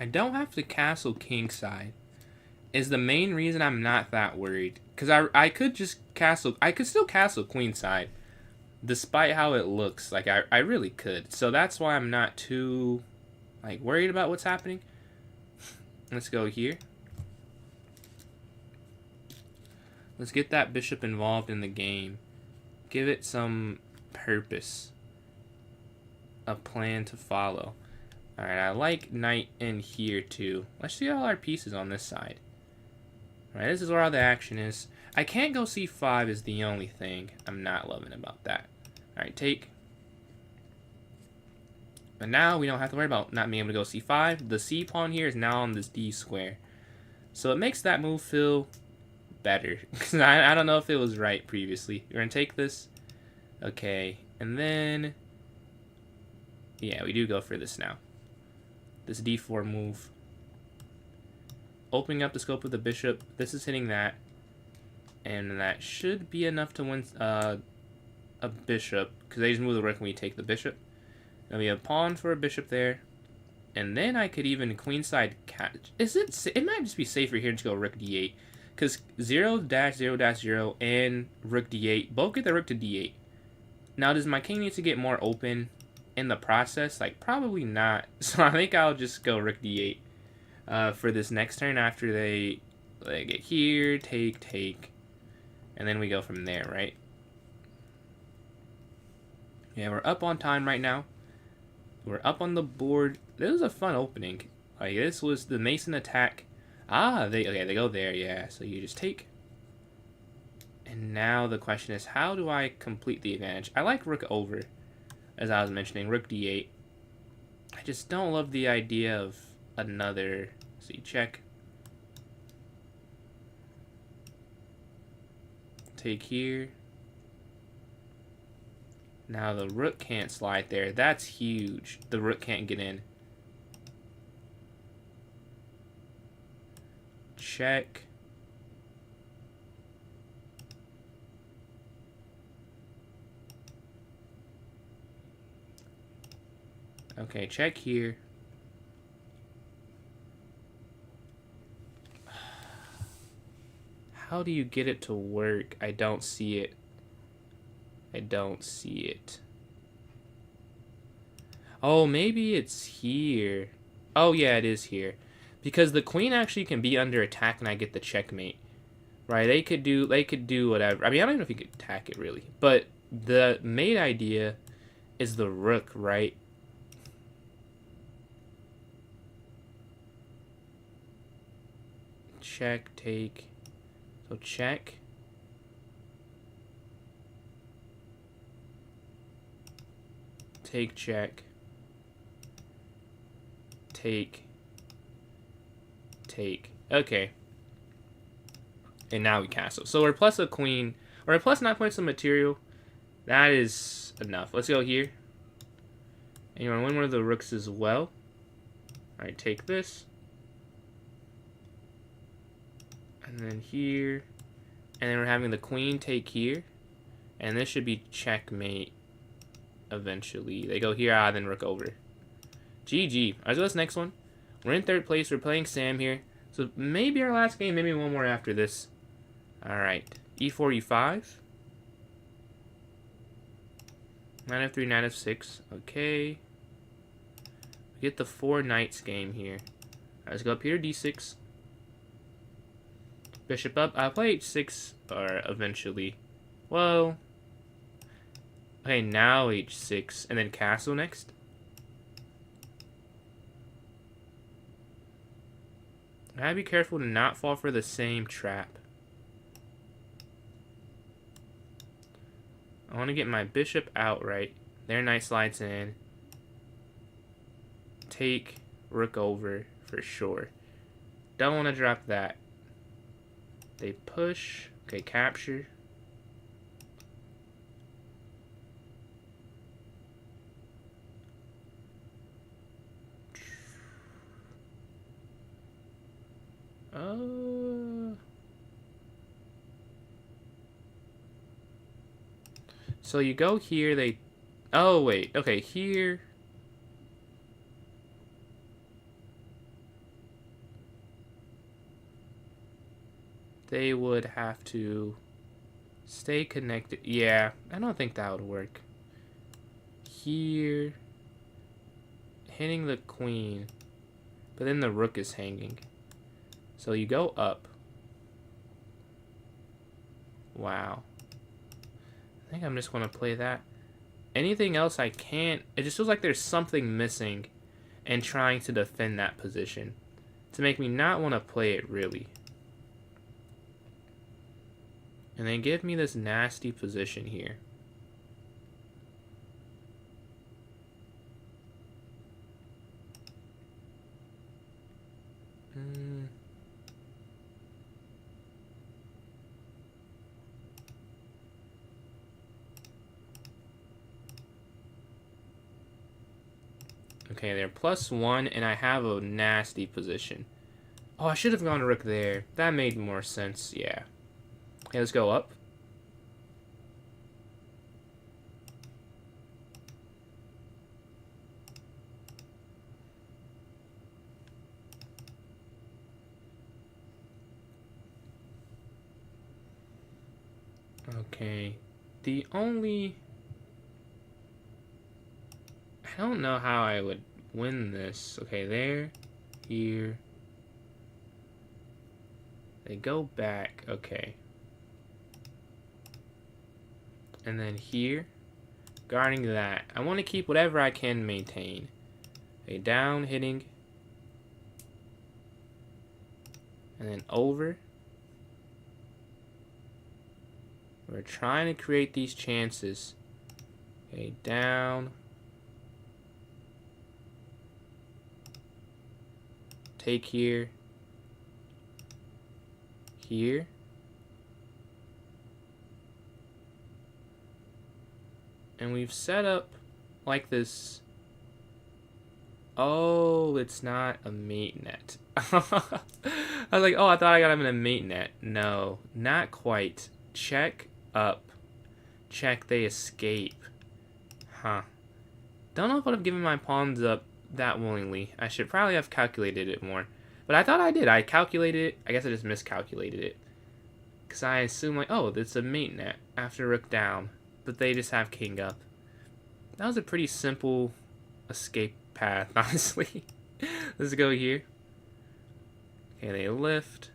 I don't have to castle kingside. Is the main reason I'm not that worried. Because I could just castle... I could still castle queenside. Despite how it looks. Like, I really could. So that's why I'm not too, like, worried about what's happening. Let's go here. Let's get that bishop involved in the game. Give it some purpose. A plan to follow. Alright, I like knight in here too. Let's see all our pieces on this side. Alright, this is where all the action is. I can't go c5 is the only thing I'm not loving about that. Alright, take. But now we don't have to worry about not being able to go c5. The c pawn here is now on this d square. So it makes that move feel better. Because I don't know if it was right previously. We're going to take this. Okay, and then... yeah, we do go for this now. This d4 move. Opening up the scope of the bishop. This is hitting that. And that should be enough to win a bishop. Because they just move the rook when we take the bishop. There'll be a pawn for a bishop there. And then I could even queenside catch. It might just be safer here to go rook d8. Because 0-0-0 and rook d8 both get the rook to d8. Now, does my king need to get more open in the process? Like, probably not. So I think I'll just go rook d8 for this next turn after they get here, take. And then we go from there, right? Yeah, we're up on time right now. We're up on the board. This was a fun opening. Like, this was the Mason attack. Ah, they go there, yeah. So you just take. And now the question is, how do I complete the advantage? I like rook over, as I was mentioning, rook d8. I just don't love the idea of another, see, check. Take here. Now the rook can't slide there. That's huge. The rook can't get in. Check. Okay, check here. How do you get it to work? I don't see it. I don't see it. Oh, maybe it's here. Oh, yeah, it is here. Because the queen actually can be under attack and I get the checkmate. Right, they could do whatever. I mean, I don't even know if you could attack it, really. But the mate idea is the rook, right? Check, take. So check. Take, check. Take. Take. Okay. And now we castle. So we're plus a queen. Or we're plus 9 points of material. That is enough. Let's go here. And you want to win one of the rooks as well. Alright, take this. And then here. And then we're having the queen take here. And this should be checkmate eventually. They go here, then rook over. GG. Alright, so this next one. We're in 3rd place. We're playing Sam here. So maybe our last game, maybe one more after this. Alright. E4, E5. Knight F3, Knight F6. Okay. We get the 4 knights game here. Alright, let's go up here, D6. Bishop up. I'll play H6 or eventually. Well. Okay, now H6. And then castle next. I gotta be careful to not fall for the same trap. I want to get my bishop out right. Their knight slides in. Take, rook over for sure. Don't want to drop that. They push. Okay, capture. So you go here, they... Oh, wait. Okay, here... They would have to stay connected. Yeah, I don't think that would work. Here... Hitting the queen. But then the rook is hanging. So you go up. Wow. I think I'm just going to play that. Anything else I can't... It just feels like there's something missing in trying to defend that position. To make me not want to play it, really. And then give me this nasty position here. Okay, they're +1, and I have a nasty position. Oh, I should have gone rook there. That made more sense, yeah. Okay, let's go up. Okay, the only... I don't know how I would win this. Okay, there, here. They go back, okay. And then here, guarding that. I want to keep whatever I can maintain. Okay, down, hitting. And then over. We're trying to create these chances. Okay, down. Take here. Here. And we've set up like this. Oh, it's not a mate net. I was like, oh, I thought I got him in a mate net. No, not quite. Check up. Check, they escape. Huh. Don't know if I would have given my pawns up that willingly. I should probably have calculated it more. But I thought I did. I calculated it. I guess I just miscalculated it. Because I assumed, like, oh, it's a mate net after rook down. But they just have king up. That was a pretty simple escape path, honestly. Let's go here. Okay, they lift.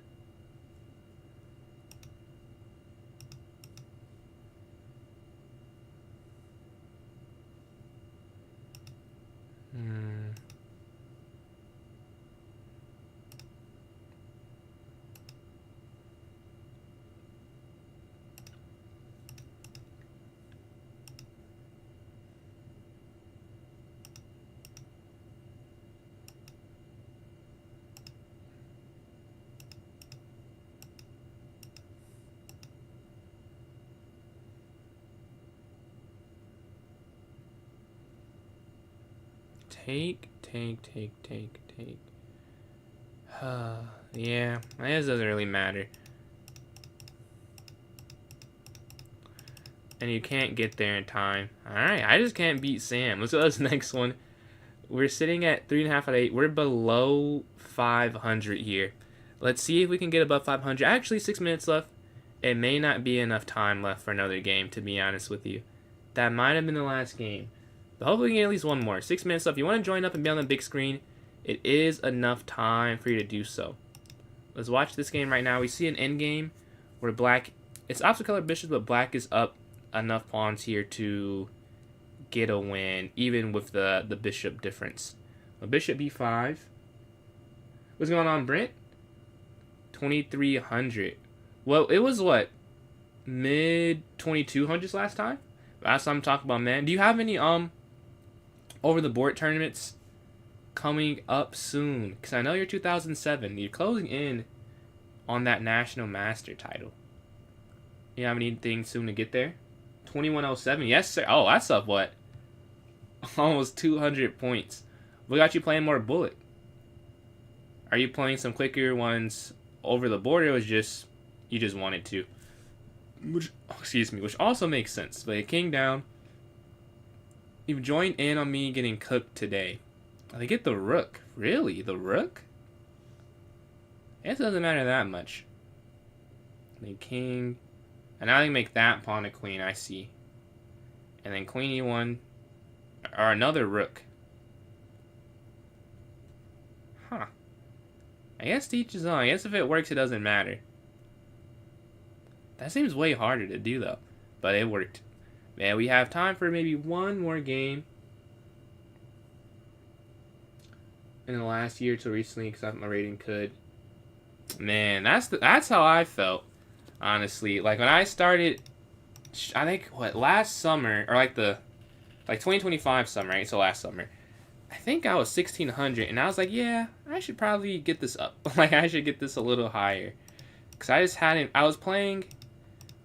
Take. Yeah, I guess it doesn't really matter. And you can't get there in time. Alright, I just can't beat Sam. Let's go to this next one. We're sitting at 3.5 out of 8. We're below 500 here. Let's see if we can get above 500. Actually, 6 minutes left. It may not be enough time left for another game, to be honest with you. That might have been the last game. But hopefully we can get at least one more. 6 minutes left. If you want to join up and be on the big screen, it is enough time for you to do so. Let's watch this game right now. We see an end game where black... It's opposite color bishops, but black is up enough pawns here to get a win, even with the bishop difference. Well, bishop b5. What's going on, Brent? 2300. Well, it was what? Mid 2200s last time? Last time I'm talking about, man. Do you have any over the board tournaments coming up soon? Because I know you're 2007. You're closing in on that National Master title. You have anything soon to get there? 2107. Yes, sir. Oh, that's up what? Almost 200 points. What got you playing more bullet? Are you playing some quicker ones over the board, or was just you just wanted to? Which, excuse me, which also makes sense. But king down. You've joined in on me getting cooked today. They get the rook. Really? The rook? It doesn't matter that much. The king. And now they make that pawn a queen, I see. And then queen e1. Or another rook. Huh. I guess to each his own. I guess if it works, it doesn't matter. That seems way harder to do, though. But it worked. Man, we have time for maybe one more game. In the last year till recently, because I thought my rating could. Man, that's how I felt. Honestly, like when I started, I think what last summer or like 2025 summer, right? So last summer, I think I was 1600, and I was like, yeah, I should probably get this up. Like I should get this a little higher, because I just hadn't. I was playing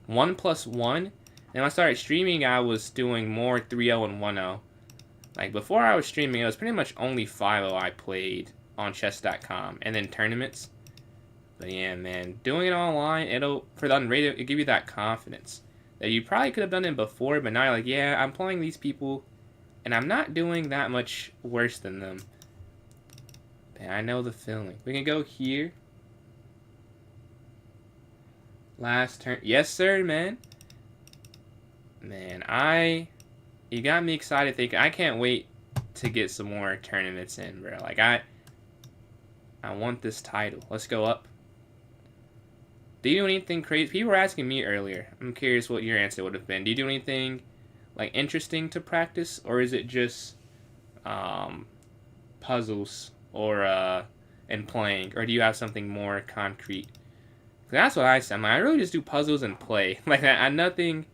1+1, and when I started streaming, I was doing more 3-0 and 1-0. Like before I was streaming, it was pretty much only 5-0 I played on chess.com, and then tournaments. But yeah, man, doing it online, for the unrated, it'll give you that confidence that you probably could have done it before, but now you're like, yeah, I'm playing these people, and I'm not doing that much worse than them. Man, I know the feeling. We can go here. Last turn. Yes, sir, man. Man, you got me excited thinking, I can't wait to get some more tournaments in, bro. Like, I want this title. Let's go up. Do you do anything crazy? People were asking me earlier. I'm curious what your answer would have been. Do you do anything like interesting to practice, or is it just puzzles or and playing, or do you have something more concrete? That's what I said. I really just do puzzles and play. Like I nothing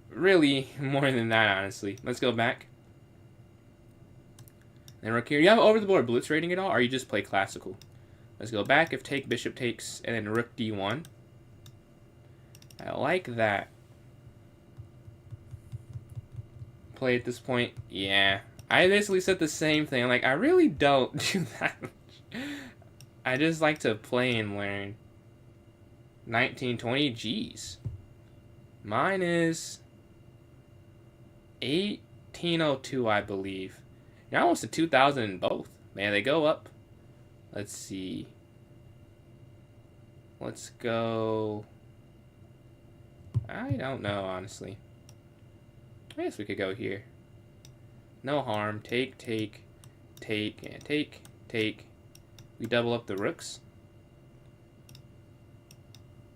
really more than that, honestly. Let's go back. Then rook here. You have over the board blitz rating at all, or you just play classical? Let's go back. If take, bishop takes, and then rook d1. I like that. Play at this point. Yeah. I basically said the same thing. I'm like, I really don't do that much. I just like to play and learn. 1920. Jeez. Mine is 1802, I believe. You're almost at 2000 in both. Man, they go up. Let's see. Let's go. I don't know, honestly. I guess we could go here. No harm. Take, take. take, and take. We double up the rooks.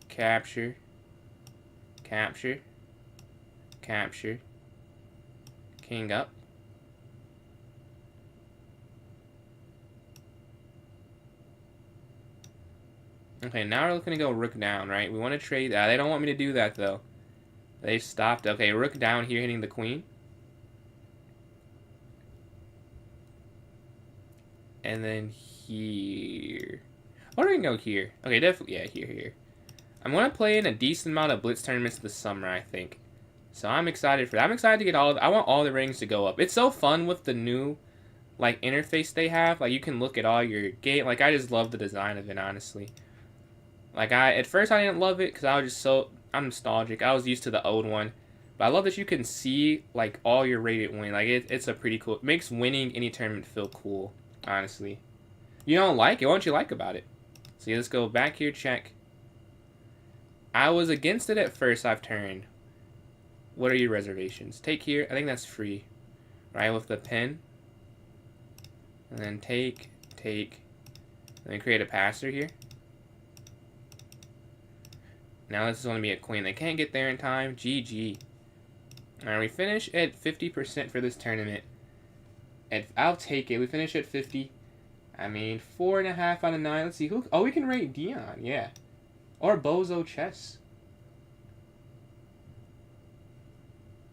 Capture. Capture. Capture. King up. Okay, now we're looking to go rook down, right? We want to trade that. They don't want me to do that, though. They stopped. Okay, rook down here, hitting the queen. And then here. Or we can go here. Okay, definitely, yeah, here. I'm going to play in a decent amount of blitz tournaments this summer, I think. So I'm excited for that. I'm excited to get I want all the ratings to go up. It's so fun with the new, like, interface they have. Like, you can look at all your game. Like, I just love the design of it, honestly. Like, at first I didn't love it because I was just I'm nostalgic. I was used to the old one. But I love that you can see, like, all your rated win. Like, it's a pretty cool, it makes winning any tournament feel cool, honestly. You don't like it? What don't you like about it? So let's go back here, check. I was against it at first, I've turned. What are your reservations? Take here, I think that's free. Right, with the pin. And then take. And then create a passer here. Now this is going to be a queen. They can't get there in time. GG. Alright, we finish at 50% for this tournament. I'll take it. We finish at 50. I mean, 4.5 out of 9. Let's see who. Oh, we can rate Dion. Yeah. Or Bozo Chess.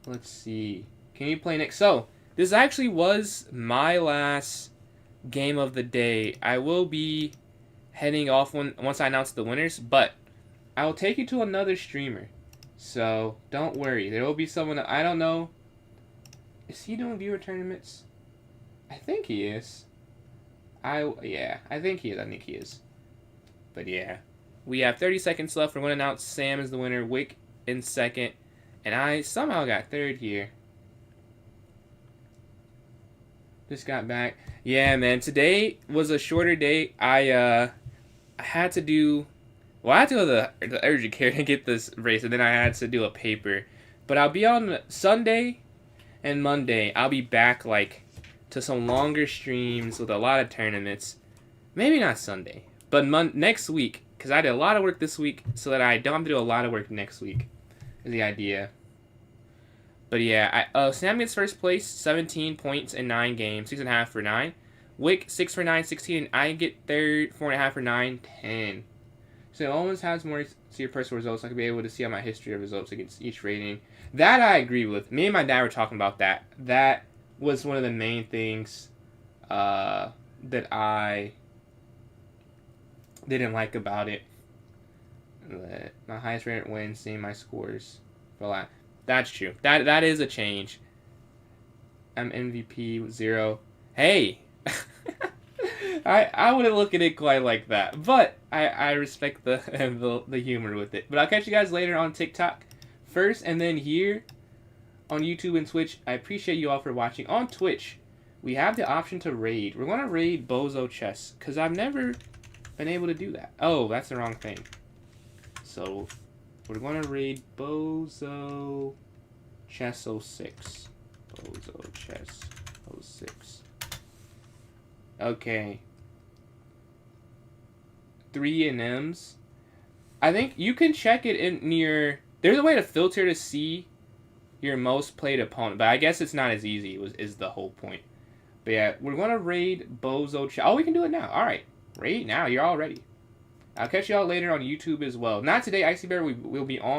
Let's see. Can you play next? So, this actually was my last game of the day. I will be heading off once I announce the winners, but I will take you to another streamer. So, don't worry. There will be someone that I don't know. Is he doing viewer tournaments? I think he is. Yeah, I think he is. But yeah. We have 30 seconds left. We're going to announce Sam as the winner, Wick in second, and I somehow got third here. Just got back. Yeah, man. Today was a shorter day. I had to do... Well, I had to go to the urgent care to get this race, and then I had to do a paper. But I'll be on Sunday and Monday. I'll be back, like, to some longer streams with a lot of tournaments. Maybe not Sunday, but next week, because I did a lot of work this week, so that I don't have to do a lot of work next week, is the idea. But yeah, Sam gets first place, 17 points in 9 games, 6.5 for 9. Wick, 6 for 9, 16, and I get third, 4.5 for 9, 10. So it always has more to your personal results. I could be able to see on my history of results against each rating. That I agree with. Me and my dad were talking about that. That was one of the main things that I didn't like about it. My highest rated win, seeing my scores for a lot. That's true. That is a change. I'm MVP with 0. Hey! I wouldn't look at it quite like that, but I respect the humor with it. But I'll catch you guys later on TikTok first, and then here on YouTube and Twitch. I appreciate you all for watching. On Twitch, we have the option to raid. We're going to raid Bozo Chess, because I've never been able to do that. Oh, that's the wrong thing. So, we're going to raid Bozo Chess 06. Bozo Chess 06. Okay. 3 M's. I think you can check it in your... There's a way to filter to see your most played opponent, but I guess it's not as easy, is the whole point. But yeah, we're going to raid Bozo Chess. Oh, we can do it now. Alright. Raid now. You're all ready. I'll catch y'all later on YouTube as well. Not today, Icy Bear. We'll be on